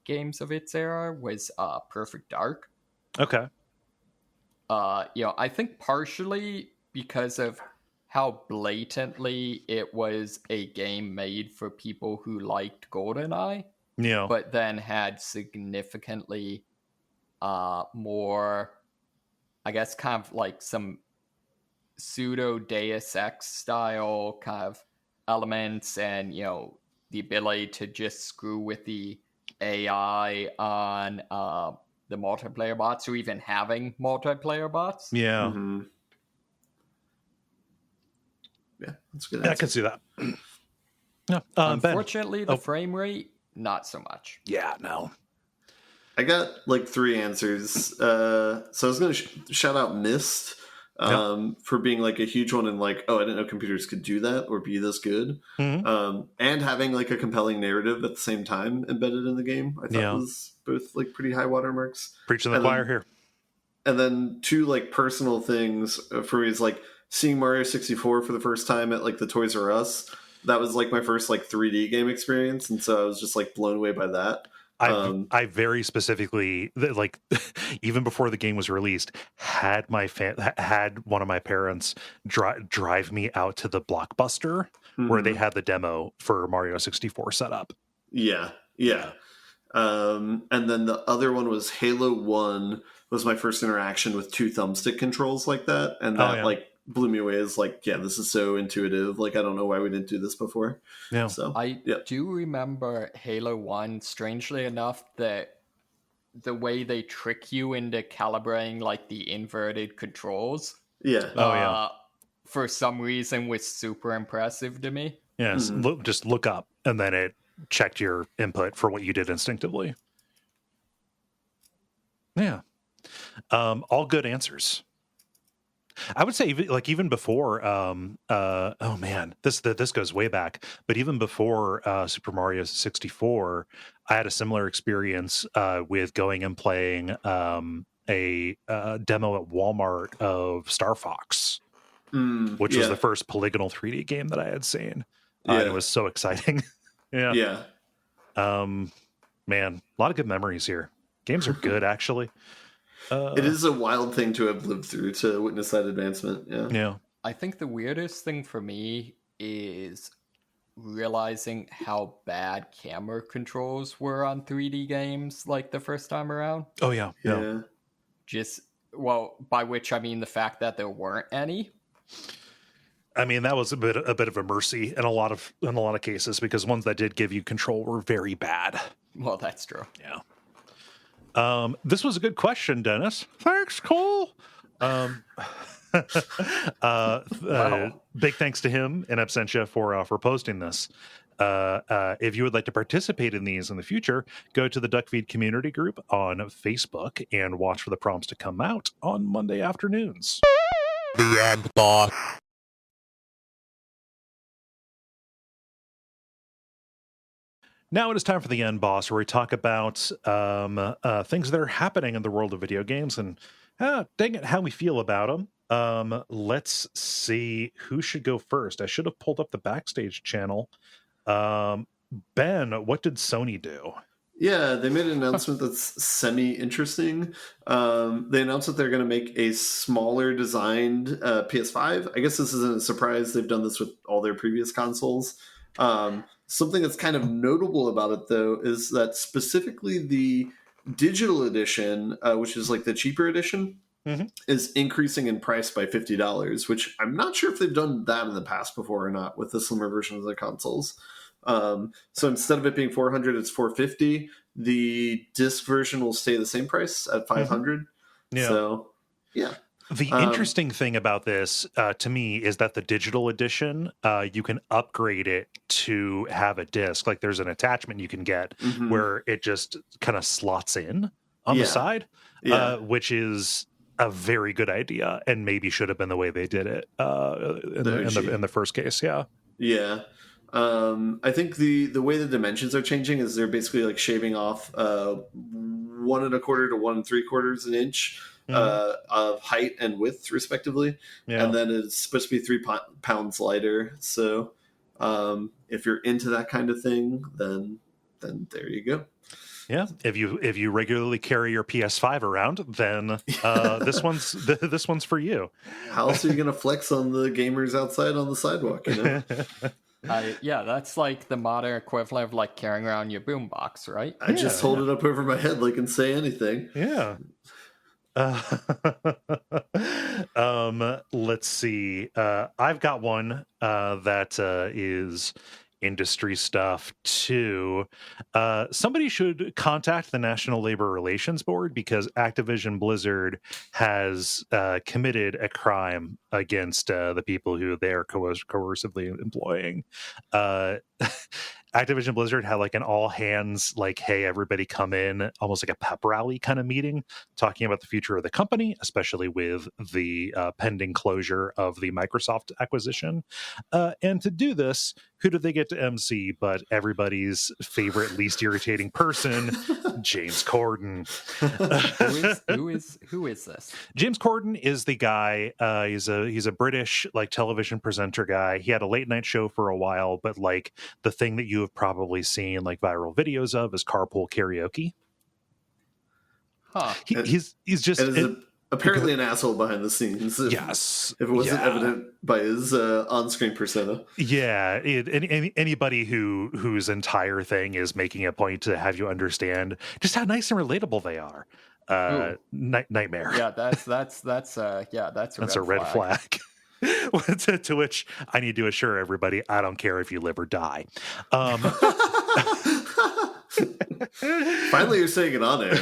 S3: games of its era was Perfect Dark.
S1: Okay.
S3: I think partially because of how blatantly it was a game made for people who liked GoldenEye.
S1: Yeah.
S3: But then had significantly more, I guess, kind of like some pseudo Deus Ex style kind of elements, and the ability to just screw with the AI on the multiplayer bots, or even having multiplayer bots.
S1: Yeah.
S4: Mm-hmm. Yeah, that's good.
S1: Yeah, I can see that. Yeah.
S3: Unfortunately, the frame rate, not so much.
S1: Yeah, no.
S4: I got like 3 answers. So I was going to shout out Myst for being like a huge one, and like, oh, I didn't know computers could do that or be this good.
S1: Mm-hmm.
S4: And having like a compelling narrative at the same time embedded in the game, I thought was both like pretty high watermarks.
S1: Preaching the choir here.
S4: And then 2 like personal things for me is like seeing Mario 64 for the first time at like the Toys R Us. That was like my first like 3D game experience, and so I was just like blown away by that.
S1: I very specifically, like, even before the game was released, had one of my parents drive me out to the Blockbuster where they had the demo for Mario 64 set up.
S4: Yeah. And then the other one was Halo 1 was my first interaction with 2 thumbstick controls like that, and that like blew me away. As like, yeah, this is so intuitive. Like, I don't know why we didn't do this before.
S1: Yeah.
S4: So
S3: I do remember Halo 1, strangely enough, that the way they trick you into calibrating like the inverted controls.
S4: Yeah.
S3: For some reason was super impressive to me.
S1: Yes. Just look up, and then it checked your input for what you did instinctively. Yeah. All good answers. I would say even before oh man, this goes way back, but even before Super Mario 64, I had a similar experience with going and playing a demo at Walmart of Star Fox, which was the first polygonal 3D game that I had seen. And it was so exciting.
S4: Yeah.
S1: Man, a lot of good memories here. Games are good, actually.
S4: It is a wild thing to have lived through, to witness that advancement.
S1: Yeah.
S3: I think the weirdest thing for me is realizing how bad camera controls were on 3D games like the first time around.
S1: Oh yeah.
S3: Just, well, by which I mean the fact that there weren't any.
S1: I mean, that was a bit of a mercy in a lot of cases, because ones that did give you control were very bad.
S3: Well, that's true.
S1: Yeah. This was a good question, Dennis. Thanks, Kole.
S3: Wow.
S1: Big thanks to him in absentia for posting this. If you would like to participate in these in the future, go to the Duckfeed community group on Facebook and watch for the prompts to come out on Monday afternoons.
S5: The end, boss.
S1: Now it is time for the end, boss, where we talk about things that are happening in the world of video games and, dang it, how we feel about them. Let's see who should go first. I should have pulled up the Backstage channel. Ben, what did Sony do?
S4: Yeah, they made an announcement that's semi-interesting. They announced that they're going to make a smaller designed PS5. I guess this isn't a surprise. They've done this with all their previous consoles. Something that's kind of notable about it, though, is that specifically the digital edition, which is like the cheaper edition, is increasing in price by $50, which I'm not sure if they've done that in the past before or not with the slimmer version of the consoles. So instead of it being $400, it's $450. The disc version will stay the same price at $500.
S1: Yeah.
S4: So, yeah.
S1: The interesting thing about this, to me, is that the digital edition, you can upgrade it to have a disc. Like, there's an attachment you can get where it just kind of slots in on the side, which is a very good idea, and maybe should have been the way they did it in the first case. Yeah.
S4: I think the way the dimensions are changing is they're basically like shaving off 1 1/4 to 1 3/4 an inch of height and width, respectively, and then it's supposed to be 3 pounds lighter. So if you're into that kind of thing, then there you go.
S1: Yeah, if you regularly carry your PS5 around, then this one's for you.
S4: How else are you going to flex on the gamers outside on the sidewalk? You know.
S3: That's like the modern equivalent of like carrying around your boombox, right?
S4: I just hold it up over my head like and say anything.
S1: Yeah. Let's see. I've got one that is industry stuff too. Somebody should contact the National Labor Relations Board, because Activision-Blizzard has committed a crime against the people who they are coercively employing. Activision-Blizzard had like an all hands, like, hey, everybody come in, almost like a pep rally kind of meeting, talking about the future of the company, especially with the pending closure of the Microsoft acquisition. And to do this, who did they get to MC but everybody's favorite, least irritating person, James Corden.
S3: Who is this?
S1: James Corden is the guy. He's a British like television presenter guy. He had a late night show for a while, but like the thing that you have probably seen like viral videos of is carpool karaoke.
S3: Huh.
S1: He's just
S4: apparently an asshole behind the scenes. If it wasn't evident by his on-screen persona.
S1: Yeah, anybody whose entire thing is making a point to have you understand just how nice and relatable they are. Nightmare.
S3: Yeah, that's a
S1: red flag. To which I need to assure everybody, I don't care if you live or die.
S4: Finally, you're saying it on air.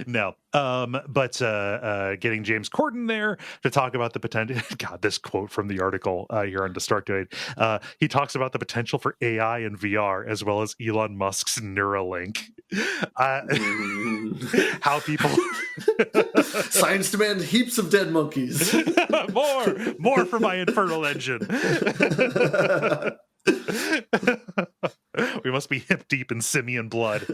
S1: No. But getting James Corden there to talk about the potential. God, this quote from the article here on Destructoid. He talks about the potential for AI and VR, as well as Elon Musk's Neuralink. How people
S4: Science demand heaps of dead monkeys.
S1: more for my infernal engine. We must be hip deep in simian blood.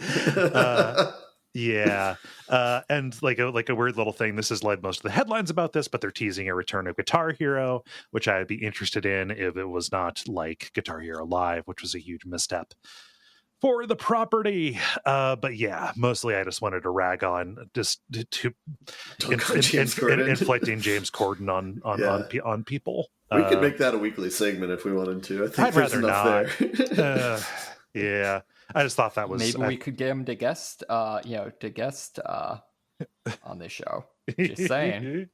S1: Yeah. And like a weird little thing, this has led most of the headlines about this, but they're teasing a return of Guitar Hero, which I'd be interested in if it was not like Guitar Hero Live, which was a huge misstep for the property. But yeah, mostly I just wanted to rag on just to inflicting James Corden on people.
S4: We could make that a weekly segment if we wanted to. I think
S1: I'd
S4: there's
S1: rather
S4: enough
S1: not.
S4: there.
S1: Yeah, I just thought that was
S3: maybe we could get him to guest, on this show. Just saying.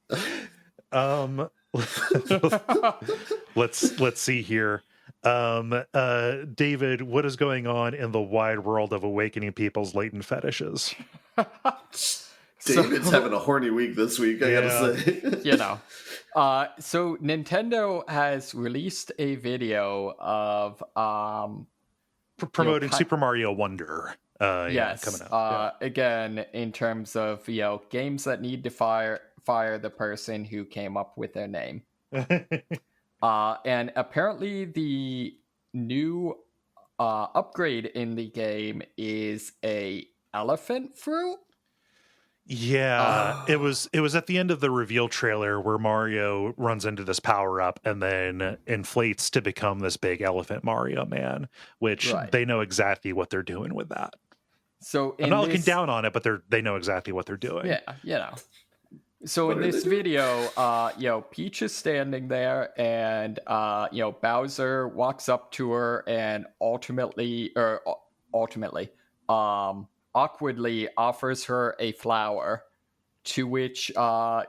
S1: Let's see here. David, what is going on in the wide world of awakening people's latent fetishes?
S4: David's having a horny week this week, I gotta say.
S3: So Nintendo has released a video of
S1: promoting Super Mario Wonder.
S3: Yes,
S1: coming out.
S3: Again, in terms of games that need to fire the person who came up with their name. And apparently the new upgrade in the game is a elephant fruit.
S1: Yeah, it was at the end of the reveal trailer where Mario runs into this power up and then inflates to become this big elephant Mario Man, which they know exactly what they're doing with that.
S3: So
S1: I'm not looking down on it, but they know exactly what they're doing.
S3: Yeah, So in this video, Peach is standing there, and Bowser walks up to her and awkwardly offers her a flower, to which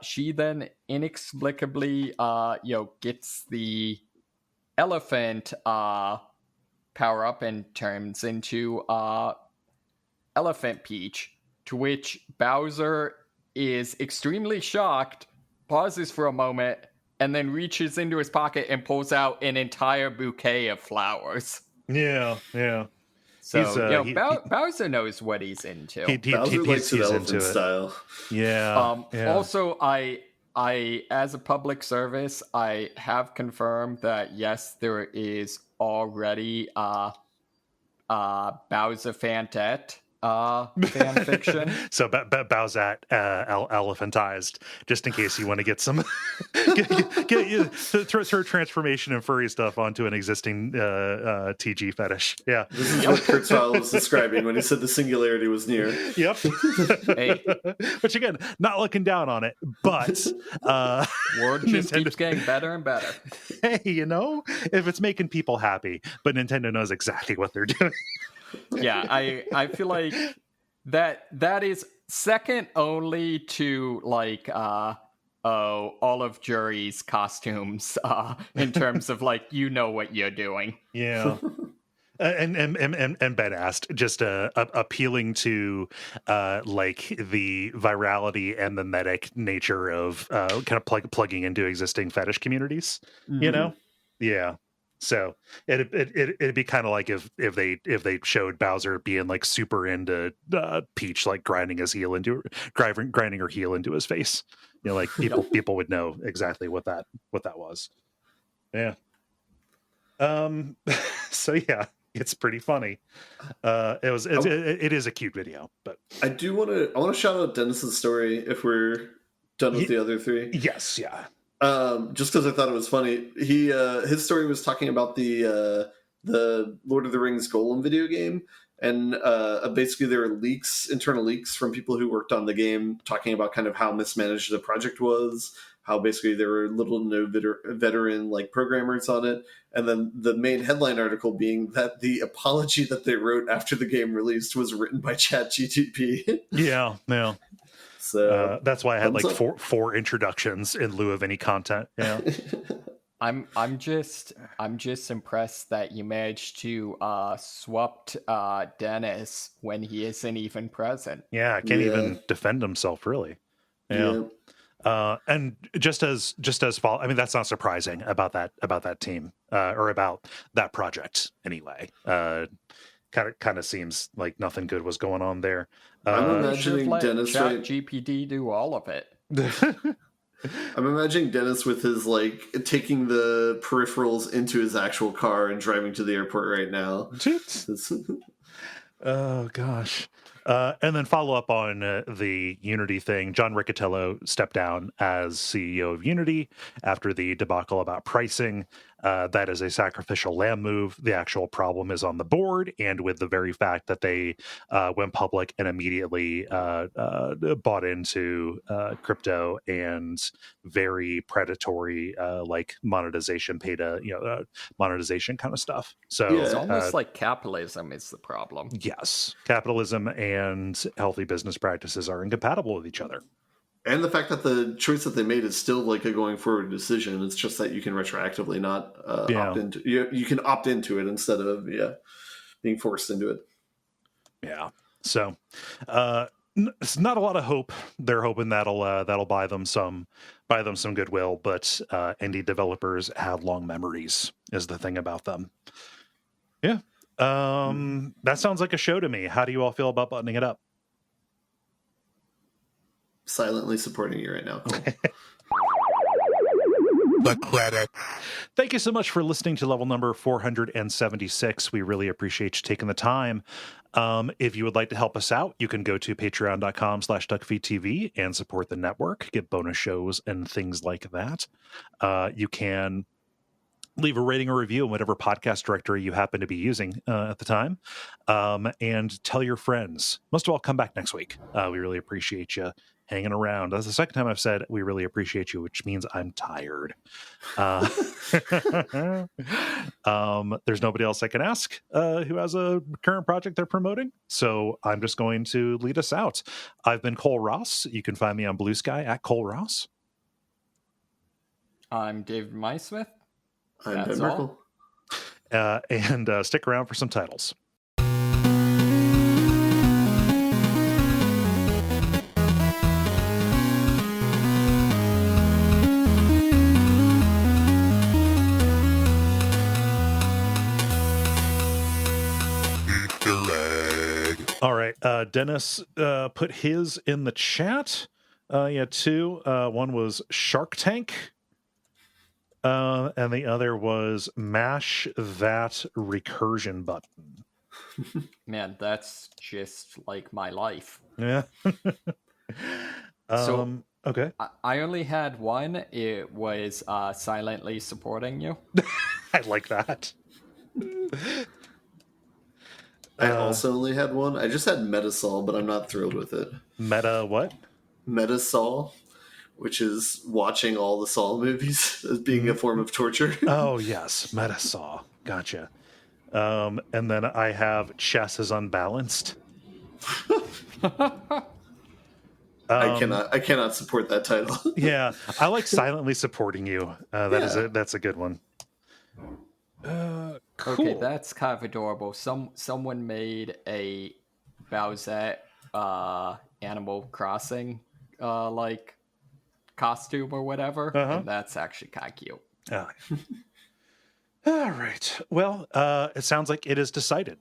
S3: she then inexplicably gets the elephant power up and turns into Elephant Peach, to which Bowser is extremely shocked, pauses for a moment, and then reaches into his pocket and pulls out an entire bouquet of flowers.
S1: Yeah.
S3: So Bowser knows what he's into.
S4: Bowser likes it elephant style.
S1: Yeah.
S3: Also, I as a public service, I have confirmed that yes, there is already Bowser Fantet fan fiction.
S1: So Bowsat elephantized, just in case you want to get some throw transformation and furry stuff onto an existing TG fetish. Yeah,
S4: this is what Kurzweil was describing when he said the singularity was near.
S1: Yep. Hey. Which again, not looking down on it, but
S3: word just keeps getting better and better.
S1: Hey, if it's making people happy, but Nintendo knows exactly what they're doing.
S3: Yeah, I feel like that is second only to Olive Jury's costumes in terms of what you're doing.
S1: Yeah. And Ben asked, just appealing to the virality and the medic nature of kind of plugging into existing fetish communities.
S3: Mm-hmm.
S1: Yeah. So it'd be kind of like if they showed Bowser being super into Peach, grinding her heel into his face. People would know exactly what that was. Yeah. So yeah, it's pretty funny. It is a cute video, but
S4: I want to shout out Dennis's story if we're done with the other three.
S1: Yes, yeah.
S4: Just because I thought it was funny. His story was talking about the Lord of the Rings Gollum video game, and basically there were internal leaks from people who worked on the game, talking about kind of how mismanaged the project was, how basically there were little to no veteran programmers on it, and then the main headline article being that the apology that they wrote after the game released was written by ChatGPT.
S1: Yeah.
S4: So
S1: that's why I had four introductions in lieu of any content. Yeah.
S3: I'm just impressed that you managed to swap Dennis when he isn't even present.
S1: Yeah, can't even defend himself, really. Yeah. And just as I mean, that's not surprising about that team or about that project anyway. Kind of seems like nothing good was going on there.
S4: I'm imagining Dennis
S3: ChatGPT do all of it.
S4: I'm imagining Dennis with his taking the peripherals into his actual car and driving to the airport right now.
S1: Oh gosh. And then follow up on the Unity thing. John Riccitello stepped down as CEO of Unity after the debacle about pricing. That is a sacrificial lamb move. The actual problem is on the board and with the very fact that they went public and immediately bought into crypto and very predatory monetization, monetization kind of stuff. So
S3: it's almost like capitalism is the problem.
S1: Yes, capitalism and healthy business practices are incompatible with each other.
S4: And the fact that the choice that they made is still like a going forward decision. It's just that you can retroactively not opt into. You can opt into it instead of being forced into it.
S1: Yeah. So it's not a lot of hope. They're hoping that'll buy them some goodwill, but indie developers have long memories is the thing about them. Yeah. That sounds like a show to me. How do you all feel about buttoning it up?
S4: Silently supporting you right now, Cole.
S5: The credits.
S1: Thank you so much for listening to level number 476. We really appreciate you taking the time. If you would like to help us out, you can go to patreon.com/Duckfeed.tv and support the network, get bonus shows and things like that. You can leave a rating or review in whatever podcast directory you happen to be using at the time, and tell your friends. Most of all, come back next week. We really appreciate you hanging around. That's the second time I've said we really appreciate you, which means I'm tired. There's nobody else I can ask who has a current project they're promoting, so I'm just going to lead us out. I've been Cole Ross. You can find me on Blue Sky at Cole Ross.
S3: I'm David Maismith.
S4: I'm Ben Merkel.
S1: And stick around for some titles. All right, Dennis put his in the chat. Two. One was Shark Tank. And the other was mash that recursion button.
S3: Man, that's just like my life.
S1: Yeah. Okay.
S3: I only had one. It was silently supporting you.
S1: I like that.
S4: I also only had one. I just had Metasol, but I'm not thrilled with it.
S1: Meta what?
S4: Metasol, which is watching all the Saw movies as being a form of torture.
S1: Oh, yes. Metasaw. Gotcha. And then I have Chess is Unbalanced.
S4: I cannot support that title.
S1: Yeah, I like silently supporting you. That's a good one. Cool.
S3: Okay, that's kind of adorable. Someone made a Bowsette Animal Crossing costume or whatever, and that's actually kind of cute.
S1: All right. Well, it sounds like it is decided.